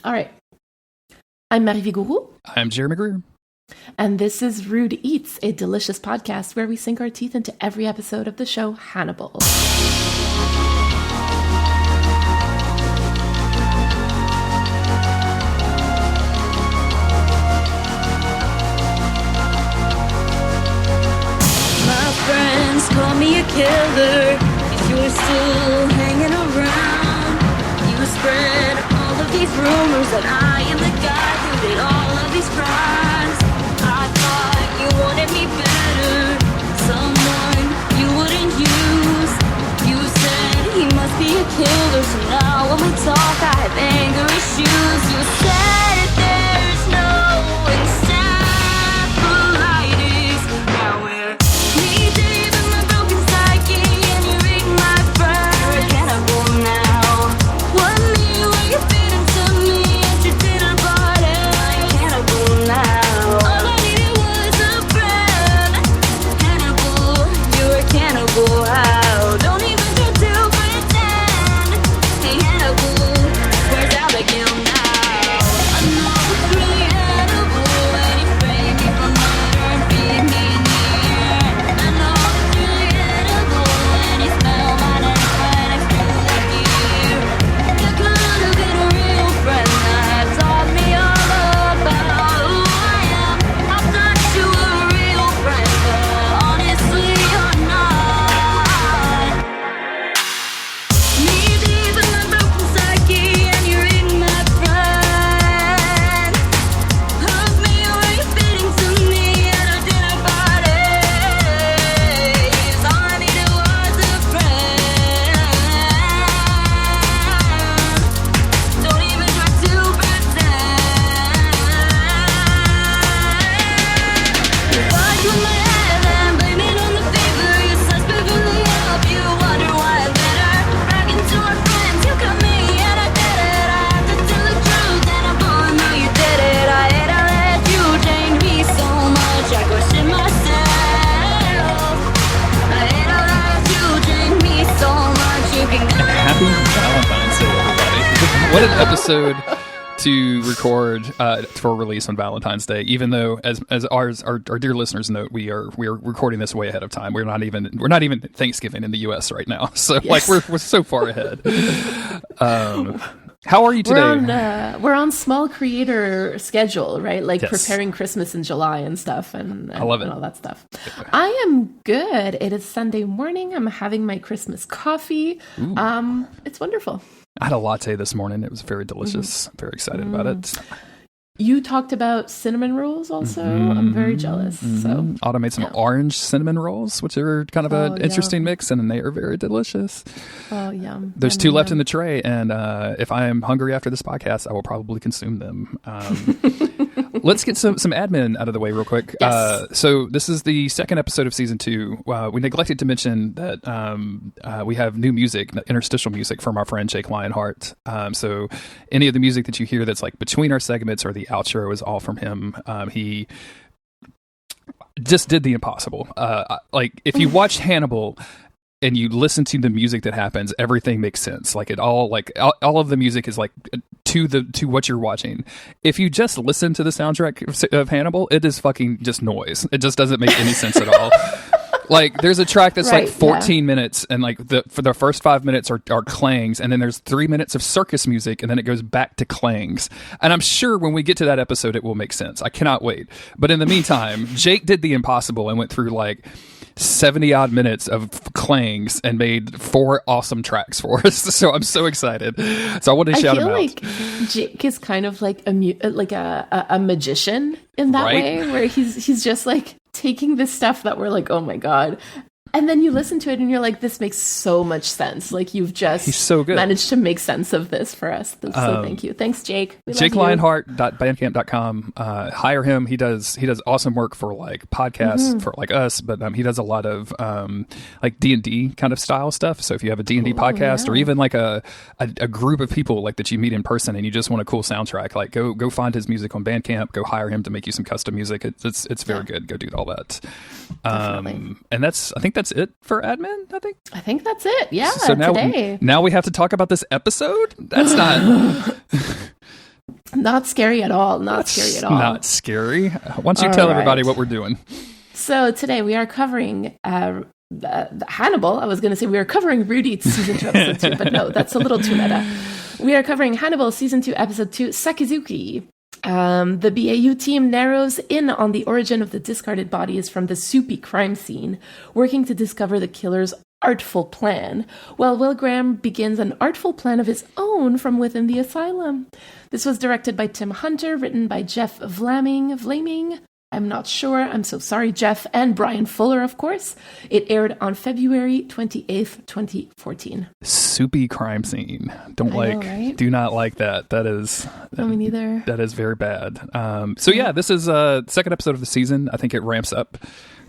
All right. I'm Marie Vigourou. I'm Jeremy Greer. And this is Rude Eats, a delicious podcast where we sink our teeth into every episode of the show Hannibal. My friends call me a killer if you're still hanging around. You spread all of these rumors that I am the guy who did all of these crimes. I thought you wanted me better, someone you wouldn't use. You said he must be a killer, so now when we talk I have anger issues. You said there's no encephalitis. Now we're knee deep in my broken psyche, and you're eating my friend. You're a cannibal now. What me were you feeding to me at your dinner party? You're a cannibal now. All I needed was a friend. Hannibal, you're a cannibal. How? Don't even try to pretend. Hey Hannibal, where's Abigail now? I know it's really Hannibal when you frame me for murder and feed me in the ear. I know it's really Hannibal when you smell my next right next to the gear. You could have been a real friend that taught me all about who I am. I thought you were a real friend, but honestly you're not. Knee deep in my broken psyche, and you're eating my friend. Hug me, were you fitting to me at a dinner party? All I needed was a friend. Don't even try to pretend. You fuck with my head and blame it on the fever. You suspect really up, you wonder why I let her back into our friends. You got me and I did it. I had to tell the truth and I both knew you did it. I hate I let you change me so much. I question myself. I hate I let you change me so much. You can go Happy Valentine's Day, everybody. What an episode to record for release on Valentine's Day, even though as our dear listeners note, we are recording this way ahead of time. We're not even Thanksgiving in the US right now. So Yes. like we're so far ahead. How are you today? We're on small creator schedule, right? Like Yes. preparing Christmas in July and stuff, and I love it. and all that stuff. I am good. It is Sunday morning. I'm having my Christmas coffee. It's wonderful. I had a latte this morning. It was very delicious. I'm very excited about it. You talked about cinnamon rolls also. I'm very jealous. So Autumn made some orange cinnamon rolls, which are kind of an interesting yum. mix, and they are very delicious. oh yum. There's Yum, two yum, left in yum. the tray, and if I am hungry after this podcast, I will probably consume them. Let's get some admin out of the way real quick. Yes. So this is the second episode of season 2. We neglected to mention that we have new music, interstitial music from our friend Jake Lionheart. So any of the music that you hear that's like between our segments or the outro is all from him. He just did the impossible. Like if you watch Hannibal and you listen to the music that happens, everything makes sense. Like all of the music is like to what you're watching. If you just listen to the soundtrack of Hannibal, it is fucking just noise. It just doesn't make any sense at all. Like there's a track that's Right, like 14 minutes, and like for the first 5 minutes are clangs, and then there's 3 minutes of circus music, and then it goes back to clangs. And I'm sure when we get to that episode, it will make sense. I cannot wait. But in the meantime, Jake did the impossible and went through like 70 odd minutes of clangs and made 4 awesome tracks for us. So I'm so excited. So I want to shout him feel out. like Jake is kind of like a magician in that Right? way, where he's just like taking this stuff that we're like, oh my god, and then you listen to it and you're like, this makes so much sense. Like you've just He's so good. managed to make sense of this for us. So thank you. Thanks, Jake. We love you. JakeLionheart.bandcamp.com. Hire him. He does awesome work for like podcasts for like us, but he does a lot of like D&D kind of style stuff. So if you have a D&D podcast or even like a group of people like that you meet in person and you just want a cool soundtrack, like go find his music on Bandcamp. Go hire him to make you some custom music. It's very good. Go do all that. And I think that's it for admin. I think that's it. Yeah. So today. now we have to talk about this episode. That's not. Not scary at all. Not scary at all. Not scary. Why don't you All tell right. everybody what we're doing? So today we are covering the Hannibal. I was going to say we are covering Rudy season 2, episode 2, but no, that's a little too meta. We are covering Hannibal season 2, episode 2, Sakizuke. The BAU team narrows in on the origin of the discarded bodies from the soupy crime scene, working to discover the killer's artful plan, while Will Graham begins an artful plan of his own from within the asylum. This was directed by Tim Hunter, written by Jeff Vlaming. I'm not sure. I'm so sorry, Jeff. And Brian Fuller, of course. It aired on February 28th, 2014. Soupy crime scene. I know, right? Do not like that. That is... No, me neither. That is very bad. So yeah, this is a second episode of the season. I think it ramps up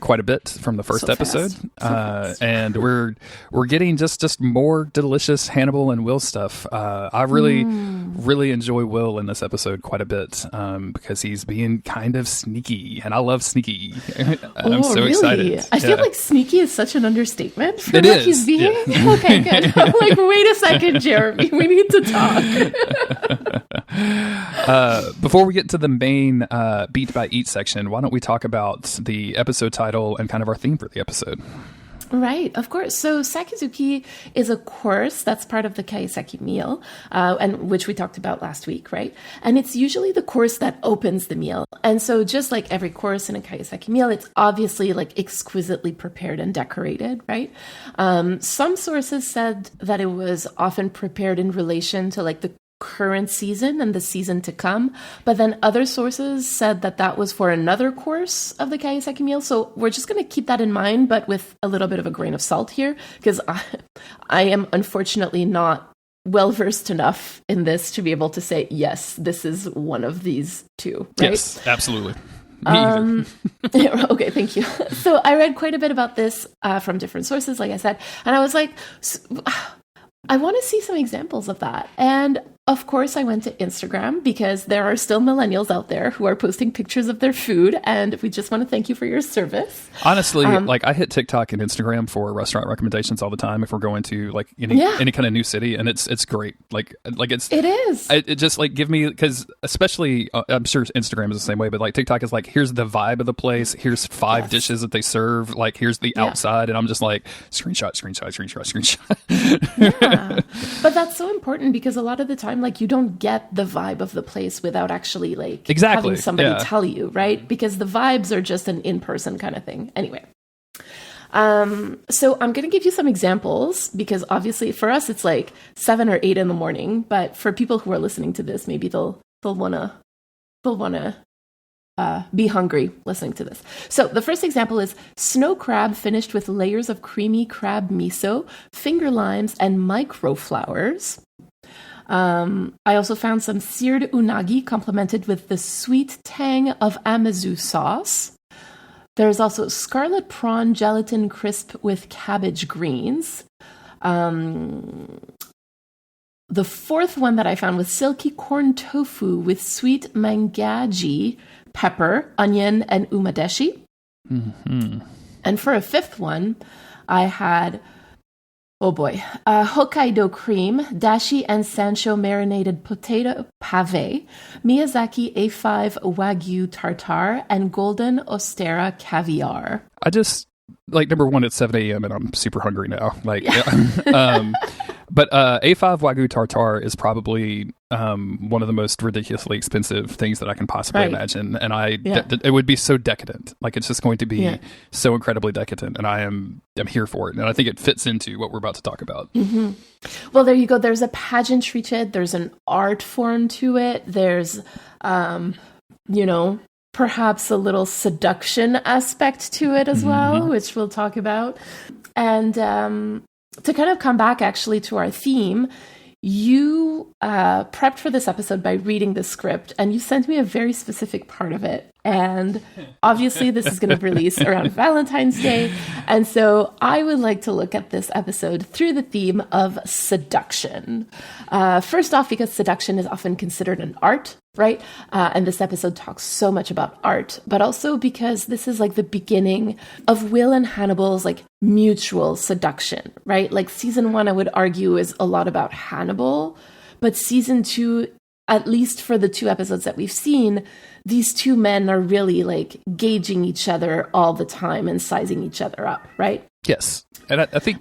quite a bit from the first So episode. fast. So fast. And we're getting just more delicious Hannibal and Will stuff. I really enjoy Will in this episode quite a bit because he's being kind of sneaky, and I love sneaky. I'm so really? excited. I feel like sneaky is such an understatement for It what is, he's being. yeah. Okay, good. I'm like, wait a second, Jeremy. We need to talk. Before we get to the main beat by each section, why don't we talk about the episode title and kind of our theme for the episode? Right, of course. So Sakizuke is a course that's part of the kaiseki meal, and which we talked about last week, right? And it's usually the course that opens the meal. And so just like every course in a kaiseki meal, it's obviously like exquisitely prepared and decorated, right? Some sources said that it was often prepared in relation to like the current season and the season to come, but then other sources said that that was for another course of the kaiseki meal. So we're just going to keep that in mind, but with a little bit of a grain of salt here, because I am unfortunately not well versed enough in this to be able to say yes, this is one of these two, right? Yes, absolutely. Me either. Okay, thank you. So I read quite a bit about this from different sources, like I said, and I was like, I want to see some examples of that. And of course, I went to Instagram because there are still millennials out there who are posting pictures of their food. And we just want to thank you for your service. Honestly, like I hit TikTok and Instagram for restaurant recommendations all the time if we're going to like any kind of new city, and it's great. Like it is. It just like give me, because especially I'm sure Instagram is the same way, but like TikTok is like, here's the vibe of the place, here's 5 dishes that they serve, like here's the outside, and I'm just like screenshot. Yeah, but that's so important because a lot of the time, like you don't get the vibe of the place without actually like having somebody tell you, right? Because the vibes are just an in-person kind of thing. Anyway, so I'm going to give you some examples because obviously for us it's like 7 or 8 in the morning, but for people who are listening to this, maybe they'll wanna be hungry listening to this. So the first example is snow crab finished with layers of creamy crab miso, finger limes, and microflowers. I also found some seared unagi complemented with the sweet tang of amazu sauce. There's also scarlet prawn gelatin crisp with cabbage greens. The fourth one that I found was silky corn tofu with sweet mangaji, pepper, onion, and umadeshi. Mm-hmm. And for a fifth one, I had, Hokkaido cream, dashi and sancho marinated potato pave, Miyazaki A5 Wagyu tartare, and golden Ostera caviar. I just, like, number one, it's 7 a.m. and I'm super hungry now. Like, but A5 Wagyu tartare is probably one of the most ridiculously expensive things that I can possibly imagine. And it would be so decadent. Like, it's just going to be so incredibly decadent. And I'm here for it. And I think it fits into what we're about to talk about. Mm-hmm. Well, there you go. There's a pageantry to it. There's an art form to it. There's, perhaps a little seduction aspect to it as well, which we'll talk about. And to kind of come back actually to our theme, you prepped for this episode by reading the script, and you sent me a very specific part of it. And obviously this is going to release around Valentine's Day. And so I would like to look at this episode through the theme of seduction. First off, because seduction is often considered an art, right? And this episode talks so much about art, but also because this is like the beginning of Will and Hannibal's like mutual seduction, right? Like season 1, I would argue, is a lot about Hannibal, but season 2 at least for the 2 episodes that we've seen, these 2 men are really like gauging each other all the time and sizing each other up, right? Yes. And I think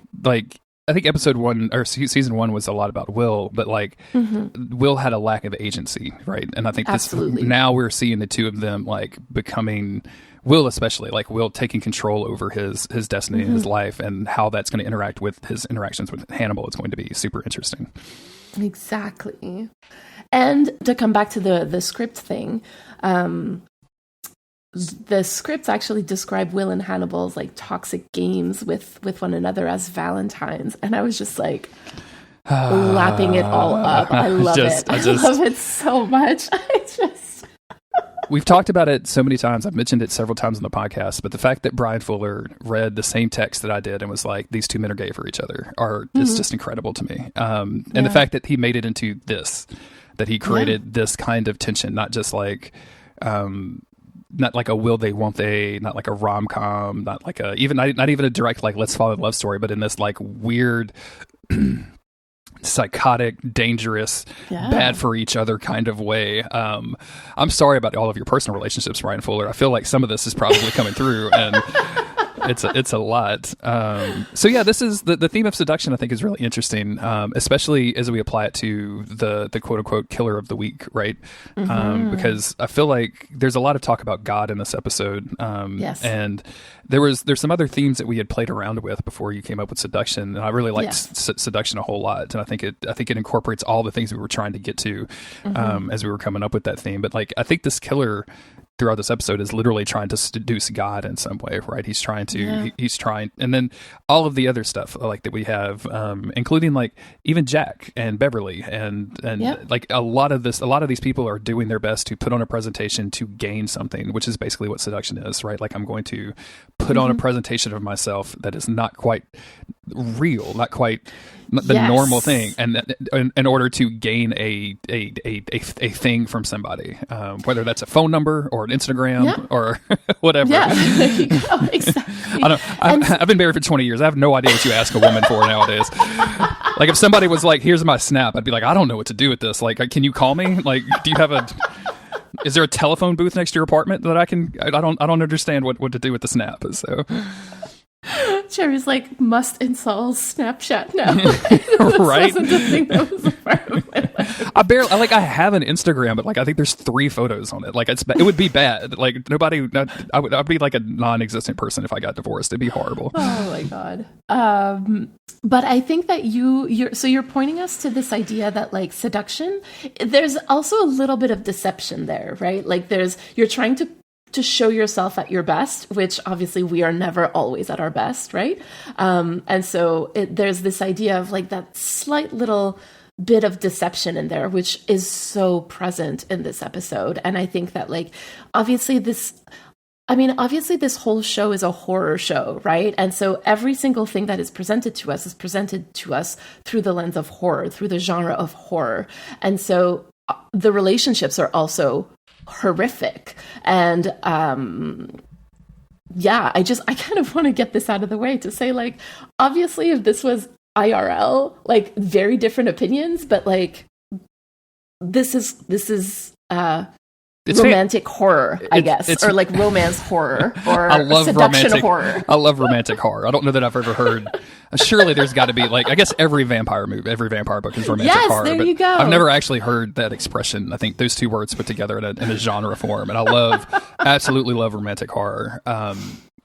episode 1 or season 1 was a lot about Will, but like Will had a lack of agency, right? And I think now we're seeing the 2 of them like becoming, Will especially, like Will taking control over his destiny and his life, and how that's going to interact with his interactions with Hannibal is going to be super interesting. Exactly. And to come back to the script thing, the scripts actually describe Will and Hannibal's like toxic games with one another as Valentines, and I was just like lapping it all up. I love it. I love it so much. We've talked about it so many times. I've mentioned it several times on the podcast, but the fact that Brian Fuller read the same text that I did and was like, these 2 men are gay for each other is just incredible to me. And the fact that he made it into this, that he created this kind of tension, not just like, not like a will they, won't they, not like a rom-com, not like not even a direct, like, let's fall in love story, but in this like weird, psychotic, dangerous, bad for each other kind of way. I'm sorry about all of your personal relationships, Ryan Fuller. I feel like some of this is probably coming through, and it's a lot. So yeah, this is the theme of seduction. I think is really interesting, especially as we apply it to the quote unquote killer of the week, right? Because I feel like there's a lot of talk about God in this episode. And there's some other themes that we had played around with before you came up with seduction, and I really liked seduction a whole lot. And I think it incorporates all the things we were trying to get to as we were coming up with that theme. But like, I think this killer throughout this episode is literally trying to seduce God in some way, right? He's trying to, he's trying, and then all of the other stuff like that we have, including like even Jack and Beverly and like a lot of these people are doing their best to put on a presentation to gain something, which is basically what seduction is, right? Like I'm going to put on a presentation of myself that is not quite real, not quite the normal thing, and in order to gain a thing from somebody, whether that's a phone number or an Instagram or whatever. Yeah, there you go. Exactly. I've been married for 20 years. I have no idea what you ask a woman for nowadays. Like if somebody was like, "Here's my Snap," I'd be like, "I don't know what to do with this. Like, can you call me? Like, do you have is there a telephone booth next to your apartment that I can? I don't understand what to do with the Snap." So. Cherry's like, must install Snapchat now. Right? Wasn't the thing that was a part of my life. I have an Instagram, but like I think there's 3 photos on it. Like it would be bad. Like I'd be like a non-existent person if I got divorced. It'd be horrible. Oh my God. But I think that you're pointing us to this idea that like seduction, there's also a little bit of deception there, right? Like you're trying to show yourself at your best, which obviously we are never always at our best, right? And so there's this idea of like that slight little bit of deception in there, which is so present in this episode. And I think that like, obviously this whole show is a horror show, right? And so every single thing that is presented to us through the lens of horror, through the genre of horror. And so the relationships are also horrific. And I kind of want to get this out of the way to say like, obviously if this was IRL, like very different opinions, but like this is romantic horror, I guess, or like romance horror, or seduction horror. I love romantic horror. I don't know that I've ever heard. Surely there's got to be like, I guess every vampire book is romantic horror. There you go. I've never actually heard that expression. I think those 2 words put together in a genre form, and I absolutely love romantic horror.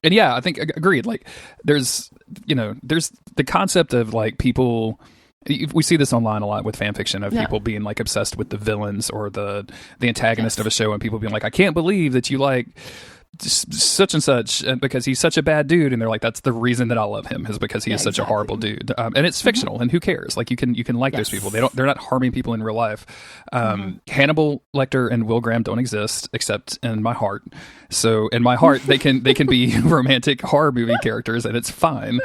And yeah, I think agreed. Like there's the concept of like people. We see this online a lot with fan fiction of people being like obsessed with the villains or the antagonist of a show, and people being like, I can't believe that you like such and such because he's such a bad dude, and they're like, that's the reason that I love him is because he is such a horrible dude, and it's fictional, and who cares? Like you can like those people. They're not harming people in real life. Hannibal Lecter and Will Graham don't exist except in my heart. So in my heart, they can be romantic horror movie characters, and it's fine.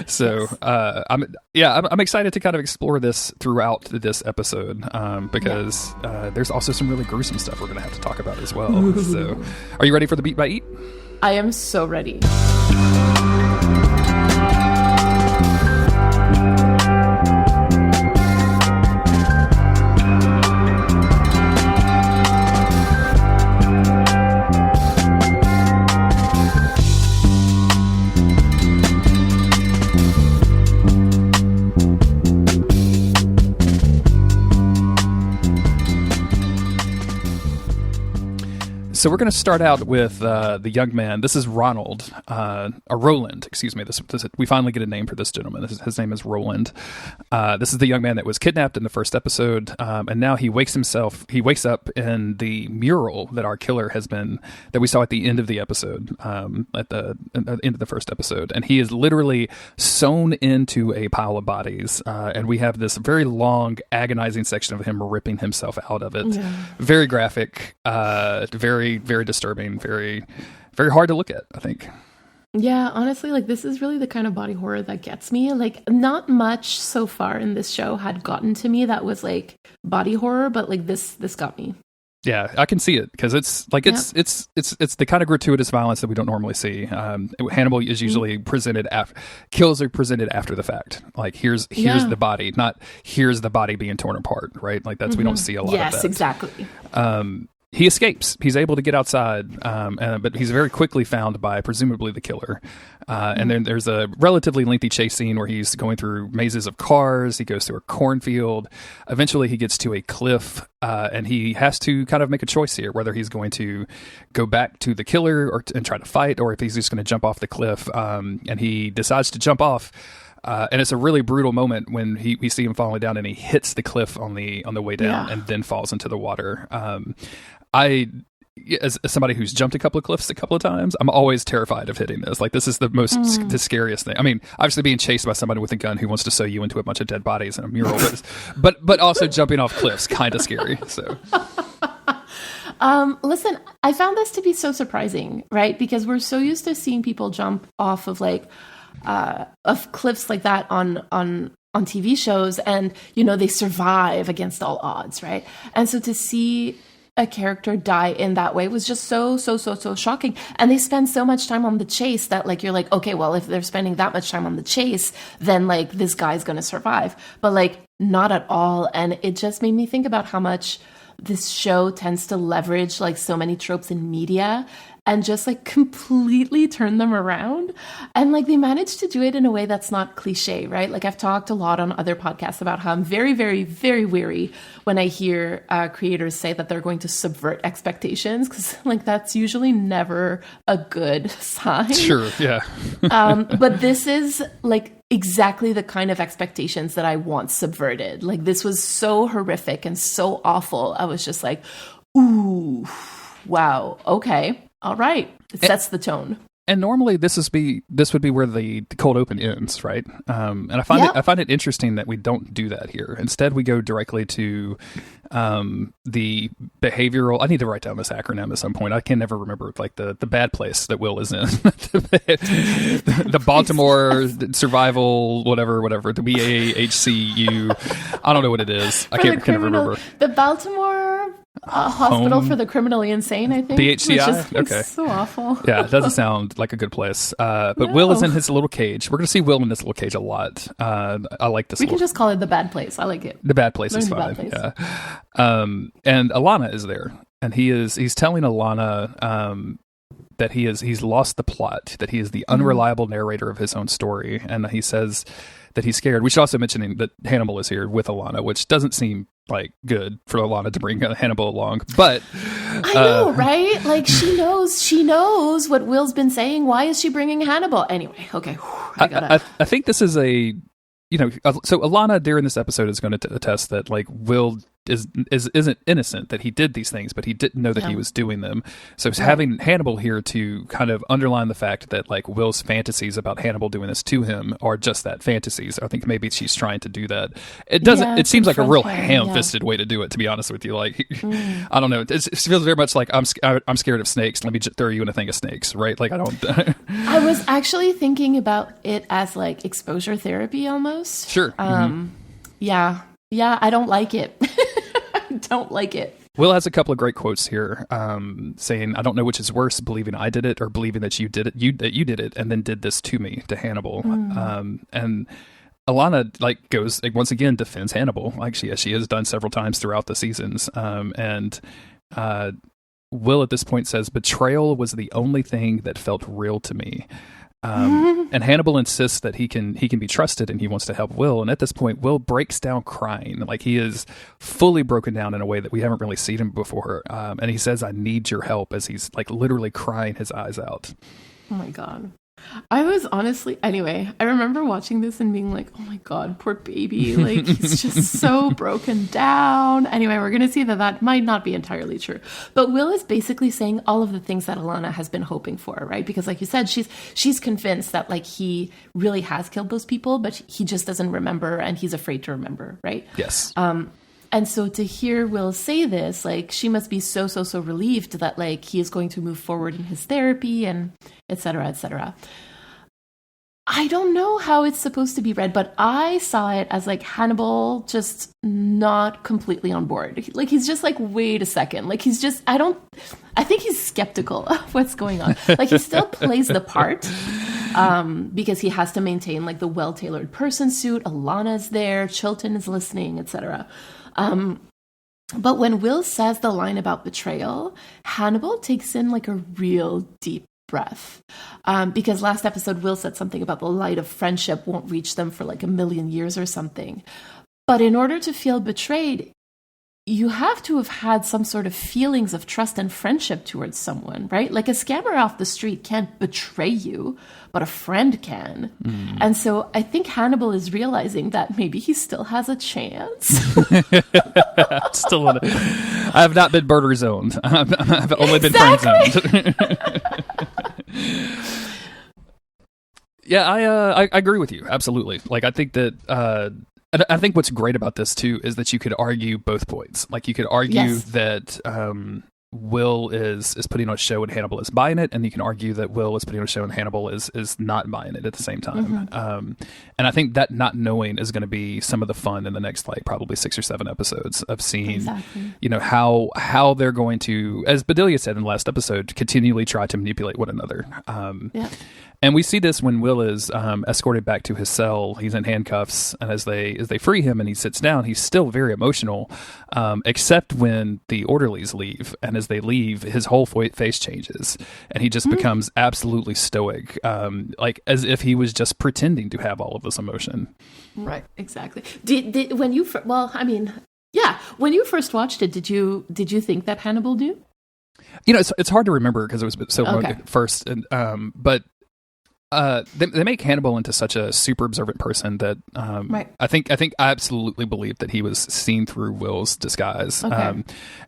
So I'm excited to kind of explore this throughout this episode because there's also some really gruesome stuff we're going to have to talk about as well. Ooh. So are you ready for the Beat by Eat? I am so ready. So we're going to start out with the young man. This is Ronald, or Roland, excuse me. We finally get a name for this gentleman. His name is Roland. This is the young man that was kidnapped in the first episode, and now he wakes up in the mural that we saw at the end of the episode, at the end of the first episode. And he is literally sewn into a pile of bodies, and we have this very long, agonizing section of him ripping himself out of it. Yeah. Very graphic, very, very disturbing, very, very hard to look at, I think. Yeah, honestly, like this is really the kind of body horror that gets me. Like not much so far in this show had gotten to me that was like body horror, but like this got me. Yeah, I can see it because it's like it's the kind of gratuitous violence that we don't normally see. Hannibal is usually presented kills are presented after the fact. Like here's the body, not here's the body being torn apart, right? Like we don't see a lot of that. Yes, exactly. He escapes. He's able to get outside, but he's very quickly found by presumably the killer. And then there's a relatively lengthy chase scene where he's going through mazes of cars. He goes through a cornfield. Eventually, he gets to a cliff, and he has to kind of make a choice here, whether he's going to go back to the killer and try to fight, or if he's just going to jump off the cliff. And he decides to jump off. And it's a really brutal moment when we see him falling down and he hits the cliff on the way down and then falls into the water. As somebody who's jumped a couple of cliffs a couple of times, I'm always terrified of hitting this. Like this is the scariest thing. I mean, obviously being chased by somebody with a gun who wants to sew you into a bunch of dead bodies in a mural, but also jumping off cliffs, kind of scary. So. Listen, I found this to be so surprising, right? Because we're so used to seeing people jump off of of cliffs like that on TV shows, and they survive against all odds, right? And so to see a character die in that way was just so shocking. And they spend so much time on the chase that like you're like, okay, well, if they're spending that much time on the chase, then like this guy's gonna survive. But like not at all. And it just made me think about how much this show tends to leverage like so many tropes in media and just like completely turn them around. And like they managed to do it in a way that's not cliche, right? Like I've talked a lot on other podcasts about how I'm very, very, very weary when I hear creators say that they're going to subvert expectations, because like that's usually never a good sign. Sure, yeah. But this is like exactly the kind of expectations that I want subverted. Like this was so horrific and so awful. I was just like, ooh, wow, okay. All right. It sets the tone. And normally this would be where the cold open ends, right? And I find it interesting that we don't do that here. Instead, we go directly to the behavioral. I need to write down this acronym at some point. I can never remember like the bad place that Will is in. the Baltimore survival, whatever. The BAHCU. I don't know what it is. I can't remember. The Baltimore Hospital for the Criminally Insane, I think. BHCI? Okay. So awful. Yeah, it doesn't sound like a good place. But no. Will is in his little cage. We're going to see Will in this little cage a lot. I like this. We can just call it the bad place. I like it. The bad place is fine. Yeah. And Alana is there. And he's telling Alana that he's lost the plot, that he is the unreliable narrator of his own story. And he says that he's scared. We should also mention that Hannibal is here with Alana, which doesn't seem like good for Alana to bring Hannibal along, but I know, right? Like she knows what Will's been saying. Why is she bringing Hannibal anyway? Okay, I think this is so Alana during this episode is going to attest that like Will isn't innocent, that he did these things, but he didn't know that he was doing them. So having Hannibal here to kind of underline the fact that like Will's fantasies about Hannibal doing this to him are just that, fantasies. I think maybe she's trying to do that. It doesn't. It seems like a real ham-fisted way to do it, to be honest with you. Like I don't know. It feels very much like I'm scared of snakes. Let me throw you in a thing of snakes, right? Like I don't. I was actually thinking about it as like exposure therapy almost. Sure. Yeah. I don't like it. I don't like it. Will has a couple of great quotes here, saying, "I don't know which is worse, believing I did it or believing that you did it, that you did it, and then did this to me," to Hannibal. And Alana like goes like, once again defends Hannibal, like she has done several times throughout the seasons. And Will at this point says, "Betrayal was the only thing that felt real to me." And Hannibal insists that he can be trusted and he wants to help Will. And at this point, Will breaks down crying. Like, he is fully broken down in a way that we haven't really seen him before. And he says, "I need your help," as he's like literally crying his eyes out. Oh my God. I was honestly, anyway, I remember watching this and being like, oh my God, poor baby. Like, he's just so broken down. Anyway, we're going to see that might not be entirely true. But Will is basically saying all of the things that Alana has been hoping for, right? Because like you said, she's convinced that like he really has killed those people, but he just doesn't remember and he's afraid to remember, right? Yes. And so to hear Will say this, like, she must be so relieved that like he is going to move forward in his therapy and et cetera, et cetera. I don't know how it's supposed to be read, but I saw it as like Hannibal just not completely on board. Like, he's just like, wait a second. Like, I think he's skeptical of what's going on. Like, he still plays the part because he has to maintain like the well-tailored person suit. Alana's there, Chilton is listening, etc. But when Will says the line about betrayal, Hannibal takes in like a real deep breath. Because last episode, Will said something about the light of friendship won't reach them for like 1,000,000 years or something. But in order to feel betrayed, you have to have had some sort of feelings of trust and friendship towards someone, right? Like, a scammer off the street can't betray you, but a friend can. And so I think Hannibal is realizing that maybe he still has a chance. I have not been murder zoned. I've only been friend zoned. Yeah, I agree with you. Absolutely. Like, I think that, and I think what's great about this too is that you could argue both points. Like, you could argue that Will is putting on a show and Hannibal is buying it, and you can argue that Will is putting on a show and Hannibal is not buying it at the same time. And I think that not knowing is going to be some of the fun in the next like probably 6 or 7 episodes of seeing, you know, how they're going to, as Bedelia said in the last episode, continually try to manipulate one another. And we see this when Will is escorted back to his cell. He's in handcuffs, and as they free him and he sits down, he's still very emotional, except when the orderlies leave. And as they leave, his whole face changes, and he just becomes absolutely stoic, like as if he was just pretending to have all of this emotion. Right, exactly. When you when you first watched it, did you think that Hannibal knew? You know, it's hard to remember because it was so long at first, and but. They make Hannibal into such a super observant person that I think I absolutely believe that he was seen through Will's disguise.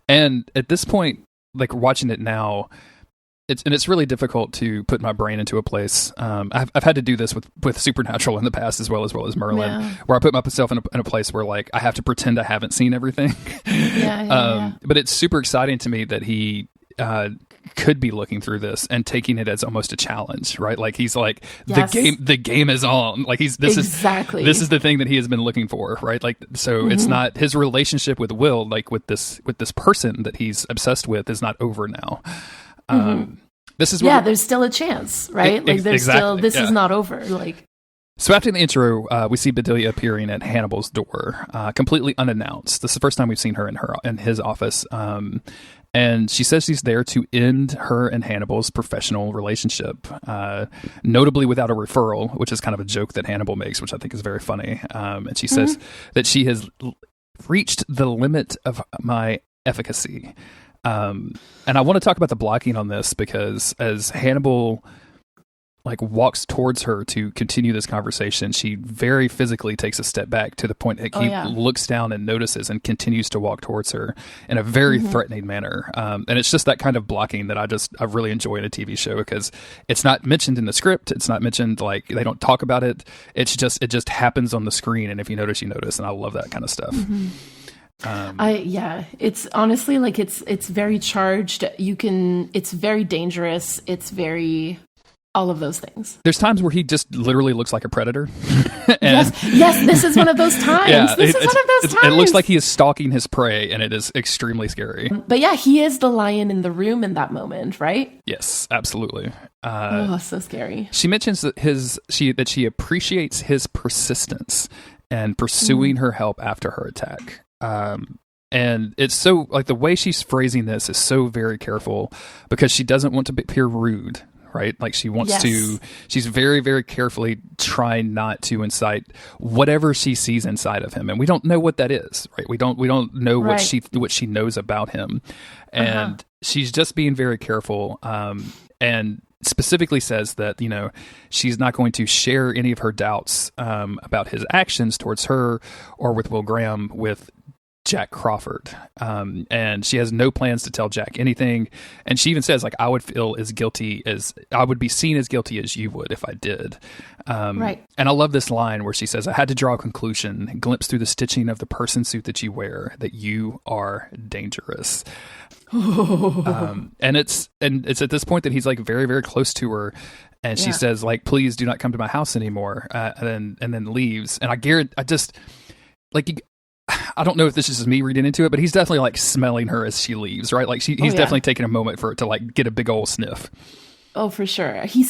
And at this point, like watching it now, it's really difficult to put my brain into a place. I've had to do this with Supernatural in the past as well as Merlin, where I put myself in a place where like I have to pretend I haven't seen everything. But it's super exciting to me that he could be looking through this and taking it as almost a challenge, right? Like, he's like, the game is on. Like, this is the thing that he has been looking for, right? Like, so it's not his relationship with Will, like with this person that he's obsessed with, is not over now. This is there's still a chance, right? Like, there's still, this is not over. Like, so after the intro, we see Bedelia appearing at Hannibal's door, completely unannounced. This is the first time we've seen her in his office. And she says she's there to end her and Hannibal's professional relationship, notably without a referral, which is kind of a joke that Hannibal makes, which I think is very funny. And she says that she has reached the limit of my efficacy. And I want to talk about the blocking on this because as Hannibal like walks towards her to continue this conversation, she very physically takes a step back to the point that he looks down and notices and continues to walk towards her in a very threatening manner. And it's just that kind of blocking that I really enjoy in a TV show because it's not mentioned in the script. It's not mentioned, like they don't talk about it. It just happens on the screen. And if you notice, you notice. And I love that kind of stuff. It's honestly like it's very charged. It's very dangerous. It's very all of those things. There's times where he just literally looks like a predator. Yes, this is one of those times. It looks like he is stalking his prey, and it is extremely scary. But yeah, he is the lion in the room in that moment, right? Yes, absolutely. So scary. She mentions that she appreciates his persistence and pursuing her help after her attack. And it's so, like, the way she's phrasing this is so very careful because she doesn't want to appear rude. right? Like she wants Yes. to, she's very, very carefully trying not to incite whatever she sees inside of him. And we don't know what that is, right? We don't know Right. what she knows about him. And she's just being very careful. And specifically says that, you know, she's not going to share any of her doubts about his actions towards her or with Will Graham with Jack Crawford. And she has no plans to tell Jack anything. And she even says, like, I would feel as guilty as, I would be seen as guilty as you would if I did. Right. And I love this line where she says, I had to draw a conclusion, glimpse through the stitching of the person suit that you wear, that you are dangerous. And it's at this point that he's like very, very close to her. And she says, like, please do not come to my house anymore. And then leaves. And I don't know if this is just me reading into it, but he's definitely like smelling her as she leaves, right? Like he's definitely taking a moment for it to like get a big old sniff. Oh, for sure. He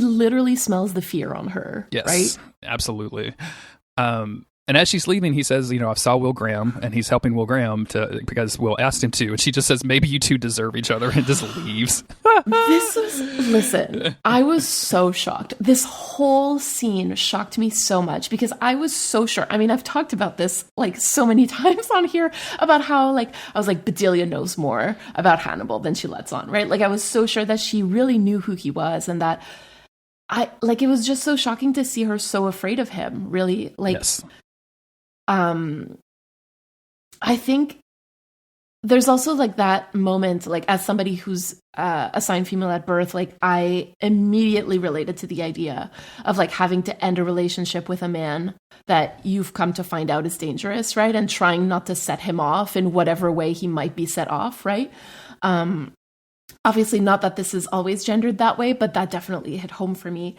literally smells the fear on her. Yes, right? Absolutely. And as she's leaving, he says, you know, I saw Will Graham, and he's helping Will Graham because Will asked him to. And she just says, maybe you two deserve each other, and just leaves. Listen, I was so shocked. This whole scene shocked me so much because I was so sure. I mean, I've talked about this like so many times on here about how like, I was like, Bedelia knows more about Hannibal than she lets on, right? Like I was so sure that she really knew who he was and that it was just so shocking to see her so afraid of him, really. Like, yes. I think there's also like that moment, like as somebody who's assigned female at birth, like I immediately related to the idea of like having to end a relationship with a man that you've come to find out is dangerous, right? And trying not to set him off in whatever way he might be set off, right? Obviously not that this is always gendered that way, but that definitely hit home for me.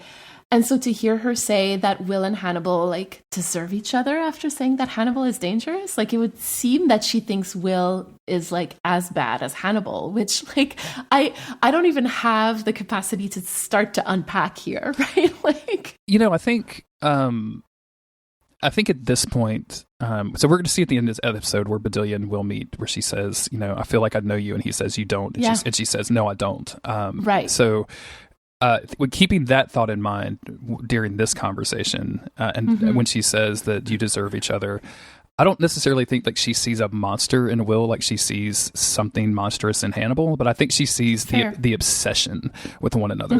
And so to hear her say that Will and Hannibal like deserve each other after saying that Hannibal is dangerous, like it would seem that she thinks Will is like as bad as Hannibal, which like I don't even have the capacity to start to unpack here, right? Like, you know, I think at this point, so we're going to see at the end of this episode where Bedelia and Will meet, where she says, you know, I feel like I know you, and he says you don't, and she says, no, I don't. Right. So. With keeping that thought in mind during this conversation, and when she says that you deserve each other, I don't necessarily think like she sees a monster in Will, like she sees something monstrous in Hannibal, but I think she sees the obsession with one another,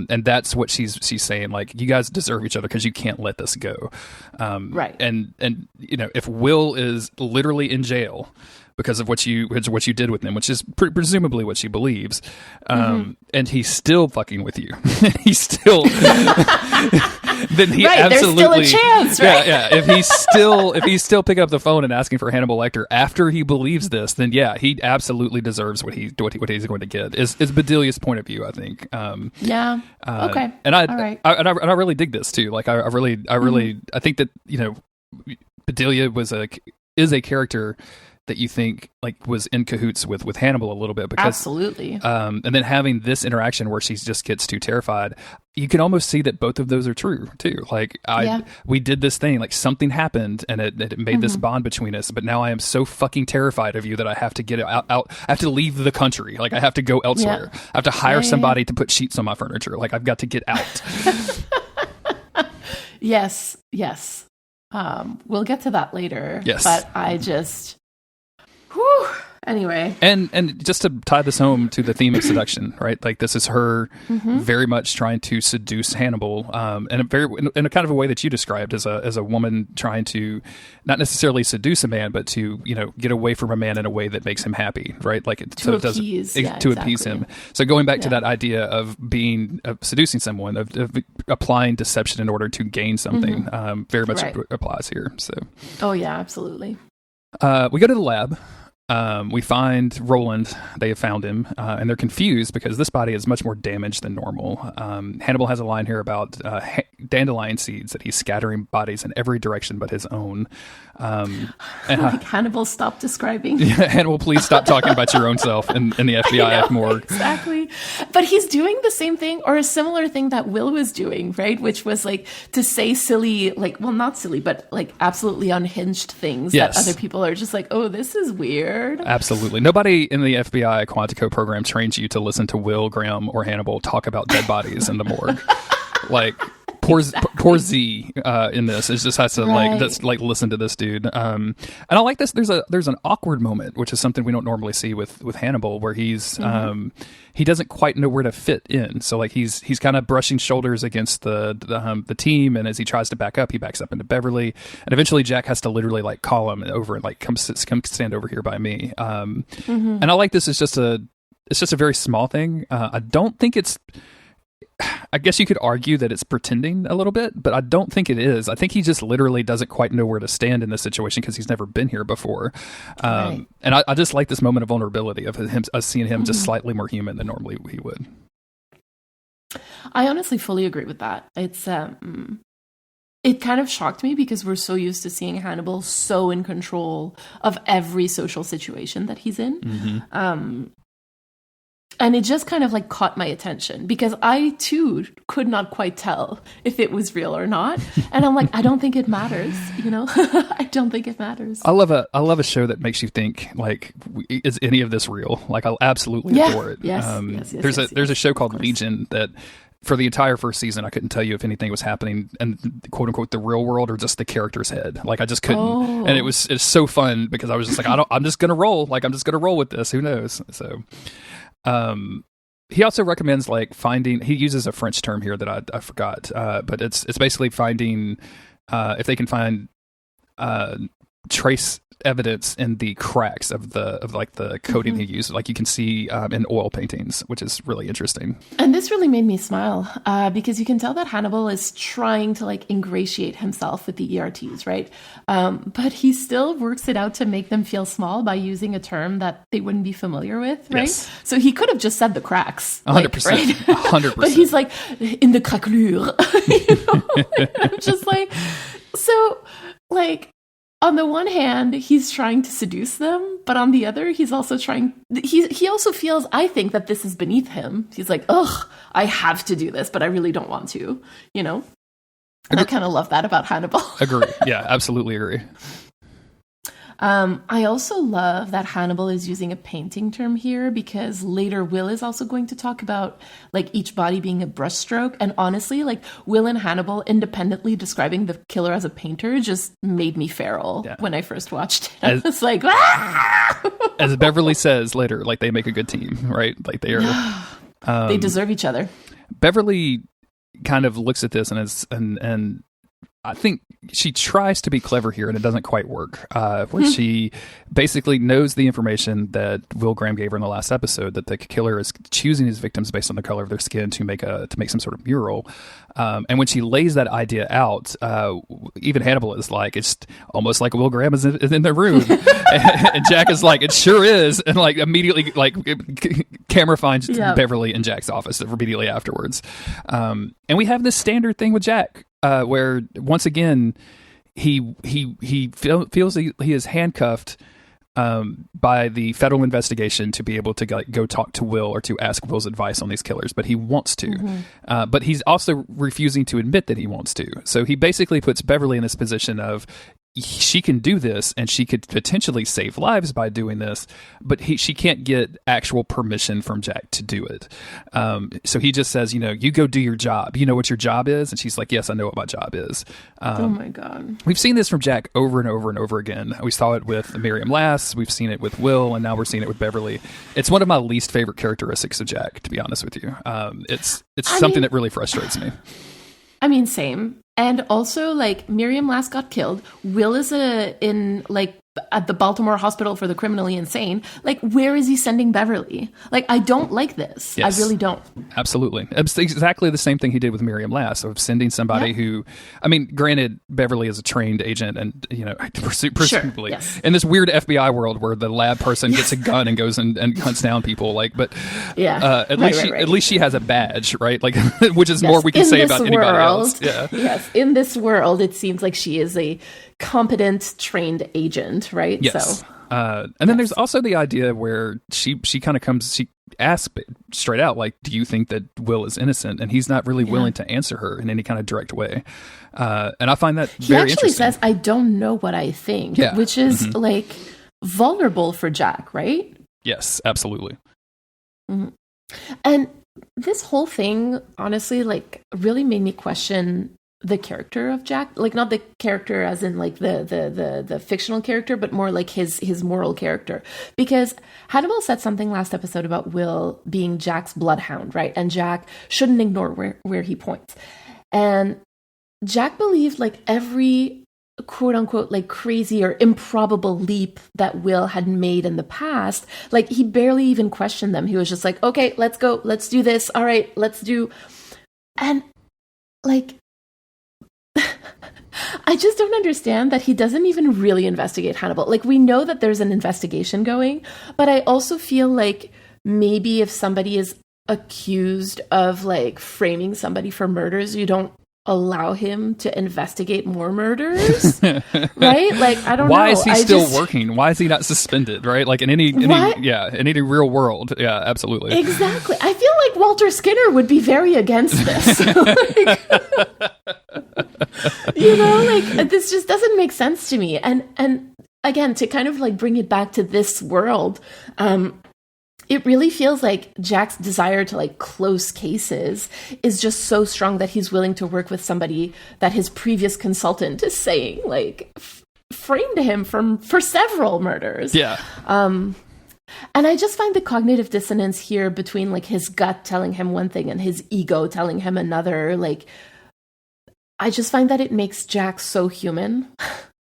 and that's what she's saying. Like, you guys deserve each other because you can't let this go, right? And you know, if Will is literally in jail because of what you did with him, which is presumably what she believes, and he's still fucking with you. He's still then he right, absolutely, there's still a chance, right? Yeah. If he's still picking up the phone and asking for Hannibal Lecter after he believes this, then yeah, he absolutely deserves what he's going to get. Is Bedelia's point of view, I think. Okay. And I all right. I really dig this too. Like I really I think that, you know, Bedelia is a character that you think like was in cahoots with Hannibal a little bit, because absolutely. And then having this interaction where she just gets too terrified, you can almost see that both of those are true too. Like we did this thing, like something happened and it made this bond between us, but now I am so fucking terrified of you that I have to get out. I have to leave the country. Like I have to go elsewhere. I have to hire somebody to put sheets on my furniture. Like I've got to get out. Yes. We'll get to that later. Yes. But I just... Whew. Anyway. And just to tie this home to the theme of seduction, right? Like this is her very much trying to seduce Hannibal, in a kind of a way that you described as a woman trying to not necessarily seduce a man, but to, you know, get away from a man in a way that makes him happy, right? Like to appease him. So going back to that idea of seducing someone, of applying deception in order to gain something, very much applies here. So. Oh yeah, absolutely. We go to the lab. We find Roland. They have found him, and they're confused because this body is much more damaged than normal. Hannibal has a line here about dandelion seeds, that he's scattering bodies in every direction but his own. And Hannibal, stop describing. Hannibal, please stop talking about your own self in the FBI morgue. Exactly. But he's doing the same thing or a similar thing that Will was doing, right? Which was like to say silly, like, well, not silly, but like absolutely unhinged things that other people are just like, oh, this is weird. weird. Absolutely. Nobody in the FBI Quantico program trains you to listen to Will, Graham, or Hannibal talk about dead bodies in the morgue. Like, poor Z in this. It just has to listen to this dude. And I like this. There's an awkward moment, which is something we don't normally see with Hannibal, where he's he doesn't quite know where to fit in. So like he's kind of brushing shoulders against the team, and as he tries to back up, he backs up into Beverly, and eventually Jack has to literally like call him over and like come stand over here by me. And I like this. It's just a very small thing. I don't think it's. I guess you could argue that it's pretending a little bit, but I don't think it is. I think he just literally doesn't quite know where to stand in this situation because he's never been here before. And I just like this moment of vulnerability of us seeing him just slightly more human than normally he would. I honestly fully agree with that. It's it kind of shocked me because we're so used to seeing Hannibal so in control of every social situation that he's in. And it just kind of like caught my attention because I too could not quite tell if it was real or not. And I'm like, I don't think it matters, you know? I don't think it matters. I love a show that makes you think like, is any of this real? Like I'll absolutely adore it. Yes, there's a show called Legion that for the entire first season, I couldn't tell you if anything was happening in quote unquote the real world or just the character's head. Like I just couldn't. And it's so fun because I was just like, I'm just going to roll. Like I'm just going to roll with this. Who knows? So, he also recommends like finding, he uses a French term here that I forgot, but it's basically finding, if they can find, trace evidence in the cracks of the coating he used, like you can see in oil paintings, which is really interesting. And this really made me smile because you can tell that Hannibal is trying to like ingratiate himself with the ERTs, right? But he still works it out to make them feel small by using a term that they wouldn't be familiar with, right? Yes. So he could have just said the cracks, 100%, right? 100%. But he's like in the craquelure, you know? I'm just like, so like. On the one hand, he's trying to seduce them, but on the other, he's also trying. He also feels, I think, that this is beneath him. He's like, ugh, I have to do this, but I really don't want to, you know? And I kind of love that about Hannibal. Agree. Yeah, absolutely agree. I also love that Hannibal is using a painting term here because later Will is also going to talk about like each body being a brushstroke. And honestly, like Will and Hannibal independently describing the killer as a painter just made me feral when I first watched it. I was like, as Beverly says later, like they make a good team, right? Like they are, they deserve each other. Beverly kind of looks at this and I think she tries to be clever here, and it doesn't quite work. Where she basically knows the information that Will Graham gave her in the last episode, that the killer is choosing his victims based on the color of their skin to make some sort of mural. And when she lays that idea out, even Hannibal is like, it's almost like Will Graham is in the room, and Jack is like, it sure is, and like immediately like camera finds Beverly in Jack's office immediately afterwards. And we have this standard thing with Jack. Where once again he feels he is handcuffed by the federal investigation to be able to go talk to Will or to ask Will's advice on these killers, but he wants to. But he's also refusing to admit that he wants to. So he basically puts Beverly in this position of she can do this and she could potentially save lives by doing this, but she can't get actual permission from Jack to do it. So he just says, you go do your job. You know what your job is? And she's like, yes, I know what my job is. Oh my God. We've seen this from Jack over and over and over again. We saw it with Miriam Lass. We've seen it with Will, and now we're seeing it with Beverly. It's one of my least favorite characteristics of Jack, to be honest with you. It's something that really frustrates me. I mean, same. And also, like, Miriam Lass got killed. Will is at the Baltimore Hospital for the Criminally Insane. Like, where is he sending Beverly? Like, I don't like this. Yes. I really don't. Absolutely. It's exactly the same thing he did with Miriam Lass, of sending somebody who, I mean, granted, Beverly is a trained agent and, presumably in this weird FBI world where the lab person gets a gun and goes and hunts down people. Like, but at least she has a badge, right? Like, which is more we can say about anybody else. Yeah. Yes. In this world, it seems like she is a competent, trained agent, right? Yes. So, and then there's also the idea where she kind of she asks straight out, like, do you think that Will is innocent? And he's not really willing to answer her in any kind of direct way. And I find that very interesting. He actually says, I don't know what I think, which is like, vulnerable for Jack, right? Yes, absolutely. And this whole thing, honestly, like really made me question the character of Jack. Like not the character as in like the fictional character, but more like his moral character. Because Hannibal said something last episode about Will being Jack's bloodhound, right? And Jack shouldn't ignore where he points. And Jack believed like every quote unquote like crazy or improbable leap that Will had made in the past, like he barely even questioned them. He was just like, okay, let's go, let's do this, all right, let's do. And like I just don't understand that he doesn't even really investigate Hannibal. Like we know that there's an investigation going, but I also feel like maybe if somebody is accused of like framing somebody for murders, you don't allow him to investigate more murders, right? Like I don't know. Why is he still working? Why is he not suspended? Right? Like in any real world, yeah, absolutely, exactly. I feel like Walter Skinner would be very against this. Like, you know, like this just doesn't make sense to me. And again, to kind of like bring it back to this world, it really feels like Jack's desire to like close cases is just so strong that he's willing to work with somebody that his previous consultant is saying like framed him for several murders. Yeah. And I just find the cognitive dissonance here between like his gut telling him one thing and his ego telling him another. Like, I just find that it makes Jack so human,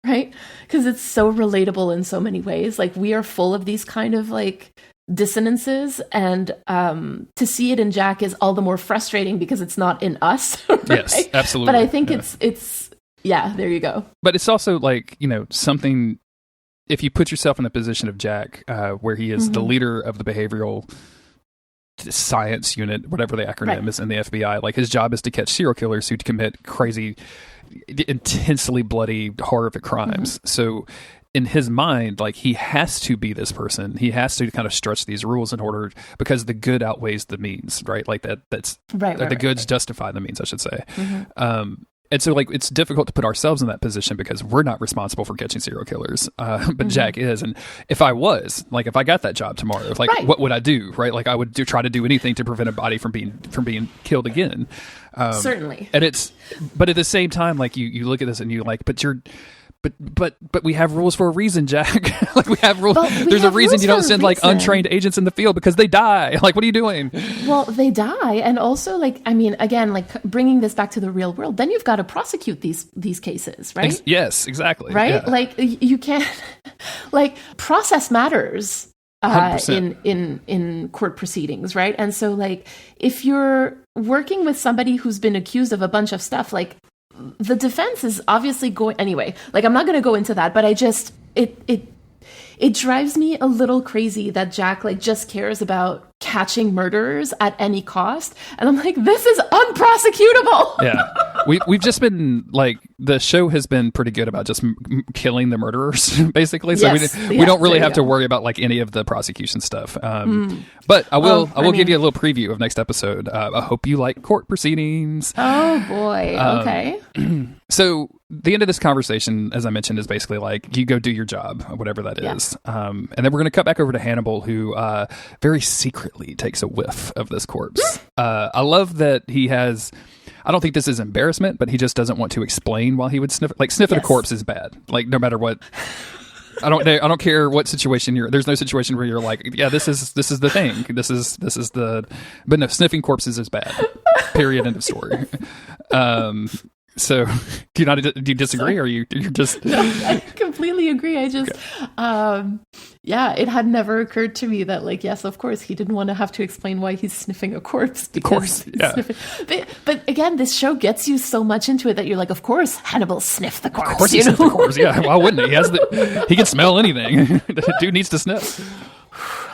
right? Because it's so relatable in so many ways. Like we are full of these kind of like dissonances, and to see it in Jack is all the more frustrating because it's not in us. Right? Yes, absolutely. But I think it's there you go. But it's also like, you know, something, if you put yourself in the position of Jack, where he is the leader of the behavioral science unit, whatever the acronym is in the FBI, like his job is to catch serial killers who commit crazy, intensely bloody, horrific crimes. So in his mind, like he has to be this person. He has to kind of stretch these rules in order, because the good outweighs the means, right? Like that's the goods justify the means, I should say. And so like it's difficult to put ourselves in that position because we're not responsible for catching serial killers, but Jack is. And if I got that job tomorrow, like what would I do? Right? Like I would try to do anything to prevent a body from being killed again. Certainly. And but at the same time, like you look at this and you like, but we have rules for a reason, Jack. Like we have rules. There's a reason you don't send like untrained agents in the field because they die. Like, what are you doing? Well, they die. And also like, I mean, again, like bringing this back to the real world, then you've got to prosecute these cases, right? Yes, exactly. Right. Yeah. Like you can't, like process matters in court proceedings. Right. And so like, if you're working with somebody who's been accused of a bunch of stuff, like, the defense is obviously going anyway. Like I'm not going to go into that, but I just it drives me a little crazy that Jack like just cares about catching murderers at any cost, and I'm like, this is unprosecutable. Yeah, we've just been like, the show has been pretty good about just killing the murderers, basically. So we don't really have to worry about like any of the prosecution stuff. But I will give you a little preview of next episode. I hope you like court proceedings. Oh boy. Okay. So the end of this conversation, as I mentioned, is basically like, you go do your job, whatever that is. And then we're going to cut back over to Hannibal, who very secretly takes a whiff of this corpse. I love that he has, I don't think this is embarrassment, but he just doesn't want to explain why he would sniff. Like sniffing a corpse is bad. Like no matter what. I don't care what situation there's no situation where you're like, yeah, this is the thing. This is but no, sniffing corpses is bad. Period. End of story. So do you disagree, or you're just? No, I completely agree. I just, it had never occurred to me that, like, yes, of course, he didn't want to have to explain why he's sniffing a corpse. Of course, yeah. But again, this show gets you so much into it that you're like, of course, Hannibal sniffed the corpse. Of course, he sniffed the corpse. Yeah, why wouldn't he? He can smell anything. The dude needs to sniff.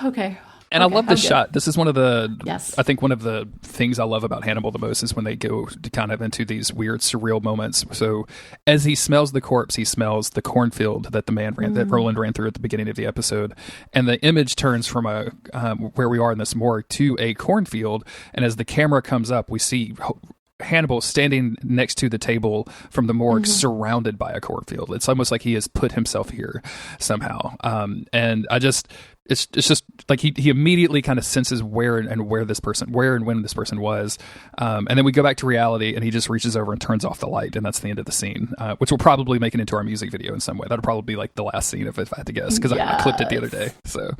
Okay. And I love this shot. This is one of the, I think one of the things I love about Hannibal the most is when they go kind of into these weird, surreal moments. So as he smells the corpse, he smells the cornfield that that Roland ran through at the beginning of the episode. And the image turns from where we are in this morgue to a cornfield. And as the camera comes up, we see Hannibal standing next to the table from the morgue, surrounded by a cornfield. It's almost like he has put himself here somehow. And it's just like he immediately kind of senses where and when this person was. And then we go back to reality, and he just reaches over and turns off the light, and that's the end of the scene, which will probably make it into our music video in some way. That'll probably be like the last scene if I had to guess, because I clipped it the other day. So,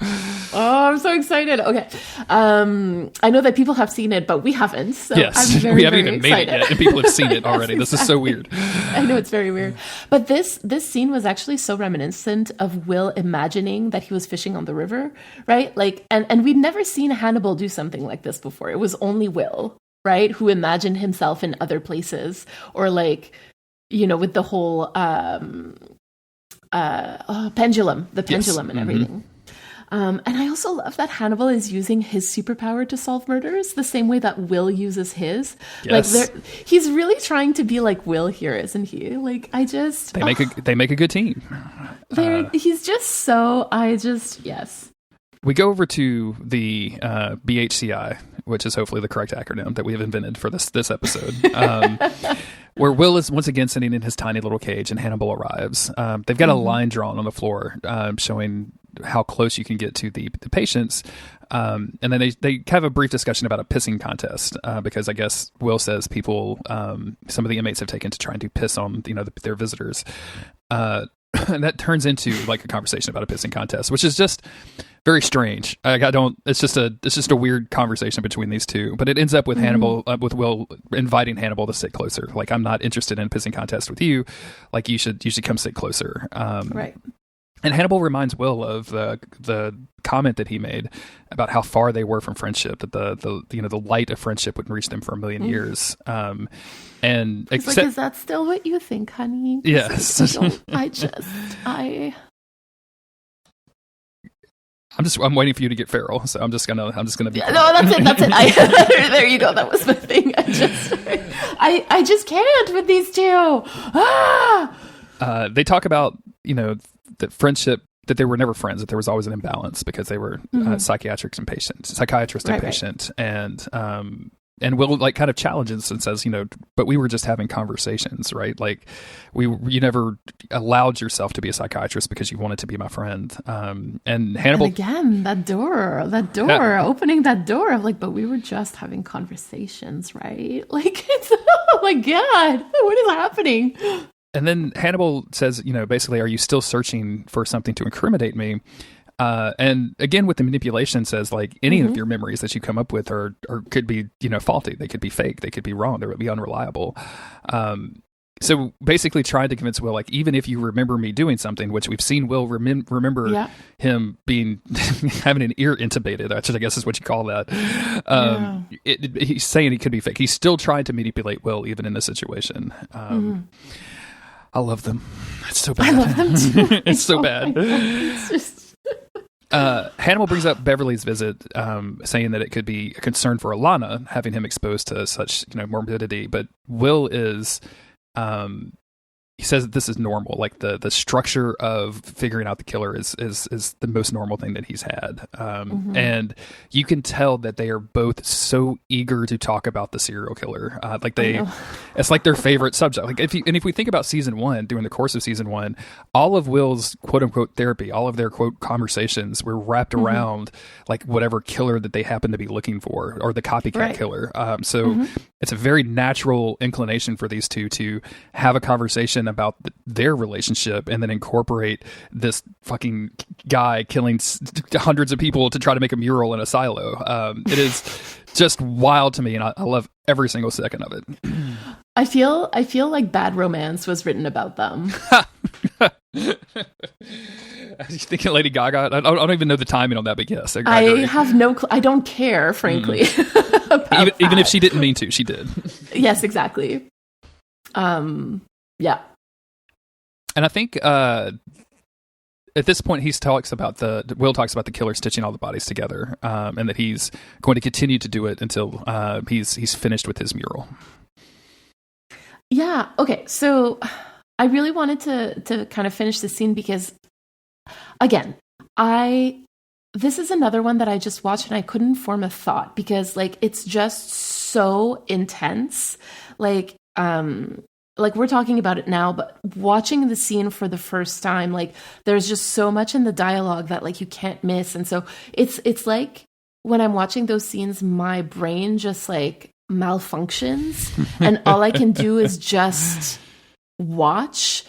oh, I'm so excited. Okay. I know that people have seen it, but we haven't. So yes, I'm very, we haven't very even excited. made it yet, and people have seen it already. Yes, This is so weird. I know, it's very weird. But this scene was actually so reminiscent of Will imagining that he was fishing on the river, right? Like, and we'd never seen Hannibal do something like this before. It was only Will, right, who imagined himself in other places, or like, you know, with the whole pendulum, and everything. And I also love that Hannibal is using his superpower to solve murders the same way that Will uses his. Yes. Like, he's really trying to be like Will here, isn't he? Like, They make a good team. He's just so. Yes. We go over to the BHCI, which is hopefully the correct acronym that we have invented for this episode, where Will is once again sitting in his tiny little cage, and Hannibal arrives. They've got a line drawn on the floor showing how close you can get to the patients. And then they have a brief discussion about a pissing contest, because I guess Will says people, some of the inmates have taken to trying to piss on, their visitors. And that turns into like a conversation about a pissing contest, which is just very strange. It's just a weird conversation between these two, but it ends up with Hannibal, with Will inviting Hannibal to sit closer. Like, I'm not interested in a pissing contest with you. Like, you should come sit closer. Right. And Hannibal reminds Will of the comment that he made about how far they were from friendship, that the light of friendship wouldn't reach them for a million years. And it's like, is that still what you think, honey? Yes. I'm waiting for you to get feral, so I'm just gonna be. No, that's it. There you go. That was the thing. I just can't with these two. They talk about that friendship, that they were never friends, that there was always an imbalance because they were psychiatrist and patient, and Will like kind of challenges and says, but we were just having conversations, right? Like, you never allowed yourself to be a psychiatrist because you wanted to be my friend. And Hannibal, and again, that door, opening that door of like, but we were just having conversations, right? Like, it's, oh my God, what is happening? And then Hannibal says, basically, are you still searching for something to incriminate me? And again, with the manipulation, says like any of your memories that you come up with are could be faulty. They could be fake. They could be wrong. They would be unreliable. So basically, trying to convince Will, like, even if you remember me doing something, which we've seen Will remember him being having an ear intubated, which I guess is what you call that. He's saying it could be fake. He's still trying to manipulate Will, even in this situation. I love them. It's so bad. I love them too. It's so bad. It's just... Hannibal brings up Beverly's visit, saying that it could be a concern for Alana, having him exposed to such morbidity. But Will is, he says that this is normal. Like, the structure of figuring out the killer is the most normal thing that he's had. And you can tell that they are both so eager to talk about the serial killer. It's like their favorite subject. Like, if we think about season 1, during the course of season 1, all of Will's quote unquote therapy, all of their quote conversations were wrapped around like whatever killer that they happen to be looking for, or the copycat killer. So it's a very natural inclination for these two to have a conversation about their relationship, and then incorporate this fucking guy killing hundreds of people to try to make a mural in a silo. It is just wild to me, and I love every single second of it. I feel like Bad Romance was written about them. You thinking Lady Gaga? I don't even know the timing on that, but yes, I have no. I don't care, frankly. Even if she didn't mean to, she did. Yes, exactly. Yeah. And I think at this point, Will talks about the killer stitching all the bodies together, and that he's going to continue to do it until he's finished with his mural. Yeah. Okay. So I really wanted to kind of finish the scene because, again, this is another one that I just watched and I couldn't form a thought because, like, it's just so intense. Like we're talking about it now, but watching the scene for the first time, like there's just so much in the dialogue that like you can't miss. And so it's like when I'm watching those scenes, my brain just like malfunctions and all I can do is just watch,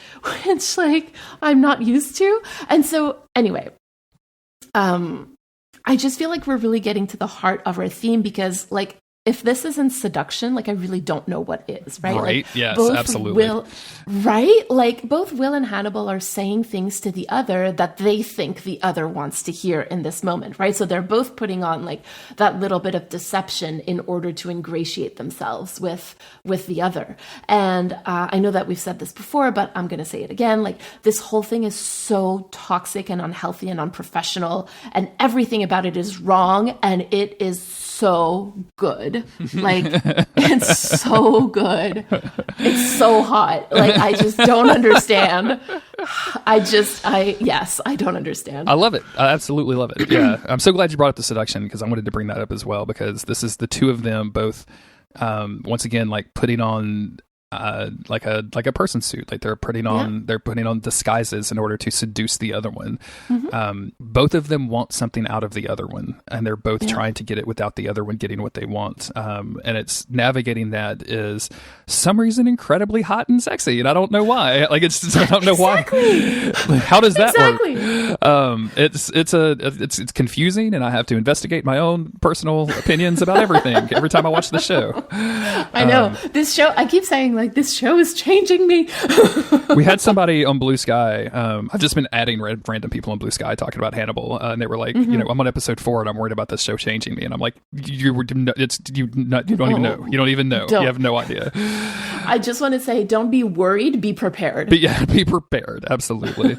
which like I'm not used to. And so anyway, I just feel like we're really getting to the heart of our theme because like if this isn't seduction, like I really don't know what is, right? Right. Like, Yes, both absolutely. Right? Like both Will and Hannibal are saying things to the other that they think the other wants to hear in this moment, right? So they're both putting on like that little bit of deception in order to ingratiate themselves with the other. And I know that we've said this before, but I'm going to say it again. Like this whole thing is so toxic and unhealthy and unprofessional and everything about it is wrong. And it is so good. Like it's so good. It's so hot. Like I just don't understand. I don't understand. I love it. I absolutely love it. Yeah. I'm so glad you brought up the seduction because I wanted to bring that up as well because this is the two of them both once again like putting on like a person suit, like they're putting on disguises in order to seduce the other one. Both of them want something out of the other one, and they're both trying to get it without the other one getting what they want. And it's navigating that is some reason incredibly hot and sexy, and I don't know why. Like I don't know why. Like, how does that work? It's confusing, and I have to investigate my own personal opinions about everything every time I watch the show. I know this show. I keep saying like this show is changing me. We had somebody on Blue Sky. I've just been adding random people on Blue Sky talking about Hannibal, and they were like, you know, I'm on episode 4 and I'm worried about this show changing me, and I'm like, you don't even know. You don't even know. You have no idea. I just want to say, don't be worried. Be prepared. But yeah, be prepared. Absolutely.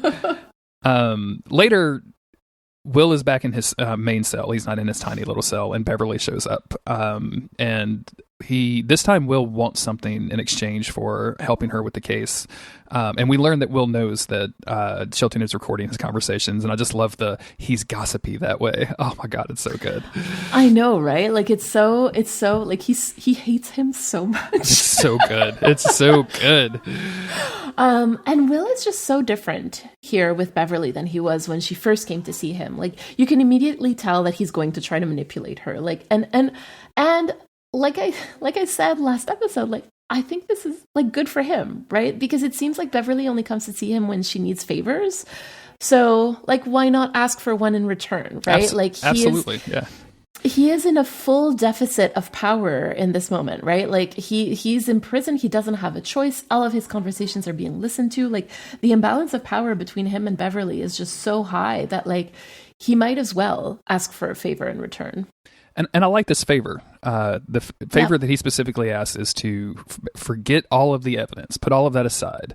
Later, Will is back in his main cell. He's not in his tiny little cell, and Beverly shows up. And this time Will wants something in exchange for helping her with the case. And we learn that Will knows that Chilton is recording his conversations, and I just love he's gossipy that way. Oh my God, it's so good. I know, right? Like it's so like he hates him so much. It's so good. It's so good. And Will is just so different here with Beverly than he was when she first came to see him. Like you can immediately tell that he's going to try to manipulate her. Like and like I said last episode, like I think this is like good for him, right? Because it seems like Beverly only comes to see him when she needs favors. So like why not ask for one in return, right? Absolutely. He is in a full deficit of power in this moment, right? Like he's in prison. He doesn't have a choice. All of his conversations are being listened to. Like the imbalance of power between him and Beverly is just so high that like he might as well ask for a favor in return. And I like this favor. The favor that he specifically asks is to forget all of the evidence, put all of that aside,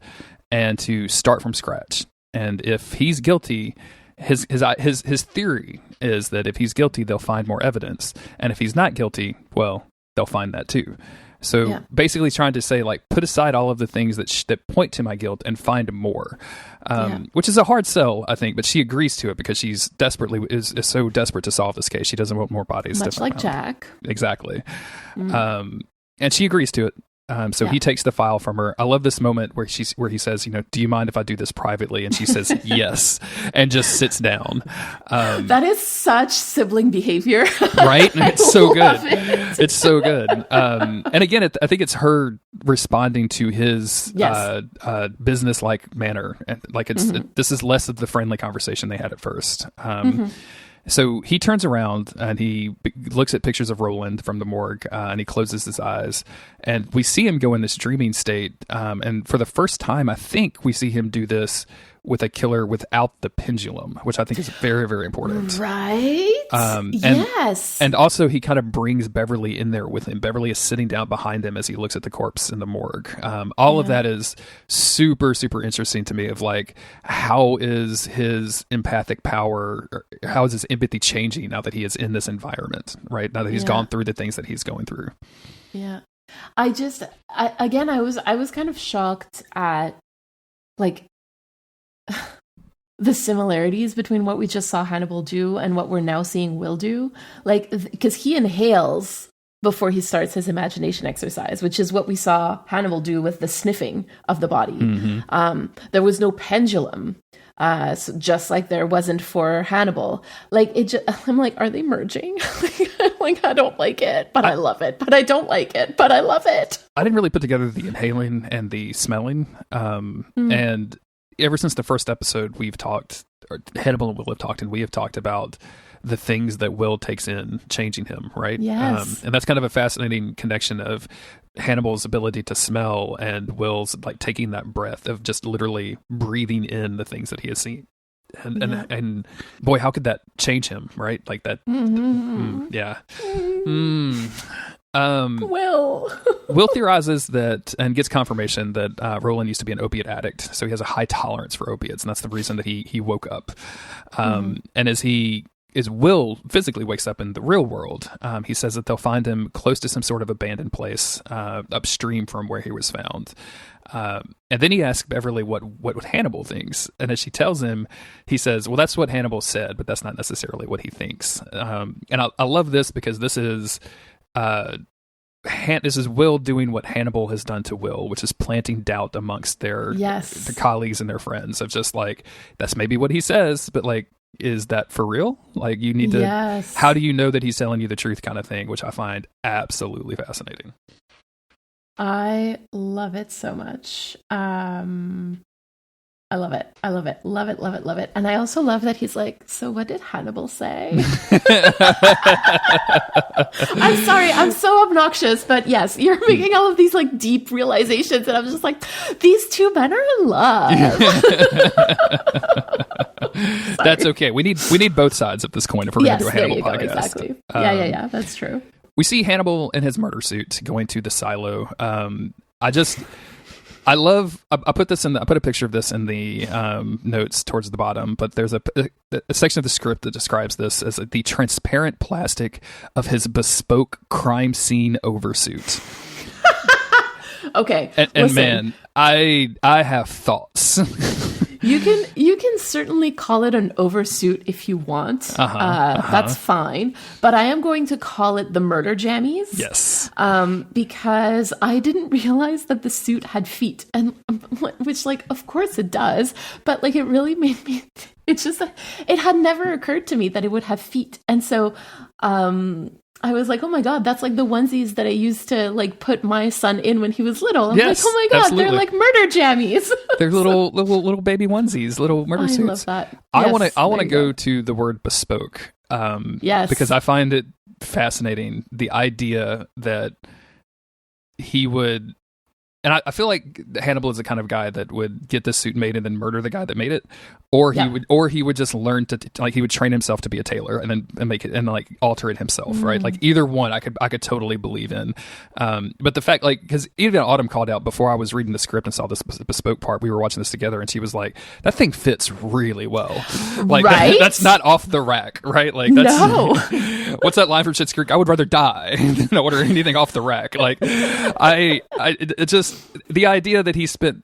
and to start from scratch. And if he's guilty, his theory is that if he's guilty, they'll find more evidence, and if he's not guilty, well, they'll find that too. So basically, he's trying to say like, put aside all of the things that point to my guilt and find more, which is a hard sell, I think. But she agrees to it because she's is so desperate to solve this case. She doesn't want more bodies. Much like Jack. Exactly. And she agrees to it. So he takes the file from her. I love this moment where he says, you know, do you mind if I do this privately? And she says, yes, and just sits down. That is such sibling behavior. Right? It's so good. It. It's so good. And again, I think it's her responding to his business-like manner. And like this is less of the friendly conversation they had at first. So he turns around and he looks at pictures of Roland from the morgue and he closes his eyes, and we see him go in this dreaming state. And for the first time, I think we see him do this with a killer without the pendulum, which I think is very, very important. Right? Yes. And also he kind of brings Beverly in there with him. Beverly is sitting down behind him as he looks at the corpse in the morgue. All of that is super, super interesting to me, of like, how is his empathic power, or how is his empathy changing now that he is in this environment, right? Now that he's gone through the things that he's going through. Yeah. I was kind of shocked at like the similarities between what we just saw Hannibal do and what we're now seeing Will do. Like, because he inhales before he starts his imagination exercise, which is what we saw Hannibal do with the sniffing of the body. There was no pendulum, so just like there wasn't for Hannibal. Like I'm like, are they merging? Like, I don't like it, but I love it. But I don't like it, but I love it. I didn't really put together the inhaling and the smelling. And ever since the first episode, we've talked, or Hannibal and Will have talked, and we have talked about the things that Will takes in, changing him, right? Yes. And that's kind of a fascinating connection of Hannibal's ability to smell and Will's like taking that breath of just literally breathing in the things that he has seen. And boy, how could that change him, right? Like that. Will theorizes that and gets confirmation that Roland used to be an opiate addict, so he has a high tolerance for opiates, and that's the reason that he woke up. And as Will physically wakes up in the real world, he says that they'll find him close to some sort of abandoned place upstream from where he was found. And then he asks Beverly what Hannibal thinks. And as she tells him, he says, well, that's what Hannibal said, but that's not necessarily what he thinks. And I love this because this is Will doing what Hannibal has done to Will, which is planting doubt amongst their colleagues and their friends of just like, that's maybe what he says, but like, is that for real? Like, you need to, how do you know that he's telling you the truth kind of thing, which I find absolutely fascinating. I love it so much. I love it. I love it. Love it, love it, love it. And I also love that he's like, so what did Hannibal say? I'm sorry, I'm so obnoxious, but yes, you're making all of these like deep realizations, and I'm just like, these two men are in love. That's okay. We need both sides of this coin if we're going to do a Hannibal podcast. Exactly. Yeah, that's true. We see Hannibal in his murder suit going to the silo. I put a picture of this in the notes towards the bottom, but there's a section of the script that describes this as the transparent plastic of his bespoke crime scene oversuit. Okay, and man, I have thoughts. You can certainly call it an oversuit if you want. That's fine. But I am going to call it the Murder Jammies. Yes. Because I didn't realize that the suit had feet, and which, like, of course it does. But like, it really made me. It's just it had never occurred to me that it would have feet, and so I was like, oh my God, that's like the onesies that I used to like put my son in when he was little. I'm like, oh my God, absolutely. They're like murder jammies. They're little baby onesies, little murder suits. I love that. I want to go to the word bespoke. Because I find it fascinating, the idea that he would. And I feel like Hannibal is the kind of guy that would get this suit made and then murder the guy that made it, or he would just learn to like he would train himself to be a tailor and make it and like alter it himself, right? Like either one, I could totally believe in. But the fact, like, because even Autumn called out before I was reading the script and saw this bespoke part, we were watching this together, and she was like, "That thing fits really well." Like that's not off the rack, right? Like that's no. What's that line from Schitt's Creek? I would rather die than order anything off the rack. Like it just. The idea that he spent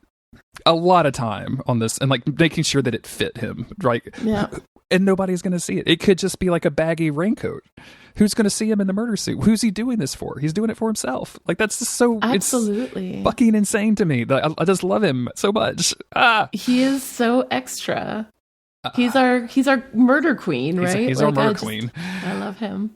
a lot of time on this and like making sure that it fit him, right? Yeah. And nobody's going to see it. It could just be like a baggy raincoat. Who's going to see him in the murder suit? Who's he doing this for? He's doing it for himself. Like that's just so absolutely it's fucking insane to me. I just love him so much. He is so extra. He's our murder queen, right? He's our murder queen. I love him.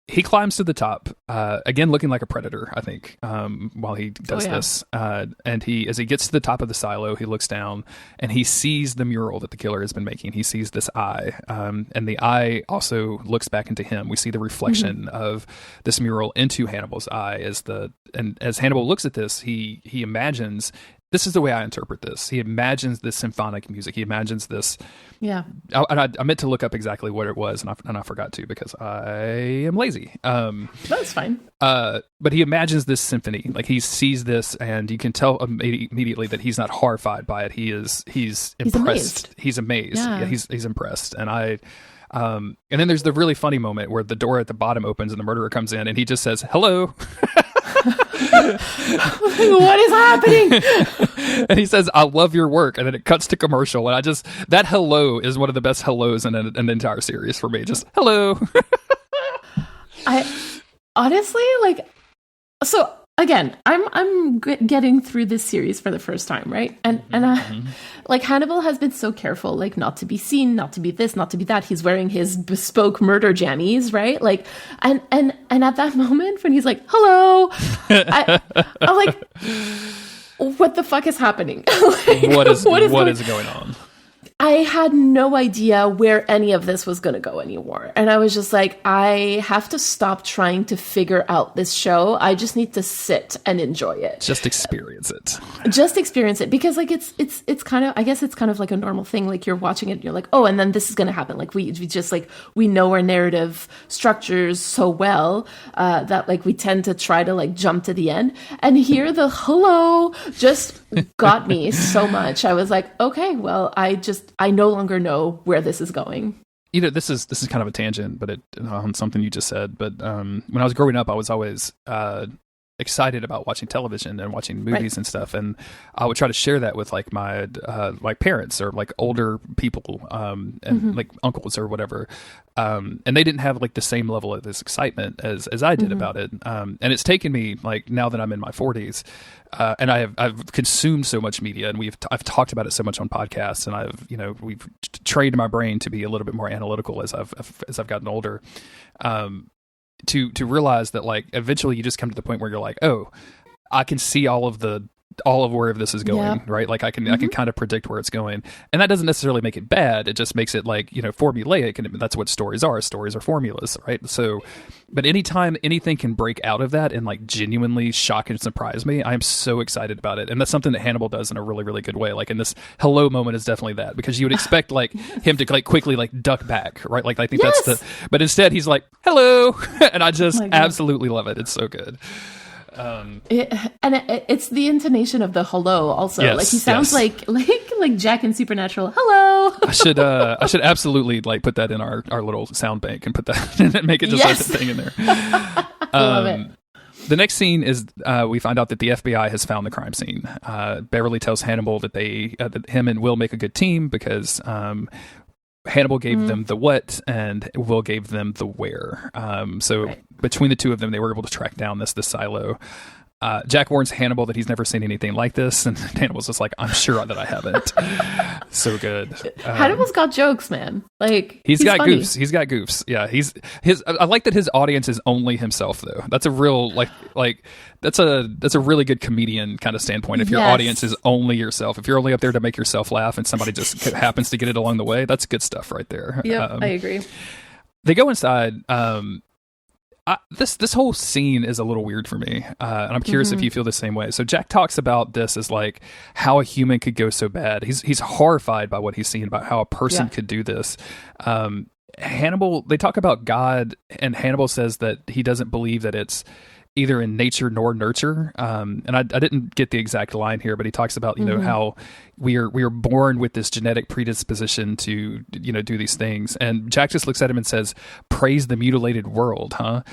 He climbs to the top, again looking like a predator, I think, while he does this. And as he gets to the top of the silo, he looks down and he sees the mural that the killer has been making. He sees this eye, and the eye also looks back into him. We see the reflection of this mural into Hannibal's eye. As Hannibal looks at this, he imagines. This is the way I interpret this. He imagines this symphonic music. He imagines this. Yeah. I meant to look up exactly what it was, and I forgot to because I am lazy. That's fine. But he imagines this symphony. Like he sees this, and you can tell immediately that he's not horrified by it. He's impressed. He's amazed. Yeah, he's impressed. And and then there's the really funny moment where the door at the bottom opens and the murderer comes in, and he just says, "Hello." What is happening? And he says, "I love your work," and then it cuts to commercial, and that hello is one of the best hellos in the entire series for me. Just hello. honestly, like, so again, I'm getting through this series for the first time, right? And like Hannibal has been so careful, like not to be seen, not to be this, not to be that. He's wearing his bespoke murder jammies, right? Like, and at that moment when he's like, "Hello," I'm like, what the fuck is happening? Like, what is going on? I had no idea where any of this was going to go anymore. And I was just like, I have to stop trying to figure out this show. I just need to sit and enjoy it. Just experience it. Just experience it. Because like, it's kind of, I guess it's kind of like a normal thing. Like you're watching it and you're like, oh, and then this is going to happen. Like we just like, we know our narrative structures so well, that like we tend to try to like jump to the end. And here the hello just got me so much. I was like, okay, well, I no longer know where this is going. You know, this is kind of a tangent, but on something you just said. But when I was growing up, I was always excited about watching television and watching movies and stuff, and I would try to share that with like my like parents or like older people and like uncles or whatever, and they didn't have like the same level of this excitement as I did about it, and it's taken me like now that I'm in my 40s. And I've consumed so much media, and I've talked about it so much on podcasts, and we've trained my brain to be a little bit more analytical as I've gotten older, to realize that like eventually you just come to the point where you're like, oh, I can see all of where this is going, right? Like I can kind of predict where it's going, and that doesn't necessarily make it bad. It just makes it like, formulaic, and that's what stories are. Stories are formulas, right? So, but anytime anything can break out of that and like genuinely shock and surprise me, I am so excited about it, and that's something that Hannibal does in a really, really good way. Like in this hello moment is definitely that, because you would expect like him to like quickly like duck back, right? Like I think but instead he's like hello, and I just absolutely love it. It's so good. It's the intonation of the hello also. Yes, like he sounds like Jack in Supernatural. Hello. I should absolutely like put that in our little sound bank and put that and make it just like a thing in there. I love it. The next scene is we find out that the FBI has found the crime scene. Beverly tells Hannibal that that him and Will make a good team because Hannibal gave them the what and Will gave them the where. Between the two of them, they were able to track down this silo. Jack warns Hannibal that he's never seen anything like this, and Hannibal's just like, I'm sure that I haven't. So good. Hannibal's got jokes, man. Like he's got funny. goofs. He's got goofs. Yeah, I like that his audience is only himself, though. That's a real that's a really good comedian kind of standpoint. If your audience is only yourself, if you're only up there to make yourself laugh, and somebody just happens to get it along the way, that's good stuff right there. Yeah, I agree. They go inside. This whole scene is a little weird for me, and I'm curious if you feel the same way. So Jack talks about this as like how a human could go so bad. He's horrified by what he's seen about how a person could do this. Hannibal, they talk about God, and Hannibal says that he doesn't believe that it's either in nature nor nurture. And I didn't get the exact line here, but he talks about, how we are born with this genetic predisposition to, do these things. And Jack just looks at him and says, praise the mutilated world, huh?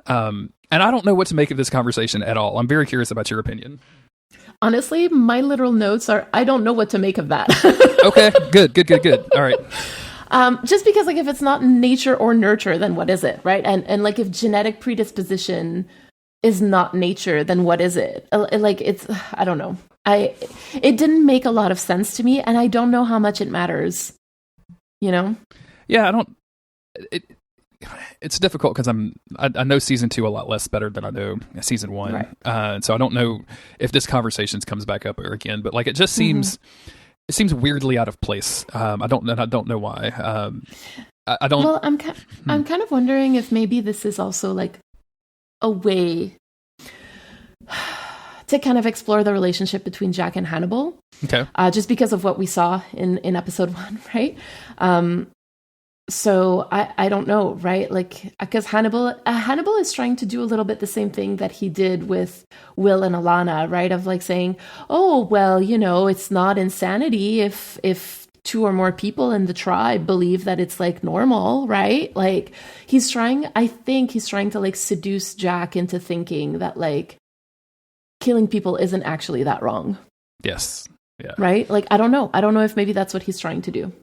And I don't know what to make of this conversation at all. I'm very curious about your opinion. Honestly, my literal notes are, I don't know what to make of that. Okay, good. All right. Just because like if it's not nature or nurture, then what is it, right? And like if genetic predisposition is not nature, then what is it? Like it's, I don't know. It didn't make a lot of sense to me, and I don't know how much it matters. Yeah, I don't. It's difficult because I know season 2 a lot less better than I know season 1, right. So I don't know if this conversation comes back up again. But like it just seems. It seems weirdly out of place. I don't know why. I don't. Well, I'm kind of wondering if maybe this is also like a way to kind of explore the relationship between Jack and Hannibal. Okay. Just because of what we saw in episode 1, right? So I don't know, right? Like, because Hannibal is trying to do a little bit the same thing that he did with Will and Alana, right? Of like saying, oh, well, it's not insanity if 2 or more people in the tribe believe that it's like normal, right? Like I think he's trying to like seduce Jack into thinking that like killing people isn't actually that wrong. Yes. Yeah. Right? Like, I don't know if maybe that's what he's trying to do.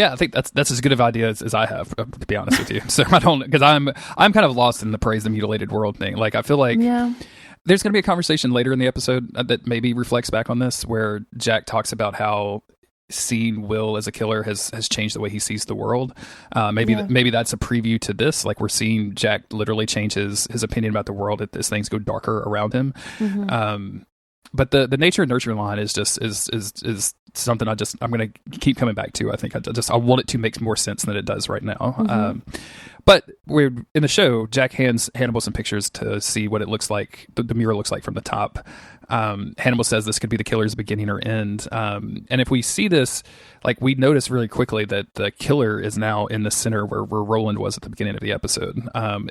Yeah, I think that's as good of idea as I have, to be honest with you. So I don't, because I'm kind of lost in the praise the mutilated world thing. Like, I feel like there's going to be a conversation later in the episode that maybe reflects back on this, where Jack talks about how seeing Will as a killer has changed the way he sees the world. Maybe that's a preview to this. Like, we're seeing Jack literally change his opinion about the world as things go darker around him. But the nature and nurture line is just is something I'm going to keep coming back to. I think I want it to make more sense than it does right now. But we're in the show, Jack hands Hannibal some pictures to see what it looks like, the mural looks like from the top. Hannibal says this could be the killer's beginning or end. And if we see this, like, we notice really quickly that the killer is now in the center where Roland was at the beginning of the episode.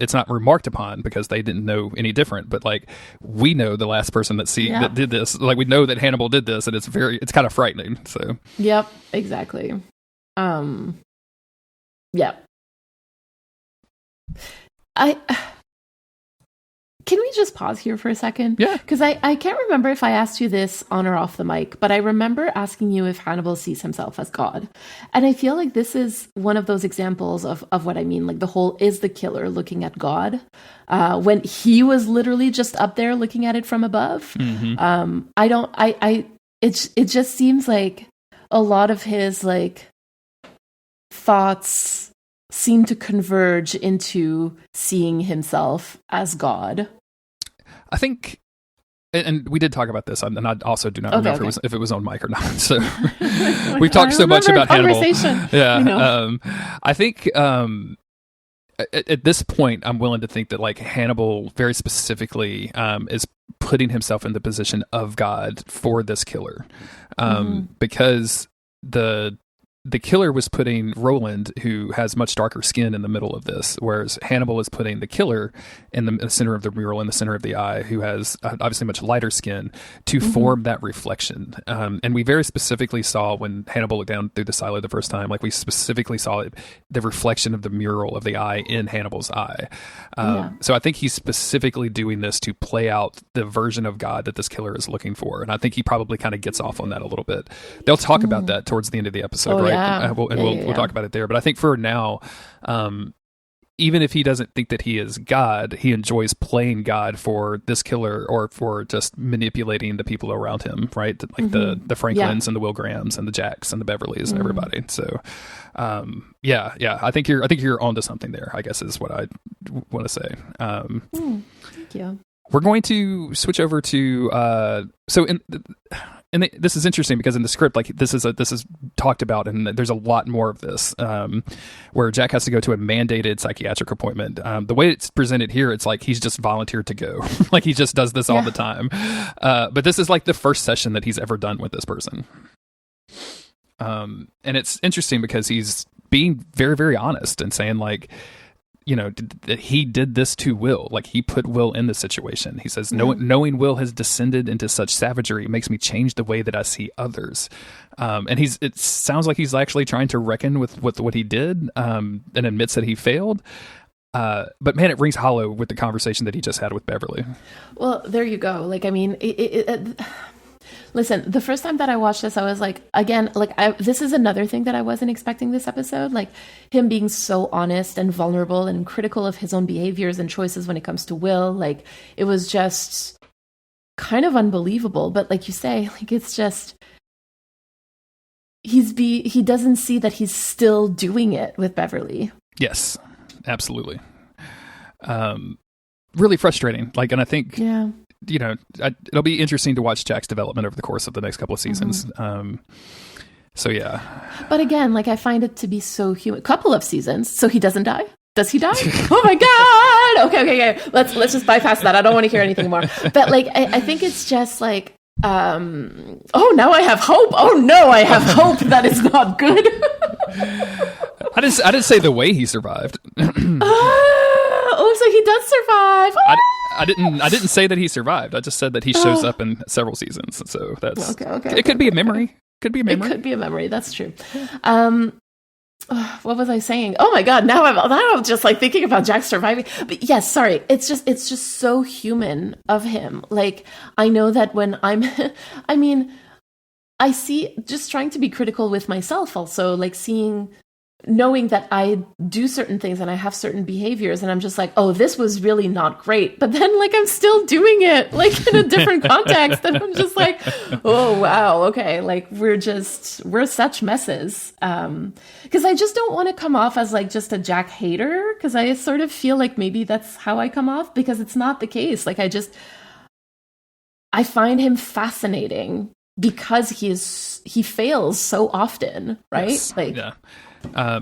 It's not remarked upon because they didn't know any different, but like, we know the last person that did this. Like, we know that Hannibal did this, and it's kind of frightening. So yep, exactly. Yep. Can we just pause here for a second? Yeah. Because I can't remember if I asked you this on or off the mic, but I remember asking you if Hannibal sees himself as God. And I feel like this is one of those examples of what I mean, like the whole is the killer looking at God when he was literally just up there looking at it from above. It just seems like a lot of his like thoughts seem to converge into seeing himself as God. I think, and we did talk about this, and I also do not remember if it was on mic or not. So we've talked so much about Hannibal. Yeah, I think at this point, I'm willing to think that like Hannibal very specifically is putting himself in the position of God for this killer, because the killer was putting Roland, who has much darker skin, in the middle of this, whereas Hannibal is putting the killer in the center of the mural, in the center of the eye, who has obviously much lighter skin, to form that reflection. And we very specifically saw when Hannibal looked down through the silo the first time, like we specifically saw the reflection of the mural of the eye in Hannibal's eye. So I think he's specifically doing this to play out the version of God that this killer is looking for. And I think he probably kind of gets off on that a little bit. They'll talk about that towards the end of the episode, right? Yeah. We'll talk about it there. But I think for now, even if he doesn't think that he is God, he enjoys playing God for this killer, or for just manipulating the people around him, right? Like the Franklins and the Will Grahams and the Jacks and the Beverleys and everybody. So, I think you're onto something there, I guess, is what I want to say. Thank you. We're going to switch over to this is interesting because in the script, like this is talked about, and there's a lot more of this, where Jack has to go to a mandated psychiatric appointment. The way it's presented here, it's like he's just volunteered to go, like he just does this all the time. But this is like the first session that he's ever done with this person. And it's interesting because he's being very, very honest and saying like, you know, that he did this to Will. Like, he put Will in this situation. He says, knowing Will has descended into such savagery makes me change the way that I see others. And it sounds like he's actually trying to reckon with what he did, and admits that he failed. But man, it rings hollow with the conversation that he just had with Beverly. Well, there you go. Like, I mean, listen, the first time that I watched this, I was like, again, like, this is another thing that I wasn't expecting this episode. Like, him being so honest and vulnerable and critical of his own behaviors and choices when it comes to Will. Like, it was just kind of unbelievable. But like you say, like, it's just, he doesn't see that he's still doing it with Beverly. Yes, absolutely. Really frustrating. Like, and I think, you know, it'll be interesting to watch Jack's development over the course of the next couple of seasons. So yeah. But again, like, I find it to be so human. Couple of seasons, so he doesn't die. Does he die? Oh my God! Okay. Let's just bypass that. I don't want to hear anything more. But like, I think it's just like, oh, now I have hope. Oh no, I have hope that is not good. I didn't say the way he survived. Oh, so he does survive. I didn't say that he survived. I just said that he shows up in several seasons. So that's okay. It could be a memory. Could be a memory. It could be a memory. That's true. What was I saying? Oh my God! Now I'm just like thinking about Jack surviving. But yes, sorry. It's just so human of him. Like, I know that when I see, just trying to be critical with myself also, like seeing knowing that I do certain things and I have certain behaviors and I'm just like, oh, this was really not great. But then like I'm still doing it like in a different context. And I'm just like, oh, wow. Okay. Like we're such messes. Cause I just don't want to come off as like just a Jack hater. Cause I sort of feel like maybe that's how I come off, because it's not the case. Like I find him fascinating because he fails so often. Right. Yes. Like, yeah.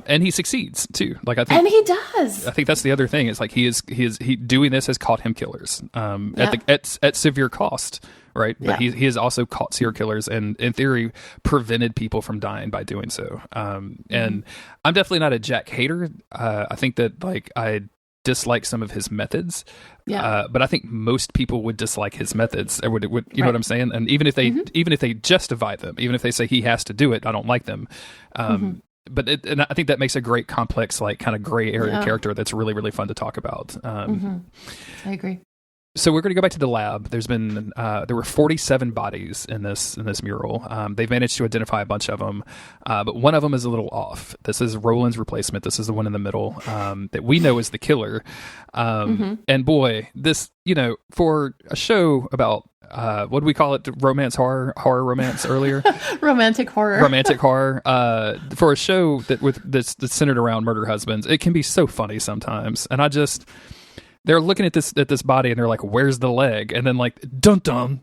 And he succeeds too. Like I think, and he does. I think that's the other thing. Is like he doing this has caught him killers at severe cost, right? But he has also caught serial killers, and in theory prevented people from dying by doing so. And I'm definitely not a Jack hater. I think that like I dislike some of his methods. But I think most people would dislike his methods. Or would you know what I'm saying? And even if they justify them, even if they say he has to do it, I don't like them. But and I think that makes a great complex, like kind of gray area character that's really, really fun to talk about. I agree. So we're going to go back to the lab. There were 47 bodies in this mural. They've managed to identify a bunch of them, but one of them is a little off. This is Roland's replacement. This is the one in the middle that we know is the killer. And boy, this, for a show about what do we call it? Romance horror romance earlier. Romantic horror. For a show that's centered around murder husbands, it can be so funny sometimes. And they're looking at this body and they're like, "Where's the leg?" And then like, dun dun.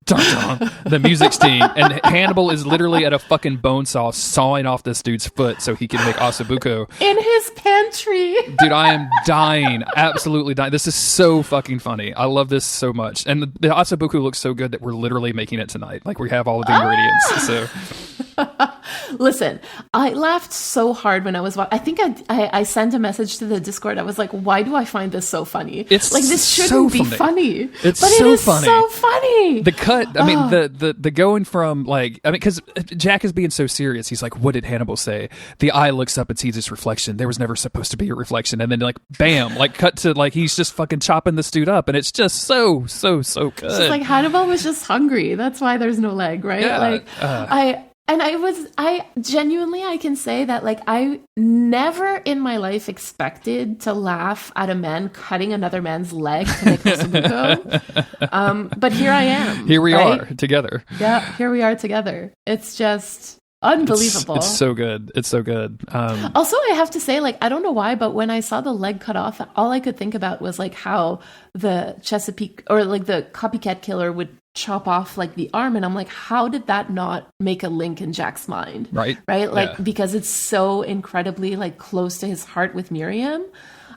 Dun, dun, the music's team, and Hannibal is literally at a fucking bone saw sawing off this dude's foot so he can make osabuco in his pantry. Dude, I am dying, absolutely dying. This is so fucking funny. I love this so much, and the osabuco looks so good that we're literally making it tonight. Like we have all of the ingredients. So, listen, I laughed so hard when I was watching. I think I sent a message to the Discord. I was like, "Why do I find this so funny? It's like this shouldn't so be funny, It's but so it is funny. so funny." The cut. I mean, the going from like, because Jack is being so serious. He's like, "What did Hannibal say?" The eye looks up and sees its reflection. There was never supposed to be a reflection, and then like, bam, like cut to like he's just fucking chopping this dude up, and it's just so good. It's just like Hannibal was just hungry. That's why there's no leg, right? Yeah, I genuinely, I can say that like I never in my life expected to laugh at a man cutting another man's leg to make osabuco. But here I am. Here we are together. Yeah, here we are together. It's just unbelievable. It's so good. It's so good. Also, I have to say, like, I don't know why, but when I saw the leg cut off, all I could think about was like how the Chesapeake or like the copycat killer would chop off like the arm, and I'm like, how did that not make a link in Jack's mind? Right Like because it's so incredibly like close to his heart with Miriam.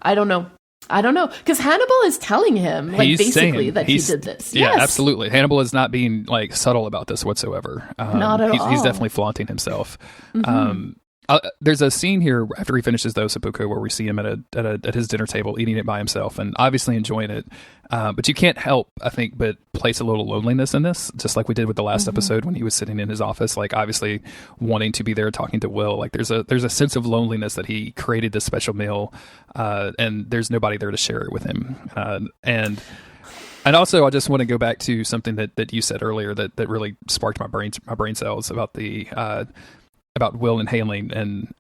I don't know because Hannibal is telling him like basically that he did this. Yeah, absolutely. Hannibal is not being like subtle about this whatsoever. Not at all. He's definitely flaunting himself. There's a scene here after he finishes the osabuco where we see him at his dinner table eating it by himself and obviously enjoying it. But you can't help, I think, but place a little loneliness in this, just like we did with the last episode when he was sitting in his office, like obviously wanting to be there talking to Will. Like there's a sense of loneliness that he created this special meal, and there's nobody there to share it with him. And also, I just want to go back to something that you said earlier that really sparked my brain cells about about Will inhaling and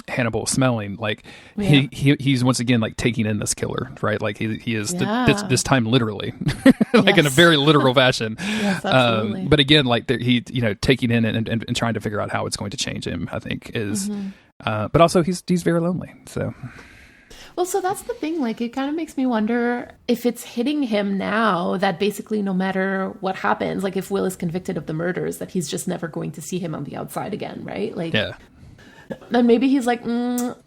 Hannibal smelling. Like he's once again like taking in this killer, right? Like he is this time literally, like in a very literal fashion. Yes, absolutely. But again, like he taking in and trying to figure out how it's going to change him, I think is. But also he's very lonely. So. Well, so that's the thing. Like, it kind of makes me wonder if it's hitting him now that basically no matter what happens, like if Will is convicted of the murders, that he's just never going to see him on the outside again, right? Like, yeah. Then maybe he's like,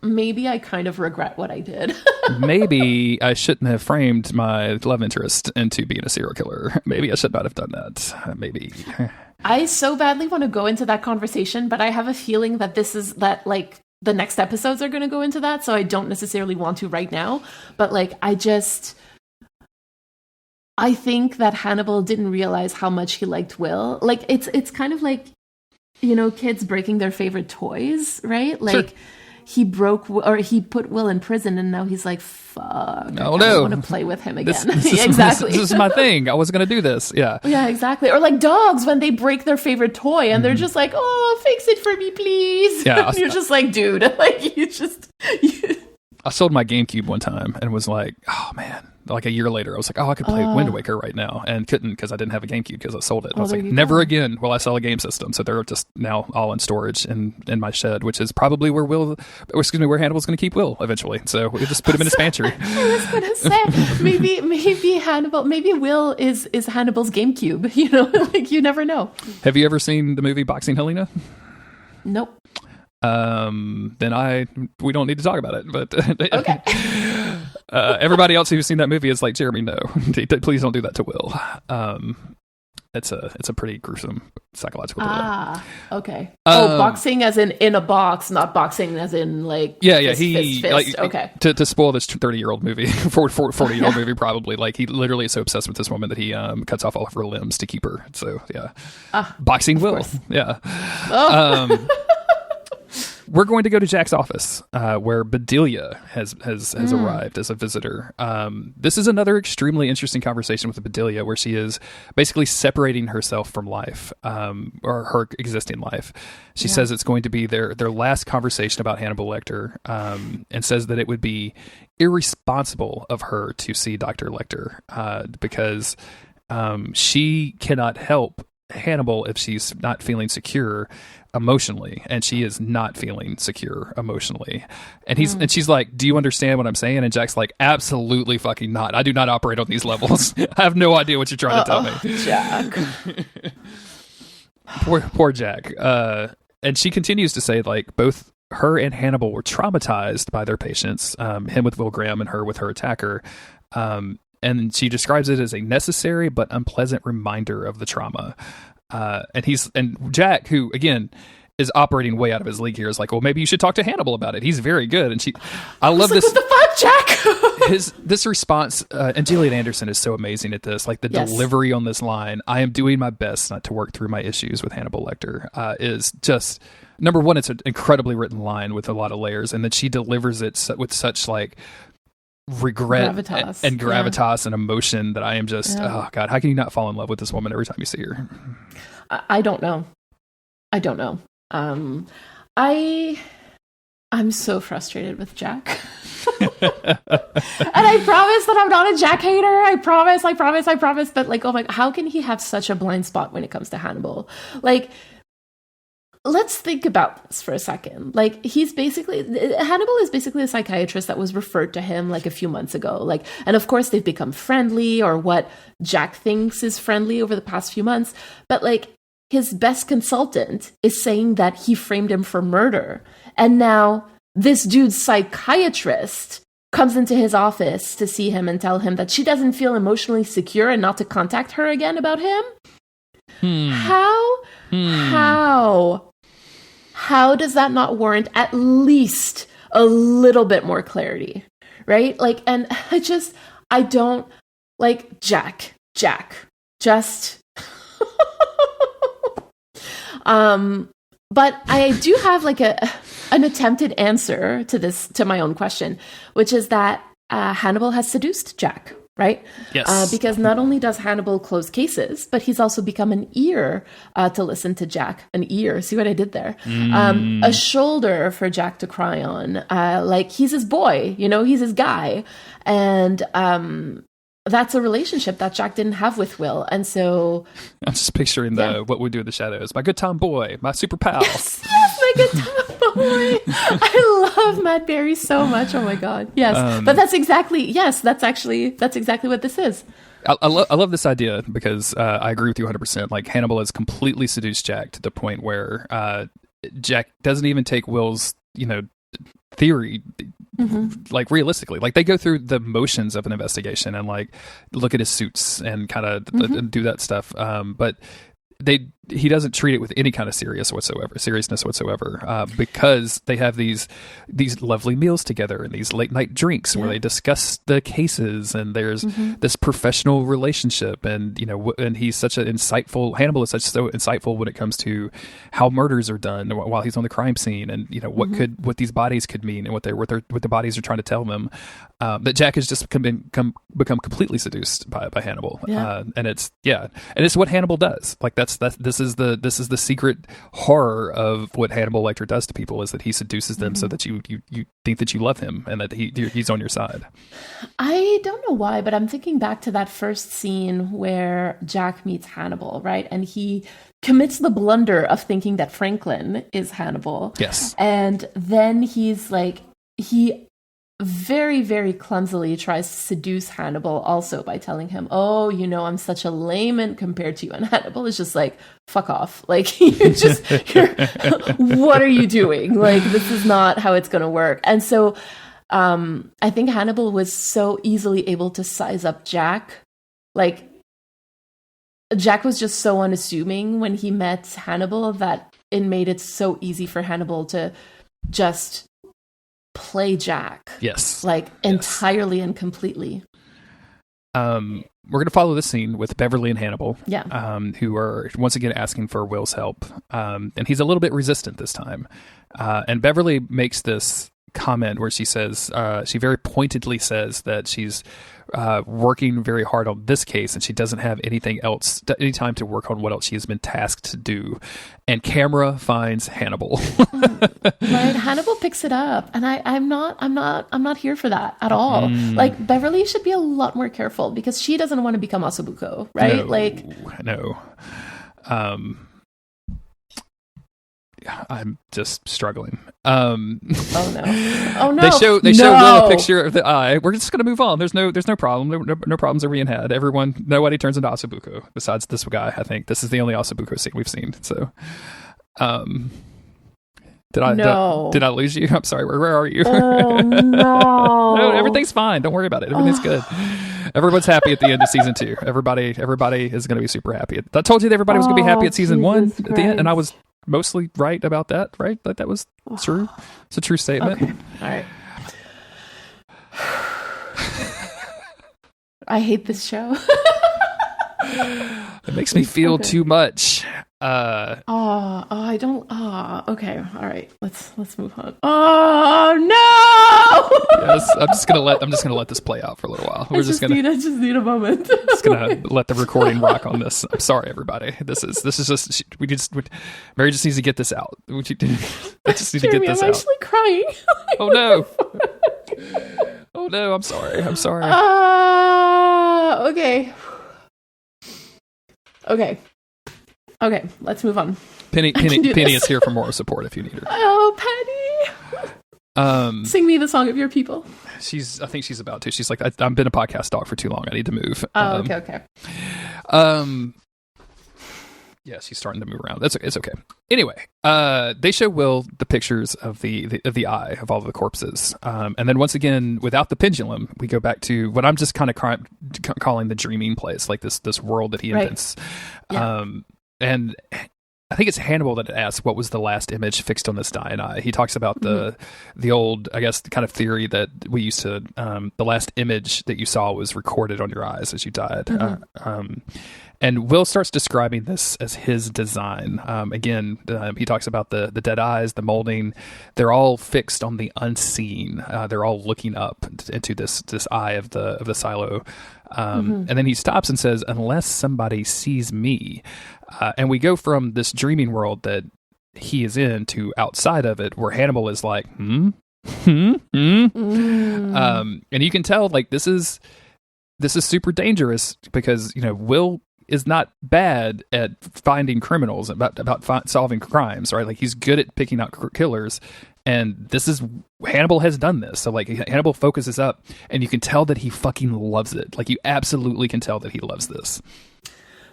maybe I kind of regret what I did. Maybe I shouldn't have framed my love interest into being a serial killer. Maybe I should not have done that. Maybe. I so badly want to go into that conversation, but I have a feeling that the next episodes are going to go into that, so I don't necessarily want to right now. But like, I think that Hannibal didn't realize how much he liked Will. Like, it's kind of like, kids breaking their favorite toys, right? Like, he he put Will in prison, and now he's like, fuck, I no. want to play with him again. Exactly. This is my thing. I wasn't going to do this. Yeah. Yeah, exactly. Or like dogs when they break their favorite toy and they're just like, oh, fix it for me, please. Yeah. You're just like, dude, like I sold my GameCube one time and was like, oh man, like a year later, I was like, oh, I could play Wind Waker right now, and couldn't because I didn't have a GameCube because I sold it. I was like, never again will I sell a game system. So they're just now all in storage in my shed, which is probably where where Hannibal's going to keep Will eventually. So we just put him in his pantry. I was going to say, maybe Will is Hannibal's GameCube. You know, like you never know. Have you ever seen the movie Boxing Helena? Nope. Then we don't need to talk about it, but okay. Everybody else who's seen that movie is like, Jeremy, no, please don't do that to Will. It's a pretty gruesome psychological dilemma. Okay. Boxing as in a box, not boxing as in like fist. Like, okay. To spoil this 30-year-old movie, 40-year-old movie probably, like he literally is so obsessed with this woman that he cuts off all of her limbs to keep her. So yeah, boxing Will. Course. Yeah. Oh. We're going to go to Jack's office, where Bedelia has arrived as a visitor. This is another extremely interesting conversation with Bedelia, where she is basically separating herself from life, or her existing life. She says it's going to be their last conversation about Hannibal Lecter, and says that it would be irresponsible of her to see Dr. Lecter, because she cannot help Hannibal if she's not feeling secure emotionally, and she is not feeling secure emotionally, and she's like, do you understand what I'm saying? And Jack's like, absolutely fucking not. I do not operate on these levels. I have no idea what you're trying to tell me. Jack. poor Jack. And she continues to say, like, both her and Hannibal were traumatized by their patients, him with Will Graham and her with her attacker, and she describes it as a necessary but unpleasant reminder of the trauma. And Jack, who again is operating way out of his league here, is like, well, maybe you should talk to Hannibal about it. He's very good. And I love this. What the fuck, Jack? This response, and Gillian Anderson is so amazing at this. Like the delivery on this line, I am doing my best not to work through my issues with Hannibal Lecter, is just, number one, it's an incredibly written line with a lot of layers, and that she delivers it with such like regret and gravitas and emotion that I am just, oh God, how can you not fall in love with this woman every time you see her? I don't know. I'm so frustrated with Jack. And I promise that I'm not a Jack hater. I promise. But like, oh my, how can he have such a blind spot when it comes to Hannibal? Like, let's think about this for a second. Like, Hannibal is basically a psychiatrist that was referred to him like a few months ago. Like, and of course they've become friendly, or what Jack thinks is friendly over the past few months. But like, his best consultant is saying that he framed him for murder. And now this dude's psychiatrist comes into his office to see him and tell him that she doesn't feel emotionally secure and not to contact her again about him. How does that not warrant at least a little bit more clarity? Right? Like, and I don't like Jack, just, but I do have like an attempted answer to my own question, which is that Hannibal has seduced Jack, right? Yes. Because not only does Hannibal close cases, but he's also become an ear to listen to Jack. An ear, see what I did there? A shoulder for Jack to cry on. Like, he's his boy, he's his guy. And that's a relationship that Jack didn't have with Will. And so I'm just picturing What We Do in the Shadows. My good Tom boy, my super pal. Yes, my good Tom boy. I love Matt Berry so much. Oh my God. Yes. But that's exactly what this is. I love this idea because I agree with you 100%. Like, Hannibal has completely seduced Jack to the point where Jack doesn't even take Will's, theory, like, realistically. Like, they go through the motions of an investigation and like look at his suits and kind of do that stuff. But treat it with any kind of seriousness whatsoever, because they have these lovely meals together and these late night drinks where they discuss the cases, and there's this professional relationship, and and he's such an insightful. Hannibal is so insightful when it comes to how murders are done while he's on the crime scene, and what these bodies could mean, and what the bodies are trying to tell them. That Jack has just become completely seduced by Hannibal, and it's what Hannibal does. Like this is the secret horror of what Hannibal Lecter does to people, is that he seduces them so that you think that you love him and that he's on your side. I don't know why, but I'm thinking back to that first scene where Jack meets Hannibal, right? And he commits the blunder of thinking that Franklin is Hannibal. Yes. And then he's like, he very, very clumsily tries to seduce Hannibal also by telling him, oh, I'm such a layman compared to you. And Hannibal is just like, fuck off. Like, what are you doing? Like, this is not how it's going to work. And so I think Hannibal was so easily able to size up Jack. Like, Jack was just so unassuming when he met Hannibal that it made it so easy for Hannibal to just play Jack. Yes. Like, entirely and completely. We're going to follow this scene with Beverly and Hannibal, who are once again asking for Will's help. And he's a little bit resistant this time. And Beverly makes this comment where she says, she very pointedly says that she's working very hard on this case, and she doesn't have any time to work on what else she has been tasked to do. And camera finds Hannibal. Right, Hannibal picks it up, and I'm not here for that at all. Like, Beverly should be a lot more careful because she doesn't want to become Asabuko, right? No. I'm just struggling. Oh no! They show Will a picture of the eye. We're just going to move on. There's no problem. No problems are being had. Nobody turns into Asabuko besides this guy. I think this is the only Asabuko scene we've seen. So, did I lose you? I'm sorry. Where are you? Oh no! No, everything's fine. Don't worry about it. Everything's good. Everyone's happy at the end of season 2. Everybody is going to be super happy. I told you that everybody was going to be happy at season 1 at the end, and I was mostly right about that, right? Like, that was true. It's a true statement. Okay. All right. I hate this show. It makes me feel too much. I don't. Okay. All right. Let's move on. Oh no! Yes, I'm just gonna let this play out for a little while. I just need a moment. Just gonna let the recording rock on this. I'm sorry, everybody. This is just Mary just needs to get this out. I just need to get this out. I'm actually crying. Oh no! Oh no! I'm sorry. Okay, let's move on. Penny is here for moral support if you need her. Oh, Penny! Sing me the song of your people. I think she's about to. She's like, I've been a podcast dog for too long. I need to move. Okay. Yeah, she's starting to move around. It's okay. Anyway, they show Will the pictures of the eye of all of the corpses, and then once again, without the pendulum, we go back to what I'm just kind of calling the dreaming place, like this world that he invents. Yeah. And I think it's Hannibal that asks, what was the last image fixed on this dying eye? He talks about the old, I guess, kind of theory that we used to, the last image that you saw was recorded on your eyes as you died. And Will starts describing this as his design. He talks about the dead eyes, the molding. They're all fixed on the unseen. They're all looking up into this eye of the silo. And then he stops and says, unless somebody sees me. And we go from this dreaming world that he is in to outside of it, where Hannibal is like, And you can tell, like, this is super dangerous because, Will is not bad at finding criminals, about solving crimes, right? Like, he's good at picking out killers. And Hannibal has done this. So, like, Hannibal focuses up, and you can tell that he fucking loves it. Like, you absolutely can tell that he loves this.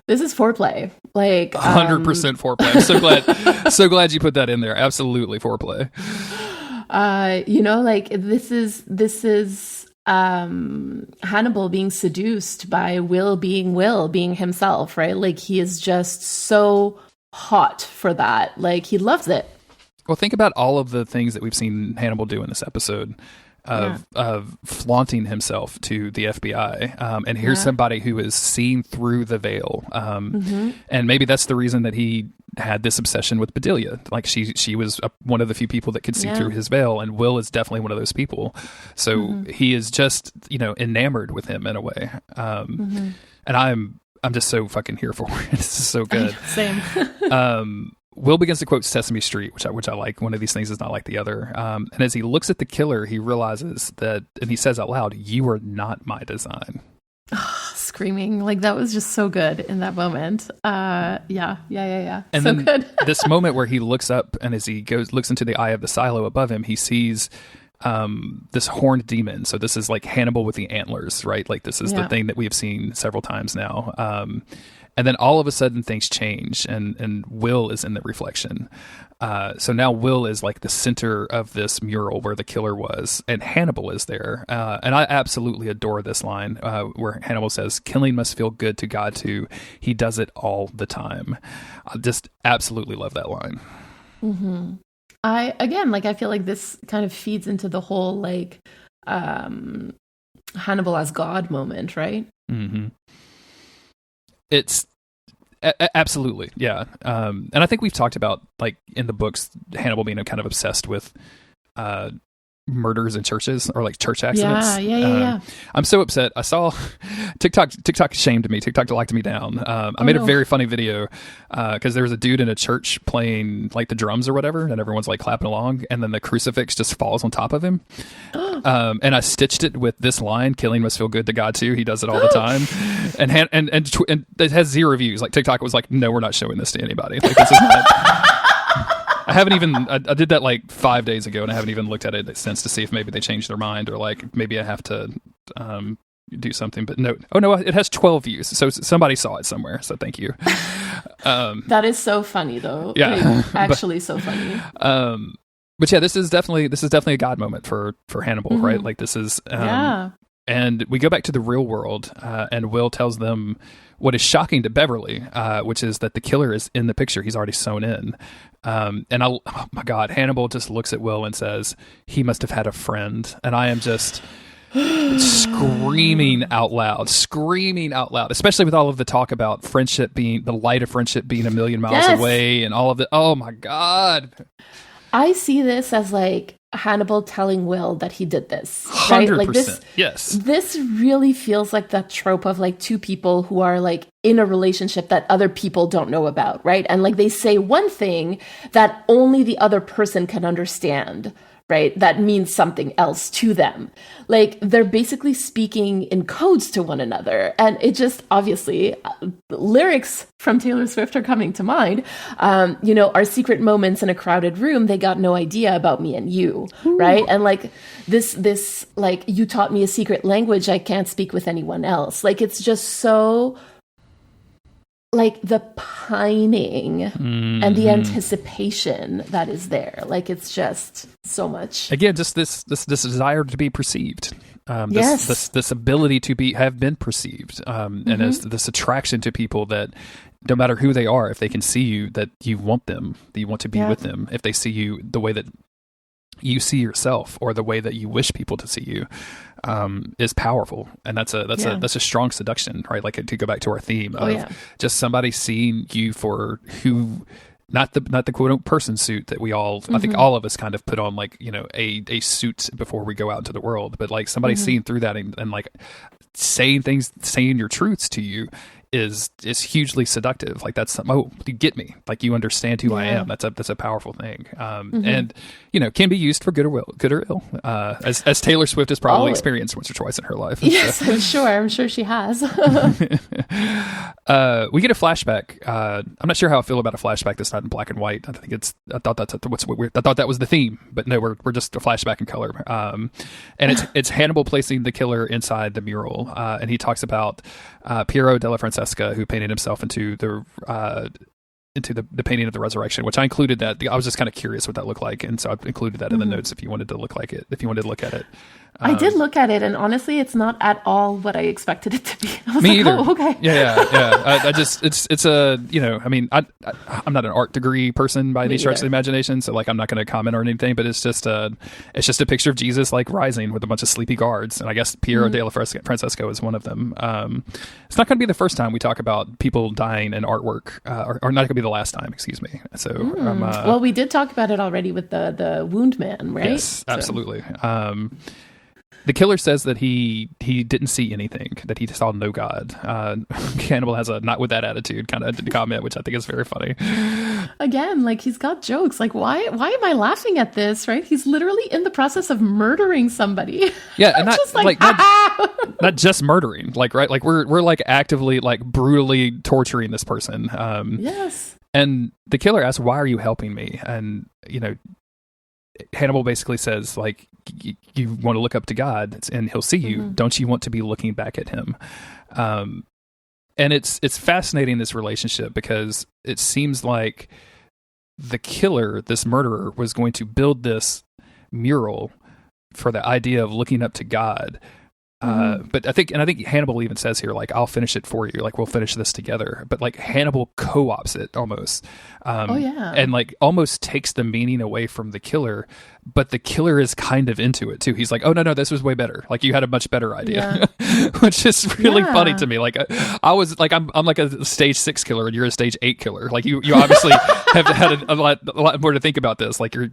This is foreplay. Like, 100% foreplay. I'm so glad you put that in there. Absolutely foreplay. Like, this is Hannibal being seduced by Will being himself, right? Like, he is just so hot for that. Like, he loves it. Well, think about all of the things that we've seen Hannibal do in this episode of flaunting himself to the FBI. And here's somebody who is seen through the veil. And maybe that's the reason that he had this obsession with Bedelia. Like, she was one of the few people that could see through his veil, and Will is definitely one of those people. So he is just, enamored with him in a way. And I'm just so fucking here for it. This is so good. Same. Will begins to quote Sesame Street, which I like. One of these things is not like the other. And as he looks at the killer, he realizes that, and he says out loud, "You are not my design." Screaming. Like, that was just so good in that moment. Yeah. And so then good. This moment where he looks up, and as he looks into the eye of the silo above him, he sees this horned demon. So this is like Hannibal with the antlers, right? Like, this is the thing that we have seen several times now. And then all of a sudden things change, and Will is in the reflection. So now Will is like the center of this mural where the killer was, and Hannibal is there. And I absolutely adore this line where Hannibal says, "Killing must feel good to God too. He does it all the time." I just absolutely love that line. I feel like this kind of feeds into the whole, like, Hannibal as God moment, right? It's absolutely, yeah. And I think we've talked about, like, in the books, Hannibal being kind of obsessed with murders in churches, or like church accidents. Yeah. I'm so upset. I saw TikTok shamed me. TikTok locked me down. I made a very funny video because there was a dude in a church playing like the drums or whatever, and everyone's like clapping along, and then the crucifix just falls on top of him. And I stitched it with this line: "Killing must feel good to God too. He does it all the time." And it has 0 views. Like, TikTok was like, "No, we're not showing this to anybody. Like, this is not." I haven't even, I did that like 5 days ago, and I haven't even looked at it since to see if maybe they changed their mind, or like maybe I have to do something. But no, it has 12 views. So somebody saw it somewhere. So thank you. That is so funny though. Yeah. Like, actually so funny. But yeah, this is definitely a God moment for Hannibal, right? Like, this is, and we go back to the real world, and Will tells them what is shocking to Beverly, which is that the killer is in the picture. He's already sewn in. Oh my God, Hannibal just looks at Will and says, "He must have had a friend." And I am just screaming out loud, especially with all of the talk about friendship being, the light of friendship being a million miles away, and all of the, oh my God. I see this as like Hannibal telling Will that he did this, right? 100%. Like, this, yes. This really feels like that trope of like two people who are like in a relationship that other people don't know about, right? And like, they say one thing that only the other person can understand, right? That means something else to them. Like, they're basically speaking in codes to one another. And it just, obviously, lyrics from Taylor Swift are coming to mind. Our secret moments in a crowded room, they got no idea about me and you, right? And like, this, like, you taught me a secret language I can't speak with anyone else. Like, it's just so, like, the pining and the anticipation that is there. Like, it's just so much. Again, just this desire to be perceived. This ability to have been perceived. And as this attraction to people that no matter who they are, if they can see you, that you want them, that you want to be with them. If they see you the way that you see yourself, or the way that you wish people to see you, is powerful. And that's a strong seduction, right? Like, to go back to our theme of just somebody seeing you for who, not the quote unquote person suit that we all, I think all of us kind of put on, like, a suit before we go out into the world, but like somebody seeing through that and like saying your truths to you is hugely seductive. Like, that's you get me, like, you understand who I am. That's a powerful thing. And can be used for good or ill, as Taylor Swift has probably experienced once or twice in her life. Yes, I'm sure she has. We get a flashback. I'm not sure how I feel about a flashback that's not in black and white. I thought that was the theme, but no, we're just a flashback in color. And it's Hannibal placing the killer inside the mural, and he talks about Piero della Francesca, who painted himself into the painting of the resurrection, which I included that. I was just kind of curious what that looked like, and so I included that in the notes if you wanted to look at it. I did look at it, and honestly, it's not at all what I expected it to be. I was Me like, either. Oh, okay. Yeah. I just it's a I mean I'm not an art degree person by any stretch of the imagination, so like I'm not going to comment or anything. But it's just a picture of Jesus like rising with a bunch of sleepy guards, and I guess Piero della Francesco is one of them. It's not going to be the first time we talk about people dying in artwork, or not going to be the last time. Excuse me. So well, we did talk about it already with the Wound Man, right? Yes, absolutely. The killer says that he didn't see anything, that he saw no God. Hannibal has a not with that attitude kind of comment, which I think is very funny. Again, like he's got jokes. Like, why am I laughing at this, right? He's literally in the process of murdering somebody. Yeah, and not, just not just murdering, like, right? Like we're like actively, like brutally torturing this person. Yes. And the killer asks, "Why are you helping me?" And, Hannibal basically says, like, you want to look up to God and he'll see you. Don't you want to be looking back at him? And it's fascinating, this relationship, because it seems like the killer, this murderer, was going to build this mural for the idea of looking up to God. But I think Hannibal even says here, like, I'll finish it for you. Like, we'll finish this together. But like Hannibal co-ops it almost. And like almost takes the meaning away from the killer, but the killer is kind of into it too. He's like, oh no, this was way better. Like, you had a much better idea, which is really funny to me. Like I was like, I'm like a stage 6 killer and you're a stage 8 killer. Like you obviously have had a lot more to think about this. Like you're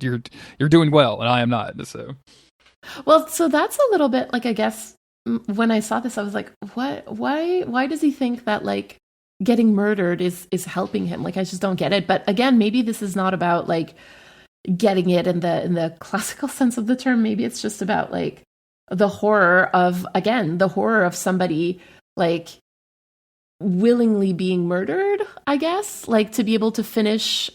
doing well and I am not. So. Well, so that's a little bit like, I guess, when I saw this, I was like, what? Why does he think that like getting murdered is helping him? Like, I just don't get it. But again, maybe this is not about like getting it in the classical sense of the term. Maybe it's just about like the horror of somebody like willingly being murdered, I guess, like to be able to finish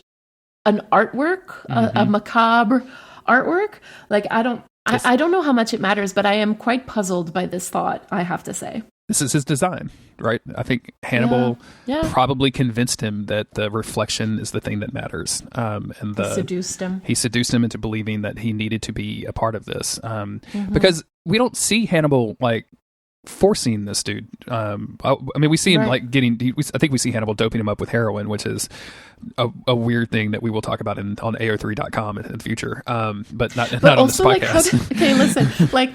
an artwork, a macabre artwork. Like, I don't know how much it matters, but I am quite puzzled by this thought, I have to say. This is his design, right? I think Hannibal probably convinced him that the reflection is the thing that matters. He seduced him. He seduced him into believing that he needed to be a part of this. Because we don't see Hannibal like forcing this dude. I mean, we see him like I think we see Hannibal doping him up with heroin, which is a weird thing that we will talk about on AO3.com in the future. But not on this podcast. Okay, listen. Like,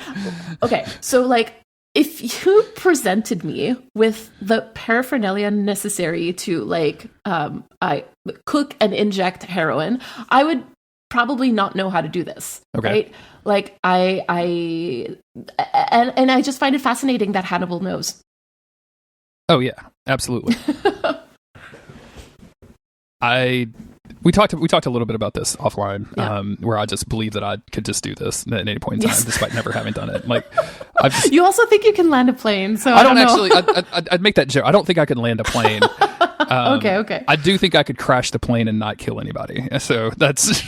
okay, so like, if you presented me with the paraphernalia necessary to like, I cook and inject heroin, I would probably not know how to do this. Okay. Right? Like I just find it fascinating that Hannibal knows. Oh yeah, absolutely. We talked a little bit about this offline, where I just believe that I could just do this at any point in time, despite never having done it. Like, you also think you can land a plane, so I don't actually. I'd make that joke. I don't think I could land a plane. Okay. I do think I could crash the plane and not kill anybody. So that's.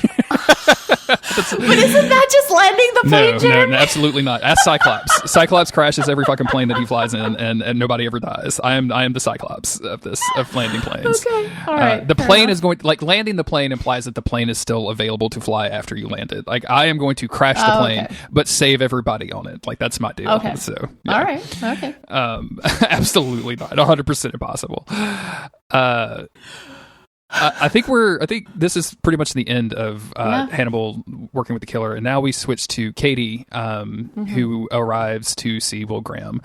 But isn't that just landing the plane, Jeremy? No, absolutely not. Ask Cyclops. Cyclops crashes every fucking plane that he flies in, and nobody ever dies. I am the Cyclops of landing planes. Okay, all right. The plane is going like landing the plane implies that the plane is still available to fly after you land it. Like, I am going to crash the plane, but save everybody on it. Like, that's my deal. Okay. So all right. Okay. Absolutely not. 100% impossible. I think this is pretty much the end of Hannibal working with the killer, and now we switch to Katie, who arrives to see Will Graham.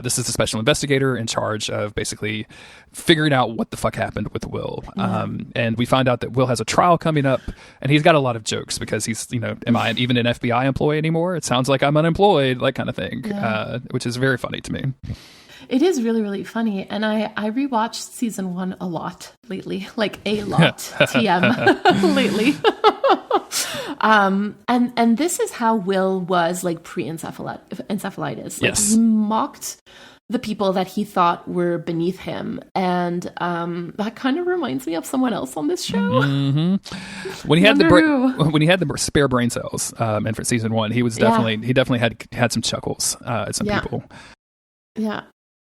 This is the special investigator in charge of basically figuring out what the fuck happened with Will. And we find out that Will has a trial coming up, and he's got a lot of jokes because he's, am I even an FBI employee anymore? It sounds like I'm unemployed, like kind of thing, which is very funny to me. It is really, really funny. And I rewatched season 1 a lot lately, like a lot, TM lately. And this is how Will was like pre-encephalitis. Like, he mocked the people that he thought were beneath him. And that kind of reminds me of someone else on this show. When he had the spare brain cells, and for season 1, he definitely had some chuckles at some people. Yeah.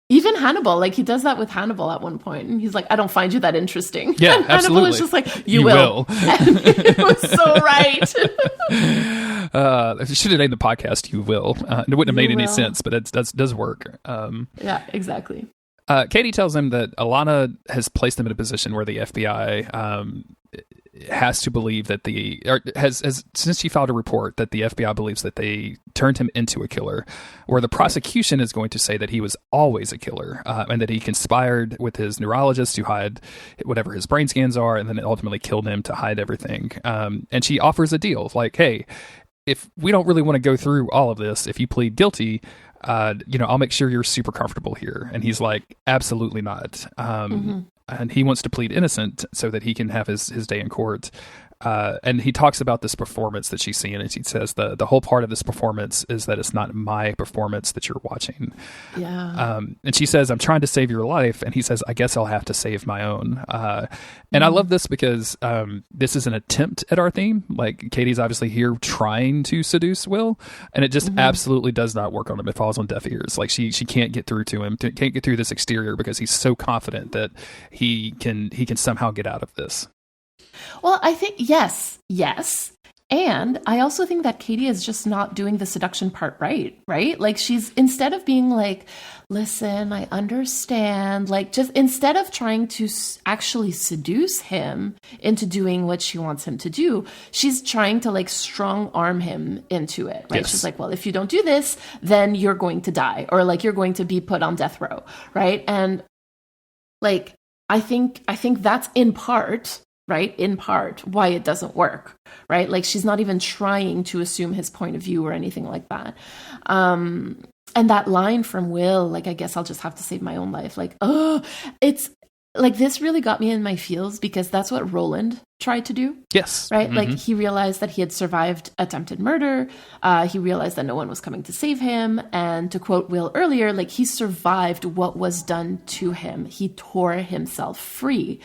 Even Hannibal, like, he does that with Hannibal at one point, and he's like, "I don't find you that interesting." Yeah, and absolutely. Hannibal is just like, "You will." And it was so right. should have named the podcast "You Will." It wouldn't have made any Will. sense, but it does work. Yeah, exactly. Katie tells him that Alana has placed them in a position where the FBI has to believe that has since she filed a report that the FBI believes that they turned him into a killer, where the prosecution is going to say that he was always a killer, and that he conspired with his neurologist to hide whatever his brain scans are, and then ultimately killed him to hide everything. And she offers a deal like, hey, if we don't really want to go through all of this, if you plead guilty, I'll make sure you're super comfortable here. And he's like, absolutely not. And he wants to plead innocent so that he can have his day in court. And he talks about this performance that she's seeing, and she says the whole part of this performance is that it's not my performance that you're watching. Yeah. And she says, I'm trying to save your life. And he says, I guess I'll have to save my own. And I love this because this is an attempt at our theme. Like, Katie's obviously here trying to seduce Will, and it just absolutely does not work on him. It falls on deaf ears. Like, she can't get through to him, can't get through this exterior because he's so confident that he can somehow get out of this. Well, I think, yes. And I also think that Katie is just not doing the seduction part right? Like, she's, instead of being like, listen, I understand, like, just instead of trying to actually seduce him into doing what she wants him to do, she's trying to, like, strong arm him into it, right? Yes. She's like, well, if you don't do this, then you're going to die, or, like, you're going to be put on death row, right? And, like, I think that's in part why it doesn't work, right? Like, she's not even trying to assume his point of view or anything like that. And that line from Will, like, I guess I'll just have to save my own life. Like, it's like, this really got me in my feels because that's what Roland tried to do. Yes. Right? Like, he realized that he had survived attempted murder. He realized that no one was coming to save him. And to quote Will earlier, like, he survived what was done to him. He tore himself free.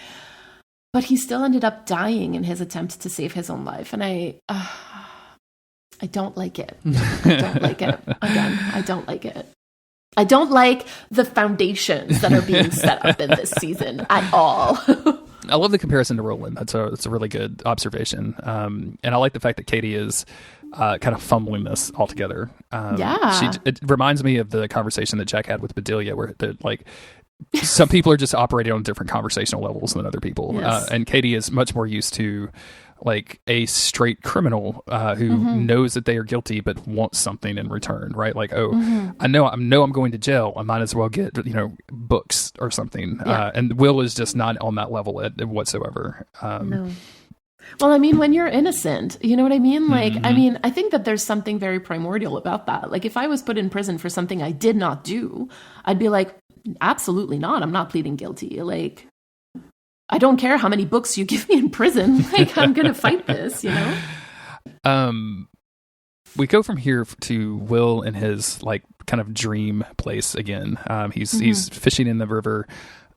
But he still ended up dying in his attempt to save his own life. And I don't like it. I don't like it. Again, I don't like it. I don't like the foundations that are being set up in this season at all. I love the comparison to Roland. That's a really good observation. And I like the fact that Katie is kind of fumbling this altogether. It reminds me of the conversation that Jack had with Bedelia, where some people are just operating on different conversational levels than other people. Yes. And Katie is much more used to, like, a straight criminal who knows that they are guilty but wants something in return, right? Like, I know I'm going to jail. I might as well get, books or something. Yeah. And Will is just not on that level whatsoever. No. Well, I mean, when you're innocent, you know what I mean? Like, I mean, I think that there's something very primordial about that. Like, if I was put in prison for something I did not do, I'd be like, absolutely not. I'm not pleading guilty. Like, I don't care how many books you give me in prison. Like, I'm going to fight this, We go from here to Will in his, like, kind of dream place again. He's fishing in the river.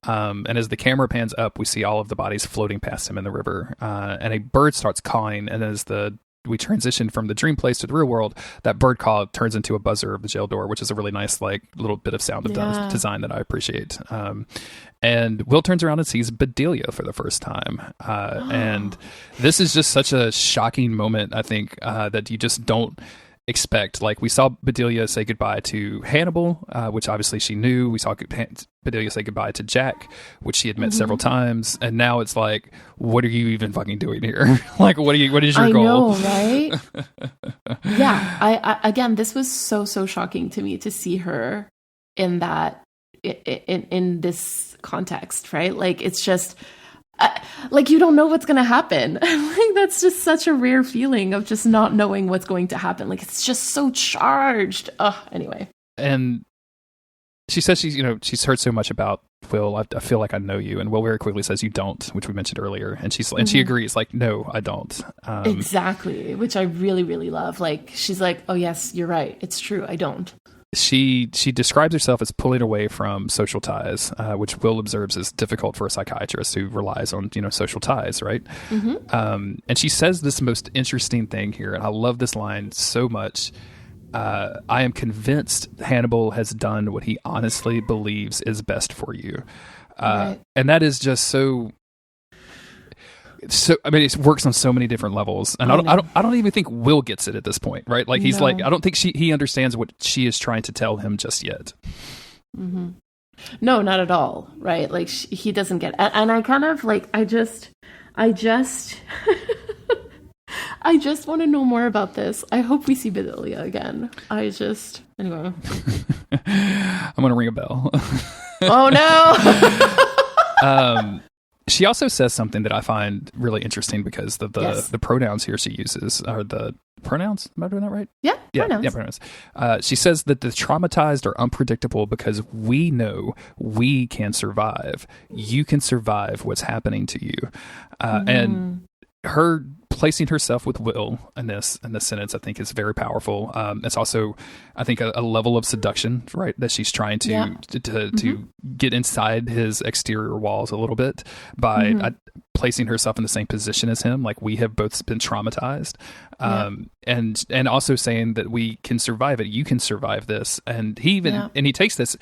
And as the camera pans up, we see all of the bodies floating past him in the river. And a bird starts cawing. And as we transition from the dream place to the real world, that bird call turns into a buzzer of the jail door, which is a really nice, like, little bit of sound design that I appreciate. And Will turns around and sees Bedelia for the first time. And this is just such a shocking moment, I think, that you just don't expect. Like, we saw Bedelia say goodbye to Hannibal, which obviously she knew. We saw Bedelia say goodbye to Jack, which she had met several times. And now it's like, what are you even fucking doing here? Like, what is your goal? I know, right? Yeah. I again, this was so shocking to me to see her in that, in this context, right? Like, it's just, like, you don't know what's going to happen. Like, that's just such a rare feeling of just not knowing what's going to happen. Like, it's just so charged. Anyway. And she says she's heard so much about Will. I feel like I know you. And Will very quickly says, you don't, which we mentioned earlier. And she agrees, like, no, I don't. Exactly. Which I really, really love. Like, she's like, oh yes, you're right. It's true. I don't. She describes herself as pulling away from social ties, which Will observes is difficult for a psychiatrist who relies on, social ties, right? And she says this most interesting thing here, and I love this line so much. I am convinced Hannibal has done what he honestly believes is best for you. Right. And that is just so... so I mean, it works on so many different levels, and I don't even think Will gets it at this point, right? Like he's like, I don't think he understands what she is trying to tell him just yet. Mm-hmm. No, not at all, right? Like he doesn't get, and I kind of like, I just I just want to know more about this. I hope we see Bedelia again. Anyway. I'm gonna ring a bell. Oh no. She also says something that I find really interesting because the pronouns here she uses are the pronouns. Am I doing that right? Yeah, pronouns. Yeah, pronouns. She says that the traumatized are unpredictable because we know we can survive. You can survive what's happening to you. And her placing herself with Will in this sentence, I think, is very powerful. It's also, I think, a level of seduction, right? That she's trying to get inside his exterior walls a little bit by placing herself in the same position as him. Like, we have both been traumatized, and also saying that we can survive it. You can survive this, and he takes this.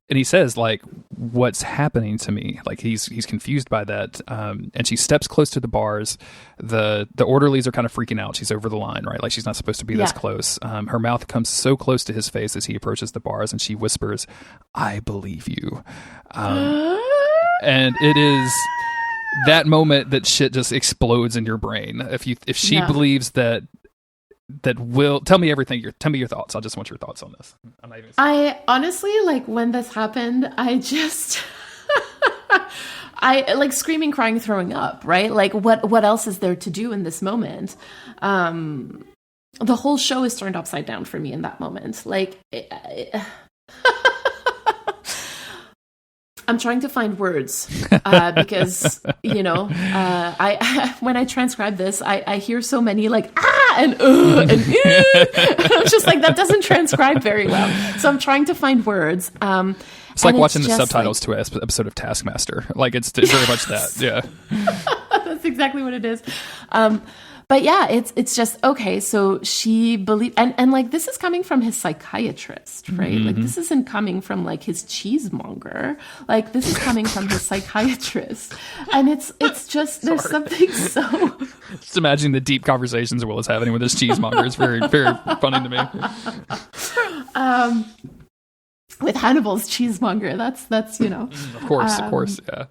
And he says, like, what's happening to me? Like, he's confused by that. And she steps close to the bars. The orderlies are kind of freaking out. She's over the line, right? Like, she's not supposed to be this close. Her mouth comes so close to his face as he approaches the bars, and she whispers, "I believe you." And it is that moment that shit just explodes in your brain. If she believes that Will, tell me everything. Tell me your thoughts. I just want your thoughts on this. I honestly, like, when this happened, I like screaming, crying, throwing up, right? Like, what else is there to do in this moment? The whole show is turned upside down for me in that moment. Like, I'm trying to find words because, I when I transcribe this, I hear so many like, and and I'm just like, that doesn't transcribe very well. So I'm trying to find words. It's like watching the subtitles to an episode of Taskmaster. Like, it's very much that. Yeah. That's exactly what it is. But yeah, it's just, okay, so she believed, and like, this is coming from his psychiatrist, right? Like, this isn't coming from like his cheesemonger. Like, this is coming from his psychiatrist. And it's just, there's something so... Just imagine the deep conversations Will is having with his cheesemonger. It's very, very funny to me. With Hannibal's cheesemonger, that's Of course, yeah.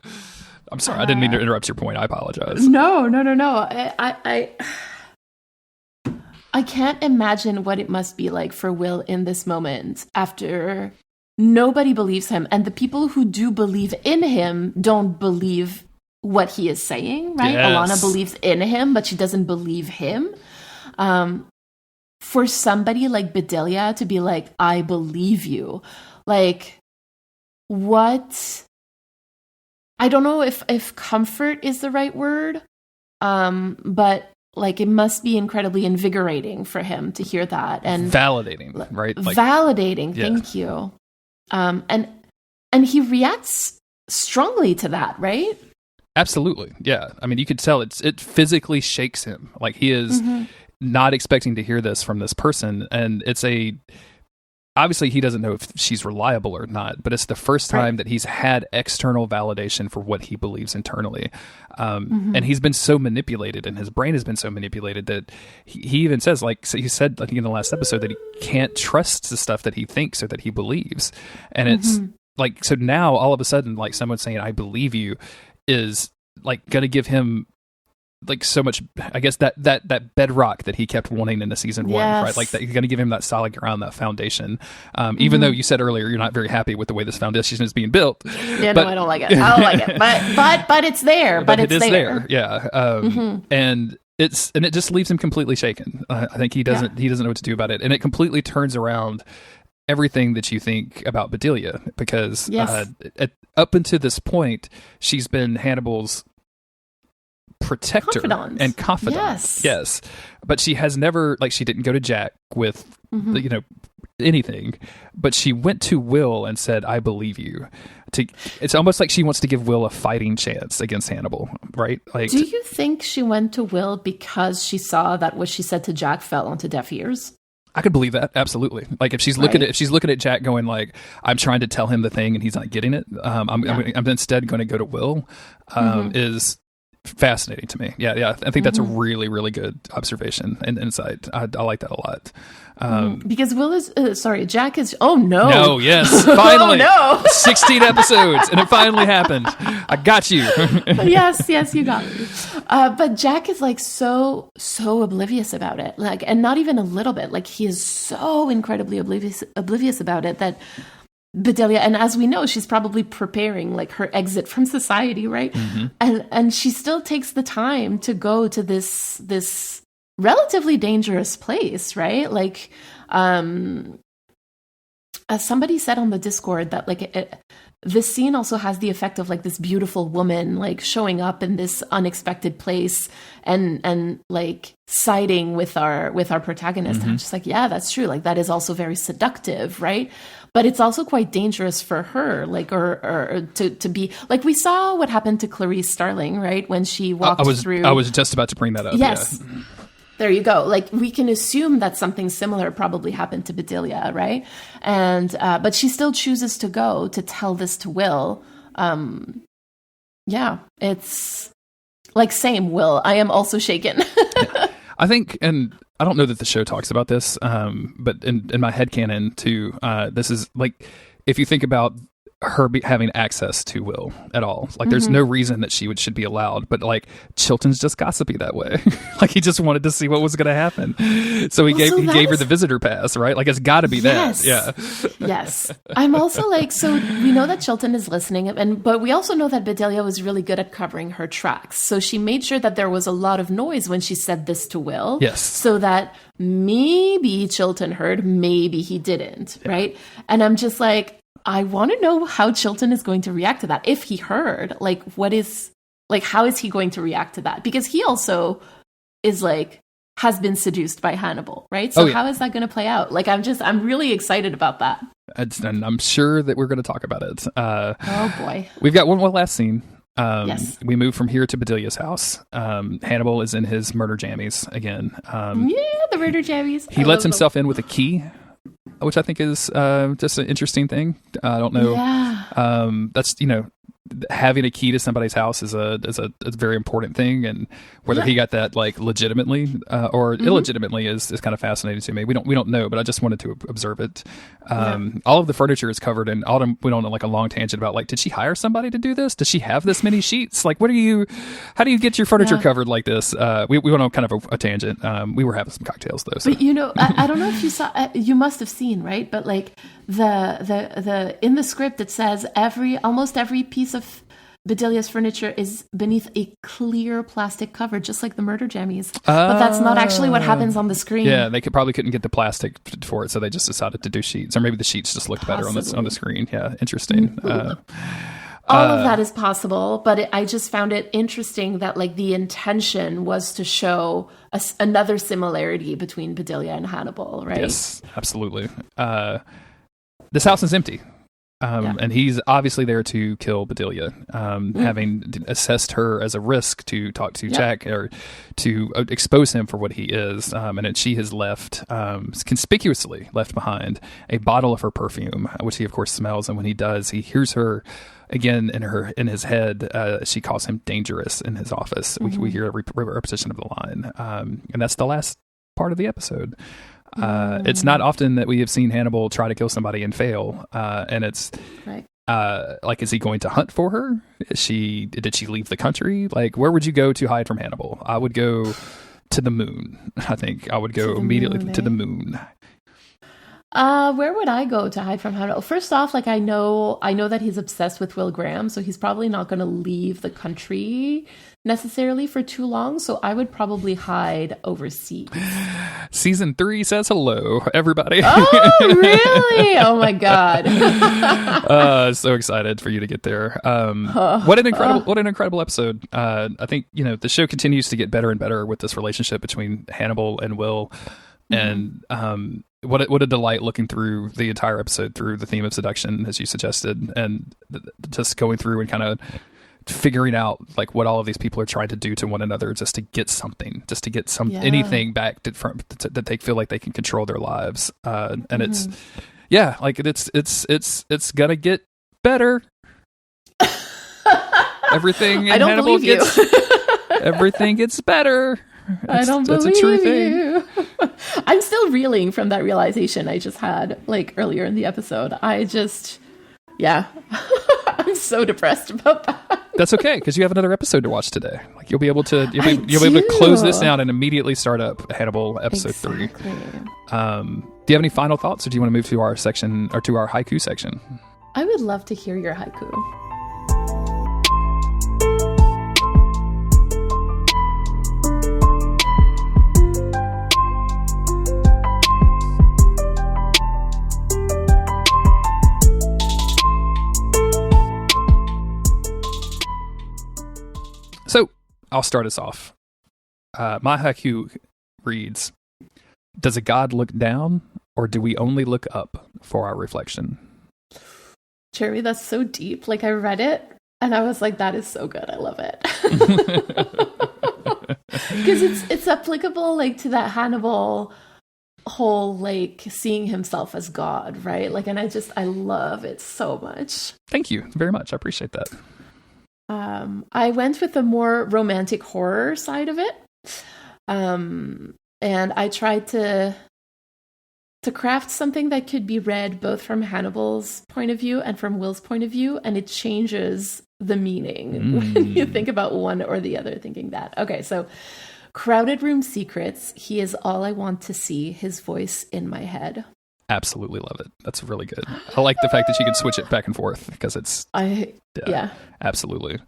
I'm sorry, I didn't mean to interrupt your point. I apologize. No. I can't imagine what it must be like for Will in this moment after nobody believes him, and the people who do believe in him don't believe what he is saying, right? Yes. Alana believes in him, but she doesn't believe him. For somebody like Bedelia to be like, "I believe you," like, what? I don't know if comfort is the right word, but like, it must be incredibly invigorating for him to hear that, and validating, right? Like, validating. Yeah. Thank you. And he reacts strongly to that, right? Absolutely. Yeah. I mean, you could tell it physically shakes him. Like, he is not expecting to hear this from this person, and obviously, he doesn't know if she's reliable or not, but it's the first time that he's had external validation for what he believes internally. And he's been so manipulated, and his brain has been so manipulated that he even says, like, so he said, I think in the last episode, that he can't trust the stuff that he thinks or that he believes. And it's like, so now all of a sudden, like, someone saying, "I believe you," is like going to give him like so much, I guess, that bedrock that he kept wanting in the season one, right? Like, that you're going to give him that solid ground, that foundation. Even though you said earlier you're not very happy with the way this foundation is being built. Yeah, no, I don't like it. I don't like it. But it's there. But it is there. Yeah. And it just leaves him completely shaken. I think he doesn't know what to do about it, and it completely turns around everything that you think about Bedelia, because up until this point, she's been Hannibal's protector and confidant. Yes. But she has never, like, she didn't go to Jack with anything, but she went to Will and said, "I believe you." It's almost like she wants to give Will a fighting chance against Hannibal, right? Like, do you think she went to Will because she saw that what she said to Jack fell onto deaf ears? I could believe that, absolutely. Like, if she's looking at Jack going like, "I'm trying to tell him the thing and he's not getting it, I'm instead going to go to Will," is fascinating to me. Yeah. I think that's a really, really good observation and insight. I like that a lot. Because Will is Jack is. Oh no! No, yes, finally, oh, no. 16 episodes, and it finally happened. I got you. yes, you got me. But Jack is like so oblivious about it, like, and not even a little bit. Like he is so incredibly oblivious about it that Bedelia, and as we know, she's probably preparing like her exit from society, right? And she still takes the time to go to this relatively dangerous place, right? Like, as somebody said on the Discord that like this scene also has the effect of like this beautiful woman like showing up in this unexpected place and like siding with our protagonist. And I'm just like, yeah, that's true. Like that is also very seductive, right? But it's also quite dangerous for her, like, or to be like, we saw what happened to Clarice Starling, right? When she walked through. I was just about to bring that up. Yes. Yeah. There you go. Like we can assume that something similar probably happened to Bedelia, right? And but she still chooses to go to tell this to Will. Yeah, it's like same Will. I am also shaken. I think, and I don't know that the show talks about this, but in my headcanon too, this is like if you think about her having access to Will at all. Like there's no reason that she should be allowed, but like Chilton's just gossipy that way. Like he just wanted to see what was going to happen. So he gave her the visitor pass, right? Like it's got to be that. Yeah. Yes. I'm also like, so we know that Chilton is listening, but we also know that Bedelia was really good at covering her tracks. So she made sure that there was a lot of noise when she said this to Will. Yes. So that maybe Chilton heard, maybe he didn't, right? And I'm just like, I want to know how Chilton is going to react to that. If he heard, like, how is he going to react to that? Because he also is like, has been seduced by Hannibal, right? So how is that going to play out? Like, I'm really excited about that. And I'm sure that we're going to talk about it. Oh boy. We've got one more last scene. Yes. We move from here to Bedelia's house. Hannibal is in his Murder Jammies again. The Murder Jammies. He lets himself in with a key, which I think is just an interesting thing. I don't know. Yeah. That's, having a key to somebody's house is a very important thing, and whether he got that like legitimately or illegitimately is kind of fascinating to me. We don't know, but I just wanted to observe it. All of the furniture is covered, and Autumn went on like a long tangent about like, did she hire somebody to do this? Does she have this many sheets? Like, how do you get your furniture covered like this? We went on kind of a tangent. We were having some cocktails though. So. But I don't know if you saw. You must have seen, right? But like the in the script it says almost every piece of Bedelia's furniture is beneath a clear plastic cover, just like the Murder Jammies. But that's not actually what happens on the screen. Yeah, they couldn't get the plastic for it, so they just decided to do sheets, or maybe the sheets just looked better on the screen. Yeah, interesting. All of that is possible, but I just found it interesting that like the intention was to show another similarity between Bedelia and Hannibal, right? Yes, absolutely. This house is empty. And he's obviously there to kill Bedelia, having assessed her as a risk to talk to Jack or to expose him for what he is. And then she has conspicuously left behind a bottle of her perfume, which he of course smells. And when he does, he hears her again in his head. She calls him dangerous in his office. We hear a repetition of the line. And that's the last part of the episode. It's not often that we have seen Hannibal try to kill somebody and fail, and it's right. Like, is he going to hunt for her? Did she leave the country? Like, where would you go to hide from Hannibal? I would go to the moon. I think I would go immediately to the moon. Where would I go to hide from Hannibal? First off, like I know that he's obsessed with Will Graham, so he's probably not going to leave the country necessarily for too long. So I would probably hide overseas. Season 3 says hello, everybody. Oh, really? Oh my God. So excited for you to get there. What an incredible episode. I think, the show continues to get better and better with this relationship between Hannibal and Will. And what a delight looking through the entire episode through the theme of seduction, as you suggested, and just going through and kind of figuring out like what all of these people are trying to do to one another just to get something, anything back that they feel like they can control their lives. And it's gonna get better. Everything in I don't Hannibal believe you. Everything gets better. I don't that's believe a true thing. you. I'm still reeling from that realization I just had like earlier in the episode. Yeah, I'm so depressed about that. That's okay, because you have another episode to watch today. Like you'll be able to you'll be able to close this down and immediately start up Hannibal episode 3. Do you have any final thoughts, or do you want to move to our section or to our haiku section? I would love to hear your haiku. So I'll start us off. My haiku reads, "Does a god look down, or do we only look up for our reflection?" Jeremy, that's so deep. Like I read it and I was like, that is so good. I love it. Because it's applicable like to that Hannibal whole like seeing himself as God, right? Like, and I love it so much. Thank you very much. I appreciate that. I went with the more romantic horror side of it. And I tried to craft something that could be read both from Hannibal's point of view and from Will's point of view, and it changes the meaning when you think about one or the other thinking that. Okay, so crowded room secrets, he is all I want to see, his voice in my head. Absolutely love it. That's really good. I like the fact that you can switch it back and forth because it's... Yeah. Absolutely.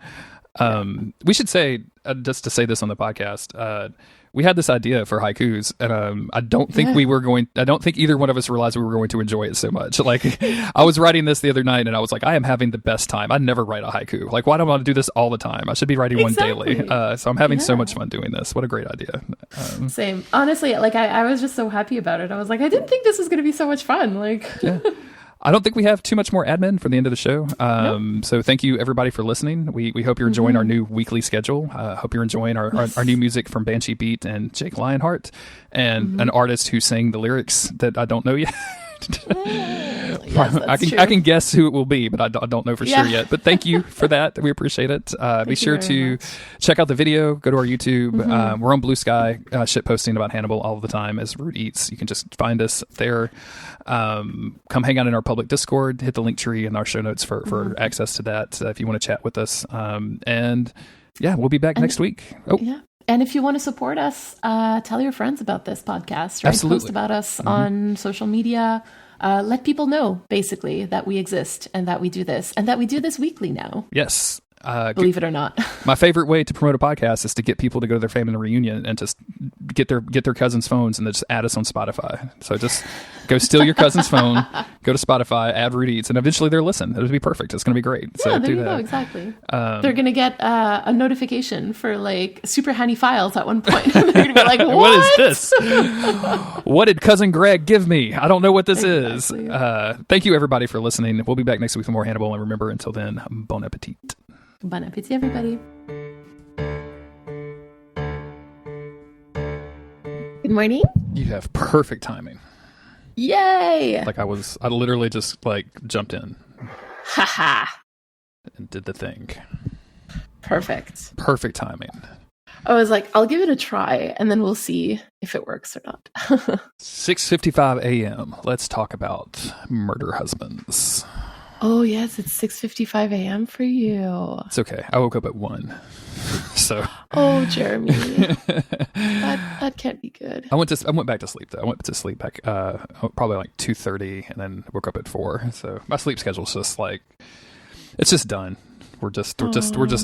We should say, just to say this on the podcast, we had this idea for haikus, and I don't think either one of us realized we were going to enjoy it so much. Like, I was writing this the other night, and I was like, I am having the best time. I never write a haiku. Like, why do I want to do this all the time? I should be writing one daily. So I'm having so much fun doing this. What a great idea. Same. Honestly, like, I was just so happy about it. I was like, I didn't think this was going to be so much fun. Like, yeah. I don't think we have too much more admin for the end of the show. So thank you everybody for listening. We hope you're enjoying our new weekly schedule. Hope you're enjoying our new music from Banshee Beat and Jake Lionheart and an artist who sang the lyrics that I don't know yet. Yes, I can guess who it will be, but I don't know for sure yet. But thank you for that. We appreciate it. Be sure to check out the video. Go to our YouTube. We're on Blue Sky, shit posting about Hannibal all the time as Root Eats. You can just find us there. Come hang out in our public Discord. Hit the link tree in our show notes for access to that if you want to chat with us. And yeah, we'll be back next week. Oh. Yeah. And if you want to support us, tell your friends about this podcast, right? Absolutely. Post about us on social media. Let people know, basically, that we exist and that we do this and that we do this weekly now. Yes. Believe it or not. My favorite way to promote a podcast is to get people to go to their family reunion and just get their cousins' phones and then just add us on Spotify. So just go steal your cousin's phone, go to Spotify, add Root Eats, and eventually they'll listen. It'll be perfect. It's going to be great. So there you go. Exactly. They're going to get a notification for like super handy files at one point. They're going to be like, what is this? What did cousin Greg give me? I don't know what this is. Thank you everybody for listening. We'll be back next week with more Hannibal. And remember, until then, bon appetit. Bon appetit, everybody. Good morning. You have perfect timing. Yay! Like I literally just like jumped in. Haha. And did the thing. Perfect. Perfect timing. I was like, I'll give it a try, and then we'll see if it works or not. 6:55 a.m. Let's talk about Murder Husbands. Oh, yes, it's 6:55 a.m. for you. It's okay. I woke up at 1. So. Oh, Jeremy. that can't be good. I went back to sleep, though. I went to sleep back probably like 2:30 and then woke up at 4. So my sleep schedule's just like, it's just done. We're just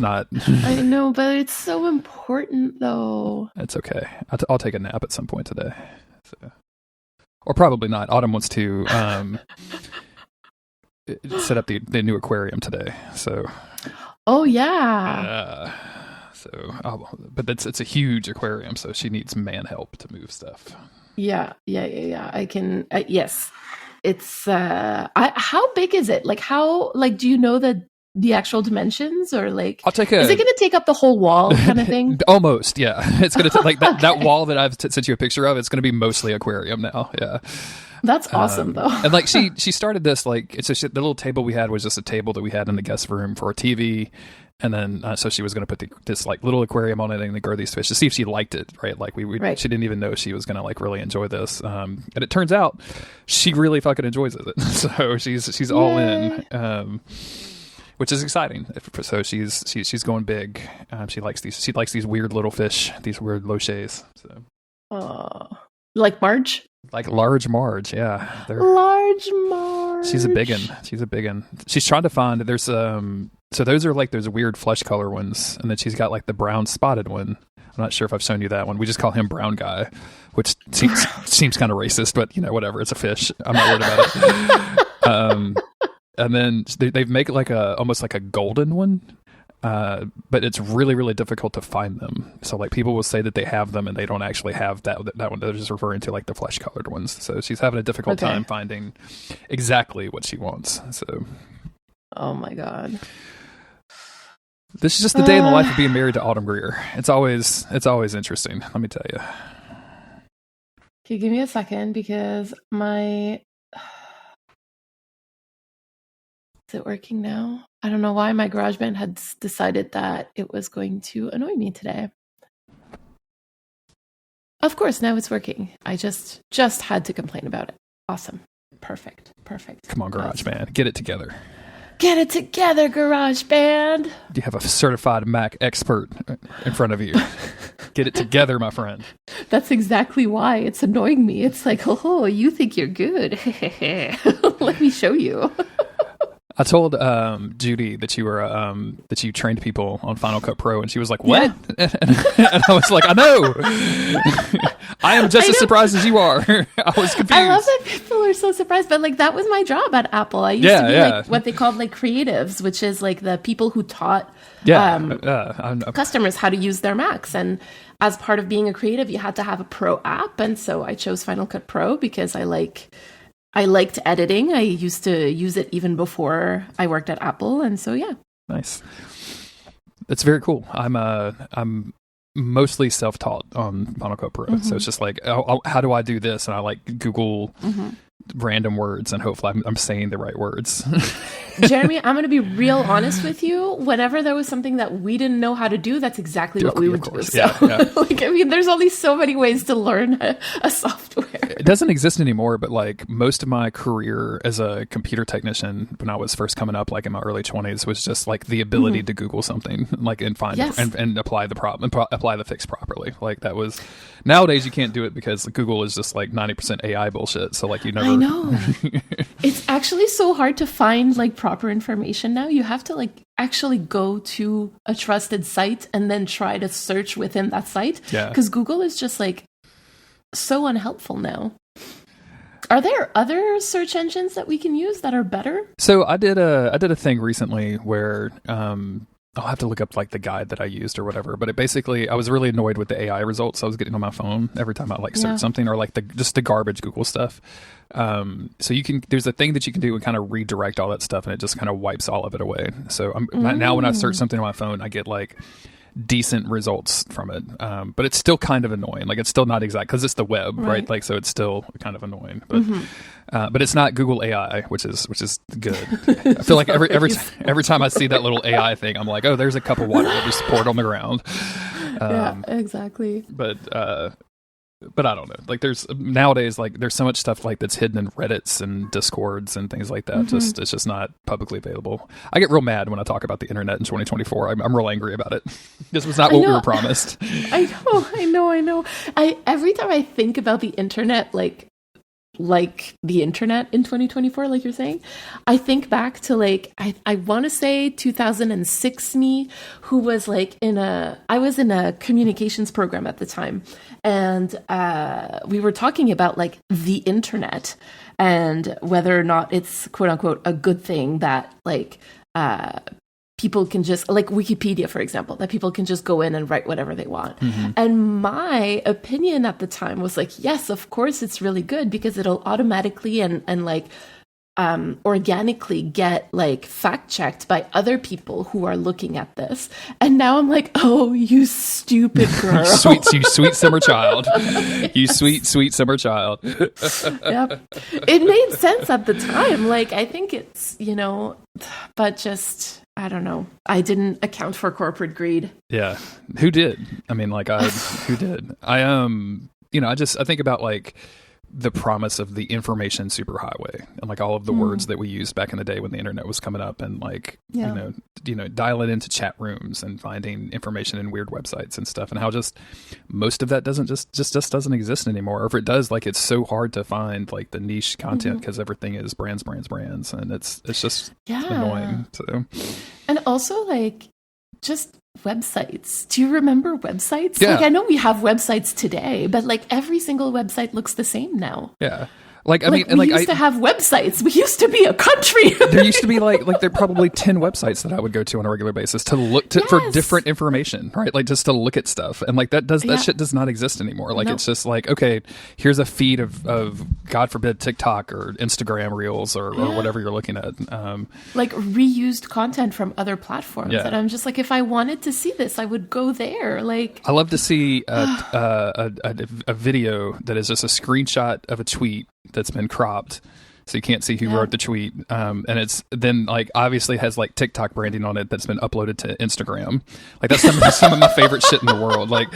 not. I know, but it's so important, though. It's okay. I'll take a nap at some point today. So. Or probably not. Autumn wants to set up the new aquarium today. So. Oh yeah. But it's a huge aquarium, so she needs man help to move stuff. Yeah. I can. Yes. It's. How big is it? Like how? Like, do you know the actual dimensions, or like? I'll take Is it going to take up the whole wall, kind of thing? Almost. Yeah. It's going to like that wall that I've sent you a picture of. It's going to be mostly aquarium now. Yeah. That's awesome, though. And like she started this, like, it's just the little table we had was just a table that we had in the guest room for a TV. And then, so she was going to put this like little aquarium on it and grow these fish to see if she liked it, right? Like Right. she didn't even know she was going to like really enjoy this. And it turns out she really fucking enjoys it. So she's all in, which is exciting. So she's going big. She likes these weird little fish, these weird loches. So, like Marge? like large Marge, yeah. Large Marge. She's a biggin. She's trying to find. There's So those are like those weird flesh color ones, and then she's got like the brown spotted one. I'm not sure if I've shown you that one. We just call him Brown Guy, which seems kind of racist, but whatever. It's a fish. I'm not worried about it. And then they make like almost like a golden one, but it's really, really difficult to find them. So like people will say that they have them, and they don't actually have that one. They're just referring to like the flesh colored ones. So she's having a difficult time finding exactly what she wants. So, oh my god. This is just the day in the life of being married to Autumn Greer. It's always interesting. Let me tell you. Okay, give me a second because is it working now? I don't know why my GarageBand had decided that it was going to annoy me today. Of course, now it's working. I just had to complain about it. Awesome. Perfect. Come on, GarageBand. Get it together. Get it together, GarageBand. You have a certified Mac expert in front of you. Get it together, my friend. That's exactly why it's annoying me. It's like, oh, you think you're good. Let me show you. I told Judy that you were that you trained people on Final Cut Pro, and she was like, "What?" Yeah. And I was like, "I know. I am just as surprised as you are." I was confused. I love that people are so surprised, but like that was my job at Apple. I used to be like what they called like creatives, which is like the people who taught customers how to use their Macs. And as part of being a creative, you had to have a pro app, and so I chose Final Cut Pro because I liked editing. I used to use it even before I worked at Apple, and so yeah. Nice. That's very cool. I'm mostly self-taught on Final Cut Pro, so it's just like, how do I do this? And I like Google random words, and hopefully I'm saying the right words. Jeremy, I'm going to be real honest with you. Whenever there was something that we didn't know how to do, that's exactly what we would do. So, like, I mean, there's only so many ways to learn a software. It doesn't exist anymore, but like most of my career as a computer technician when I was first coming up, like in my early 20s, was just like the ability to Google something, like and find and apply the problem, apply the fix properly. Like that was. Nowadays, you can't do it because Google is just like 90% AI bullshit. So like you never. I know. It's actually so hard to find like proper information now. You have to like actually go to a trusted site and then try to search within that site. Yeah. Because Google is just like so unhelpful now. Are there other search engines that we can use that are better? So I did a thing recently where I'll have to look up like the guide that I used or whatever, but I was really annoyed with the AI results I was getting on my phone every time I like search something, or like just the garbage Google stuff. So there's a thing that you can do and kind of redirect all that stuff, and it just kind of wipes all of it away. So now when I search something on my phone, I get like decent results from it, but it's still kind of annoying. Like it's still not exact because it's the web, right? Like so it's still kind of annoying, but it's not Google AI, which is good. I feel like every time I see that little AI thing, I'm like, oh, there's a cup of water that just poured on the ground. Yeah, exactly. But I don't know. Like nowadays, like there's so much stuff like that's hidden in Reddits and Discords and things like that. It's just not publicly available. I get real mad when I talk about the internet in 2024. I'm real angry about it. This was not what we were promised. I know. Every time I think about the internet, like the internet in 2024, like you're saying, I think back to like I want to say 2006 me, who was like I was in a communications program at the time, and we were talking about like the internet and whether or not it's quote unquote a good thing that like people can just, like Wikipedia, for example, that people can just go in and write whatever they want. And my opinion at the time was like, yes, of course it's really good because it'll automatically and like organically get like fact checked by other people who are looking at this. And now I'm like, oh, you stupid girl. You sweet summer child. You sweet summer child. Yep. It made sense at the time. Like, I think it's, but just, I don't know. I didn't account for corporate greed. Yeah. Who did? I mean, like, who did? I think about like the promise of the information superhighway and like all of the words that we used back in the day when the internet was coming up, and like, dial it into chat rooms and finding information in weird websites and stuff, and how just most of that doesn't doesn't exist anymore. Or if it does, like, it's so hard to find like the niche content because everything is brands, and it's just annoying. So, and also like just websites. Do you remember websites? Yeah. Like, I know we have websites today, but like every single website looks the same now. Yeah. Like, I mean, we used to have websites. We used to be a country. There used to be like there are probably 10 websites that I would go to on a regular basis to look for different information, right? Like, just to look at stuff. And like that shit does not exist anymore. Like, it's just like, okay, here's a feed of God forbid TikTok or Instagram Reels or whatever you're looking at. Like reused content from other platforms. Yeah. And I'm just like, if I wanted to see this, I would go there. Like, I love to see a video that is just a screenshot of a tweet that's been cropped, so you can't see who wrote the tweet, and it's then like obviously has like TikTok branding on it that's been uploaded to Instagram. Like, that's some of my favorite shit in the world. Like,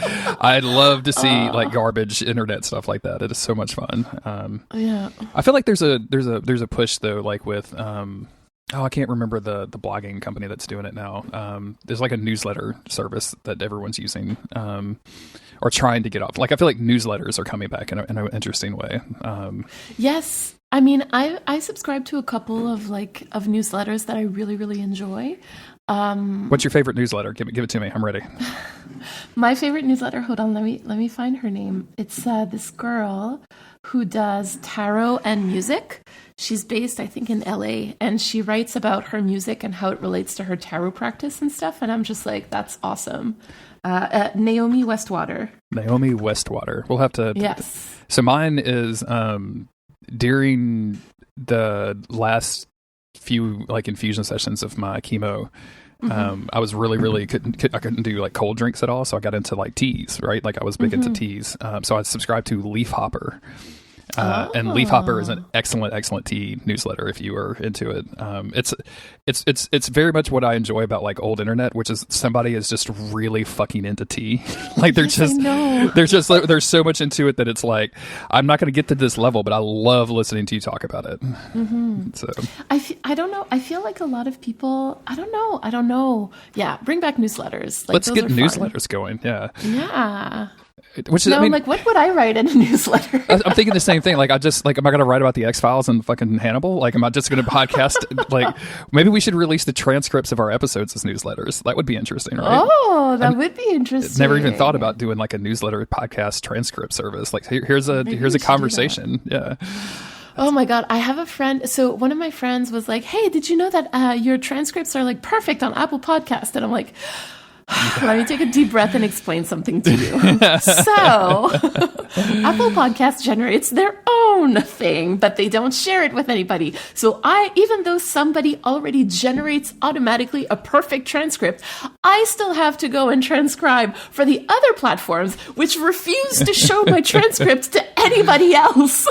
I'd love to see like garbage internet stuff like that. It is so much fun. I feel like there's a push though, like with I can't remember the blogging company that's doing it now. There's like a newsletter service that everyone's using, or trying to get off. Like, I feel like newsletters are coming back in an interesting way. yes. I mean, I subscribe to a couple of newsletters that I really, really enjoy. What's your favorite newsletter? Give it to me. I'm ready. My favorite newsletter, hold on, let me find her name. It's this girl who does tarot and music. She's based, I think, in LA, and she writes about her music and how it relates to her tarot practice and stuff. And I'm just like, that's awesome. Naomi Westwater. We'll have to. Yes. So mine is during the last few like infusion sessions of my chemo. I was really couldn't do like cold drinks at all, so I got into like teas, right? Like, I was big into teas, so I subscribed to Leaf Hopper. And Leaf Hopper is an excellent tea newsletter if you are into it. It's very much what I enjoy about like old internet, which is somebody is just really fucking into tea. Like, there's so much into it that it's like, I'm not going to get to this level, but I love listening to you talk about it. So I don't know. I feel like a lot of people, I don't know. Yeah. Bring back newsletters. Like, let's get newsletters going. Yeah. Yeah. Which is, no, like, what would I write in a newsletter? I'm thinking the same thing. Like, am I going to write about the X-Files and fucking Hannibal? Like, am I just going to podcast? Like, maybe we should release the transcripts of our episodes as newsletters. That would be interesting, right? Oh, that would be interesting. Never even thought about doing like a newsletter podcast transcript service. Like, here's a conversation. Yeah. Oh my God. I have a friend. So one of my friends was like, hey, did you know that your transcripts are like perfect on Apple Podcast? And I'm like, let me take a deep breath and explain something to you. So, Apple Podcast generates their own thing, but they don't share it with anybody. So even though somebody already generates automatically a perfect transcript, I still have to go and transcribe for the other platforms, which refuse to show my transcript to anybody else.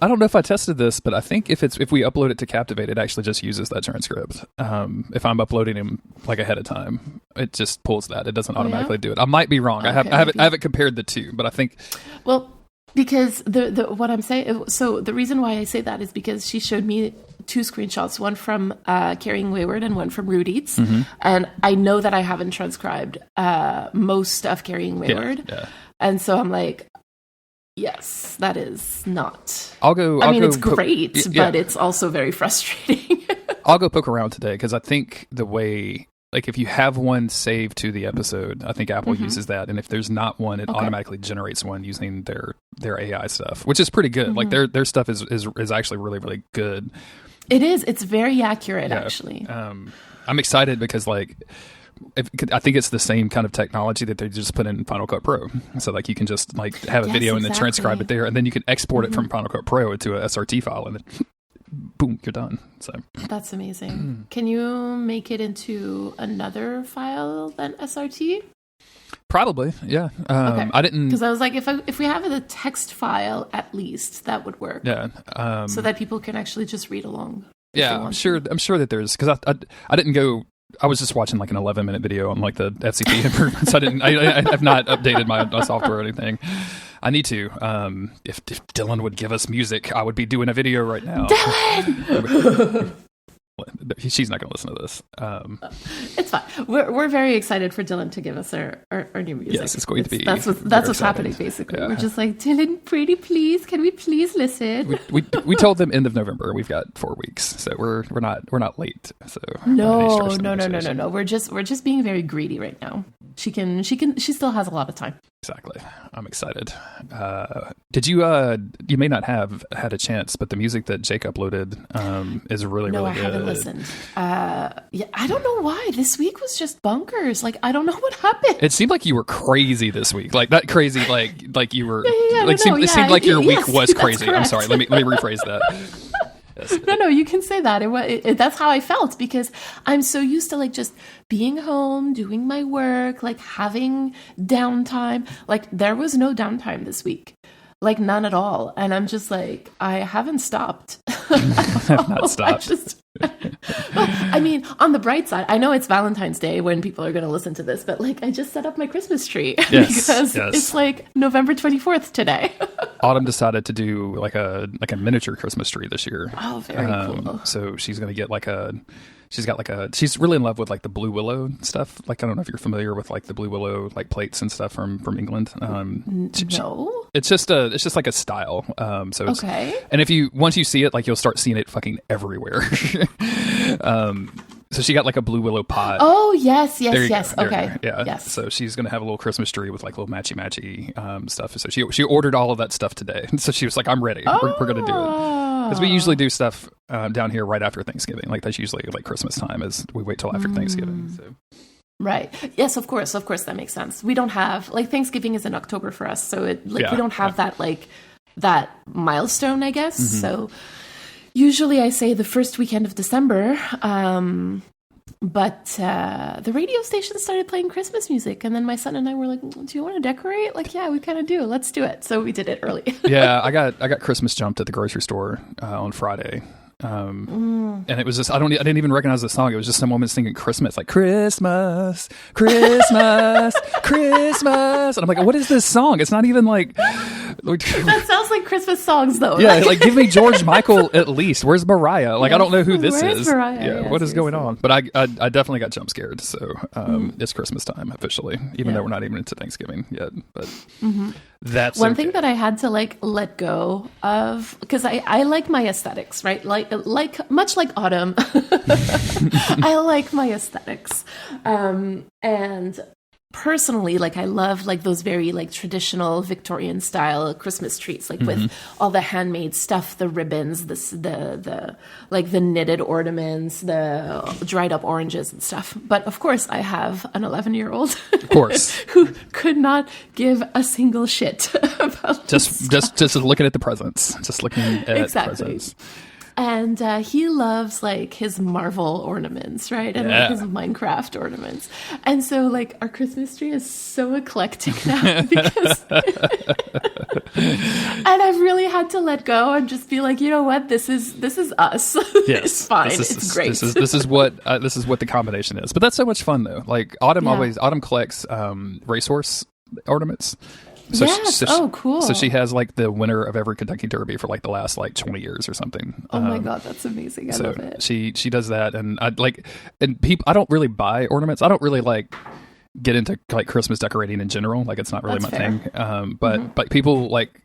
I don't know if I tested this, but I think if we upload it to Captivate, it actually just uses that transcript. If I'm uploading them like ahead of time, it just pulls that. It doesn't automatically do it. I might be wrong. Okay, I haven't compared the two, but I think. Well, because what I'm saying, so the reason why I say that is because she showed me two screenshots, one from Carrying Wayward and one from Rude Eats, and I know that I haven't transcribed most of Carrying Wayward, and so I'm like, yes, that is not. It's great, but it's also very frustrating. I'll go poke around today because I think the way, like, if you have one saved to the episode, I think Apple uses that, and if there's not one, it automatically generates one using their AI stuff, which is pretty good. Like, their stuff is actually really, really good. It is. It's very accurate, actually. I'm excited because, like, I think it's the same kind of technology that they just put in Final Cut Pro. So, like, you can just like have a video and then transcribe it there, and then you can export it from Final Cut Pro into a SRT file, and boom, you're done. So That's amazing. Can you make it into another file than SRT? probably, yeah. Okay. I didn't. Because I was like, if we have the text file at least, that would work. Yeah. So that people can actually just read along. if they Yeah, want to. I'm sure that there's, because I didn't go. I was just watching like an 11-minute video on like the FCP improvements. I have not updated my software or anything. I need to. If Dylan would give us music, I would be doing a video right now. Dylan! She's not going to listen to this. It's fine. We're very excited for Dylan to give us our new music. Yes, it's going to be. That's what's exciting. happening basically. Yeah. We're just like, Dylan, pretty please, can we please listen? we told them end of November. We've got 4 weeks, so we're not late. So No. We're just being very greedy right now. She still has a lot of time. Exactly. I'm excited. Did you? You may not have had a chance, but the music that Jake uploaded is really No, really I good. haven't listened. Yeah, I don't know why. This week was just bonkers. Like, I don't know what happened. It seemed like you were crazy this week. Like not crazy, like you were. Yeah, like no, it seemed like your week was that's crazy. I'm correct. sorry. Let me rephrase that. Yes. No, you can say that. That's how I felt because I'm so used to like just being home, doing my work, like having downtime. Like there was no downtime this week, like none at all. And I'm just like, I haven't stopped. I have not stopped. I mean, on the bright side, I know it's Valentine's Day when people are going to listen to this, but like I just set up my Christmas tree because it's like November 24th today. Autumn decided to do like a miniature Christmas tree this year. Oh, very cool. So she's gonna get she's really in love with like the blue willow stuff. Like I don't know if you're familiar with like the blue willow like plates and stuff from England. No. It's just like a style. So it's, Okay. and once you see it, like you'll start seeing it fucking everywhere. So she got like a blue willow pot. Oh, yes. There you go. Okay. Yeah. Yes. So she's gonna have a little Christmas tree with like little matchy stuff. So she ordered all of that stuff today. So she was like, "I'm ready. We're gonna do it." Because we usually do stuff down here right after Thanksgiving. Like that's usually like Christmas time. Is we wait till after Thanksgiving. So. Right. Yes, of course, that makes sense. We don't have like Thanksgiving is in October for us, so we don't have that milestone, I guess. Mm-hmm. So usually I say the first weekend of December. But the radio station started playing Christmas music, and then my son and I were like, "Do you want to decorate?" Like, yeah, we kind of do. Let's do it. So we did it early. Yeah, I got Christmas jumped at the grocery store on Friday. And it was just I didn't even recognize the song. It was just some woman singing Christmas, like Christmas, Christmas, Christmas, and I'm like, what is this song? It's not even like That sounds like Christmas songs, though. yeah, like give me George Michael at least. Where's Mariah? Like I don't know who this Where's is. Mariah? Yeah, Yes, what is going yes. on? But I definitely got jump scared. So it's Christmas time officially, even though we're not even into Thanksgiving yet. But that's One okay. thing that I had to like let go of because I like my aesthetics, right? Like much like Autumn, I like my aesthetics, and personally, like I love like those very like traditional Victorian style Christmas trees, like with all the handmade stuff, the ribbons, the like the knitted ornaments, the dried up oranges and stuff. But of course, I have an 11-year-old, Of course. who could not give a single shit about just looking at the presents, just looking at Exactly. presents. And he loves like his Marvel ornaments, right? And like his Minecraft ornaments. And so like our Christmas tree is so eclectic now because and I've really had to let go and just be like, you know what? This is us. Yes, It's fine. This It's great. This is what the combination is. But that's so much fun though. Like Autumn collects racehorse ornaments. So Yes. Oh, cool. So she has like the winner of every Kentucky Derby for like the last like 20 years or something. Oh my God, that's amazing. I so love it. she does that, and I don't really buy ornaments. I don't really like get into like Christmas decorating in general. Like it's not really That's my fair. thing. But people like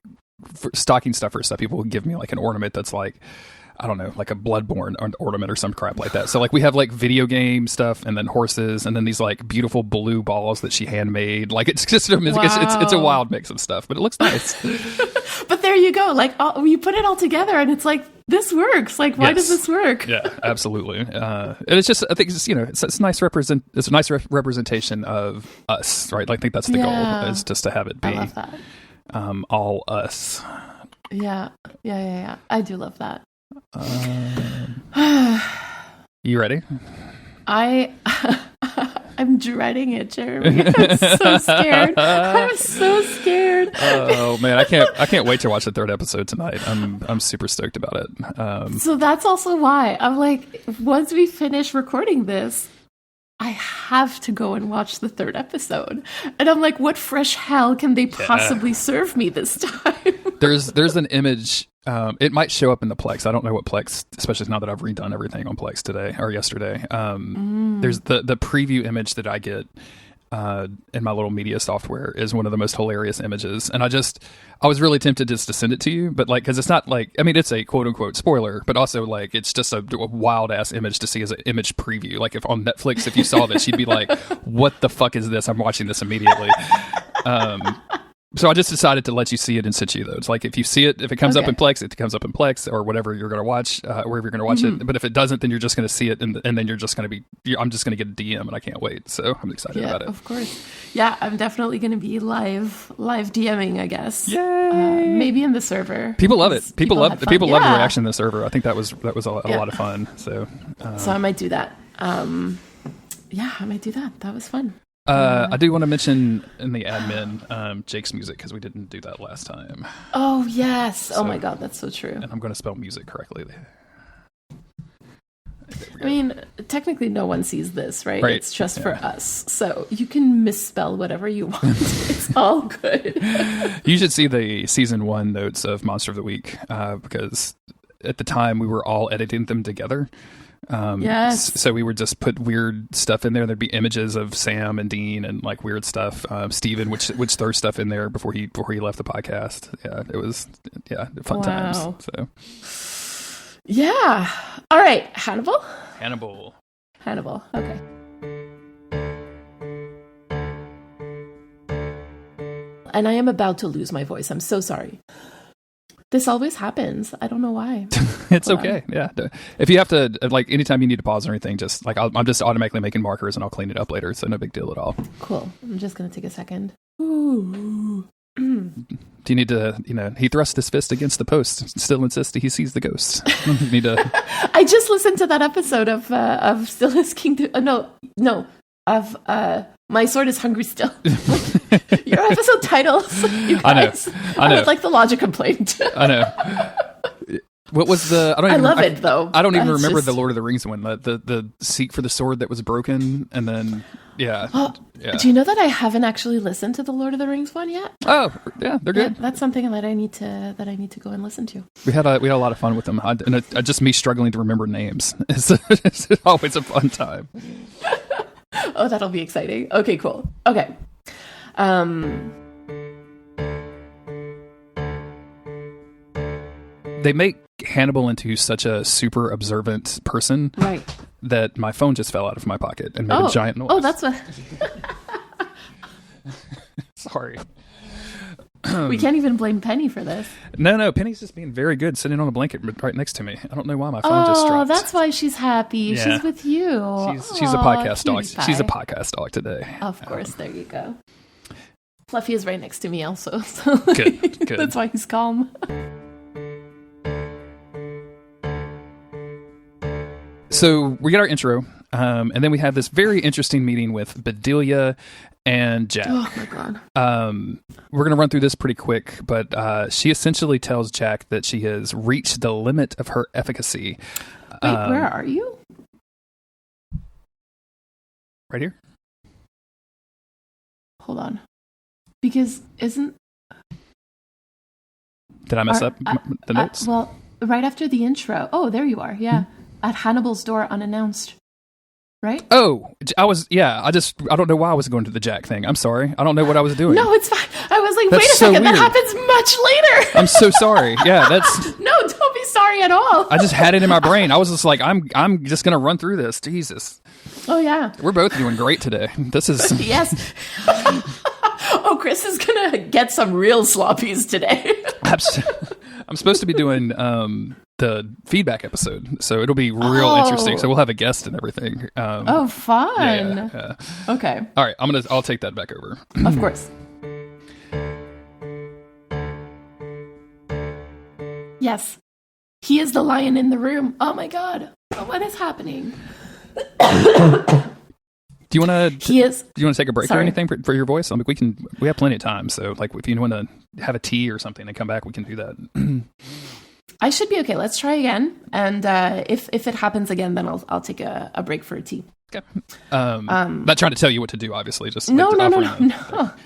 for stocking stuffers stuff. People will give me like an ornament that's like, I don't know, like a Bloodborne ornament or some crap like that. So like we have like video game stuff and then horses and then these like beautiful blue balls that she handmade. Like it's just it's a wild mix of stuff, but it looks nice. But there you go. Like you put it all together and it's like, this works. Like, why does this work? Yeah, absolutely. And it's just, I think it's, it's a nice representation of us, right? I think that's the goal, is just to have it be I love that. all us. Yeah. I do love that. You ready? I'm dreading it, Jeremy. I'm so scared. I'm so scared. Oh man, I can't wait to watch the third episode tonight. I'm super stoked about it. So that's also why I'm like, once we finish recording this, I have to go and watch the third episode. And I'm like, what fresh hell can they possibly serve me this time? There's an image. It might show up in the Plex. I don't know what Plex, especially now that I've redone everything on Plex today or yesterday. There's the preview image that I get in my little media software is one of the most hilarious images. And I was really tempted just to send it to you, but like, cause it's not like, I mean, it's a quote unquote spoiler, but also like, it's just a wild ass image to see as an image preview. Like if on Netflix, if you saw this, you'd be like, what the fuck is this? I'm watching this immediately. So I just decided to let you see it in situ, though. It's like if you see it, if it comes up in Plex, it comes up in Plex or whatever you're going to watch, wherever you're going to watch it. But if it doesn't, then you're just going to see it, and then you're just going to be. I'm just going to get a DM, and I can't wait. So I'm excited about it. Of course, yeah, I'm definitely going to be live DMing, I guess. Yay! Maybe in the server. People love it. People love the reaction in the server. I think that was a lot of fun. So I might do that. I might do that. That was fun. I do want to mention in the admin Jake's music because we didn't do that last time. Oh yes! Oh my god, that's so true. And I'm going to spell music correctly. I mean, technically, no one sees this, right? It's just for us, so you can misspell whatever you want. It's all good. You should see the season 1 notes of Monster of the Week because at the time we were all editing them together. Yes. So we would just put weird stuff in there. There'd be images of Sam and Dean and like weird stuff. Steven, which throw stuff in there before he left the podcast. Yeah, it was fun times. So yeah. All right, Hannibal. Okay. And I am about to lose my voice. I'm so sorry. This always happens. I don't know why. It's okay. Yeah. If you have to, like, anytime you need to pause or anything, just like I'm just automatically making markers and I'll clean it up later. So no big deal at all. Cool. I'm just going to take a second. Ooh. Do you need to, he thrust his fist against the post, still insists he sees the ghosts. You need to. I just listened to that episode of Still Is King. Of My Sword is Hungry Still. Your episode titles, you guys. I know. Like the logic complaint. I know. What was the? I love it though. I don't even remember the Lord of the Rings one. The seek for the sword that was broken, and then Do you know that I haven't actually listened to the Lord of the Rings one yet? Oh yeah, they're good. Yeah, that's something that I need to go and listen to. We had a lot of fun with them, and just me struggling to remember names. It's always a fun time. Oh, that'll be exciting. Okay, cool. Okay. They make Hannibal into such a super observant person, right? That my phone just fell out of my pocket and made a giant noise. Oh, that's what. Sorry. We can't even blame Penny for this. No, Penny's just being very good, sitting on a blanket right next to me. I don't know why my phone just dropped. Oh, that's why she's happy. Yeah. She's with you. She's a podcast dog. She's a podcast dog today. Of course, there you go. Fluffy is right next to me also. So good. That's why he's calm. So we get our intro, and then we have this very interesting meeting with Bedelia and Jack. Oh my god. We're going to run through this pretty quick, but she essentially tells Jack that she has reached the limit of her efficacy. Wait, where are you? Right here. Hold on. Because isn't... Did I mess up the notes? Well, right after the intro. Oh, there you are. Yeah. At Hannibal's door unannounced. Right? Oh, I don't know why I was going to the Jack thing. I'm sorry. I don't know what I was doing. No, it's fine. I was like, that's wait a so second, weird. That happens much later. I'm so sorry. Yeah, that's... No, don't be sorry at all. I just had it in my brain. I was just like, I'm just going to run through this. Jesus. Oh, yeah. We're both doing great today. This is... Yes. Oh, Chris is going to get some real sloppies today. I'm supposed to be doing the feedback episode, so it'll be real interesting. So we'll have a guest and everything. Fun. Yeah. Okay. All right, I'll take that back over. Of course. Yes. He is the lion in the room. Oh my God. What is happening? Do you want to? He is. Do you want to take a break or Sorry. anything for your voice? I mean, we have plenty of time. So, like, if you want to have a tea or something and come back, we can do that. I should be okay. Let's try again. And if it happens again, then I'll take a break for a tea. Okay. Not trying to tell you what to do, obviously. Just No.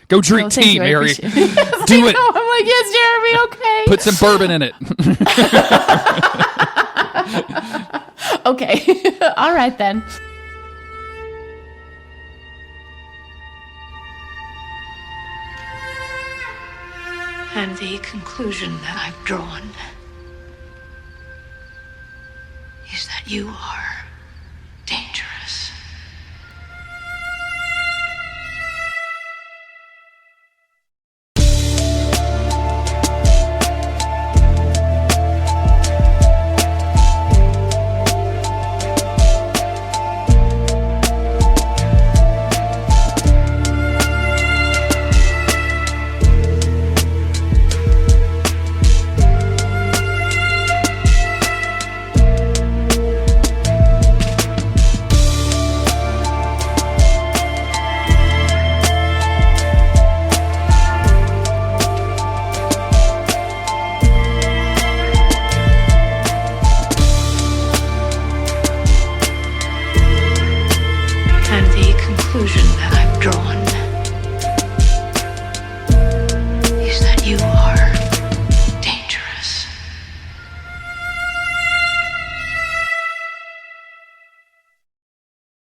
Go drink No, thank tea, you. I Mary. appreciate it. Do it. I'm like, yes, Jeremy. Okay. Put some bourbon in it. Okay. All right then. And the conclusion that I've drawn is that you are dangerous. And the conclusion that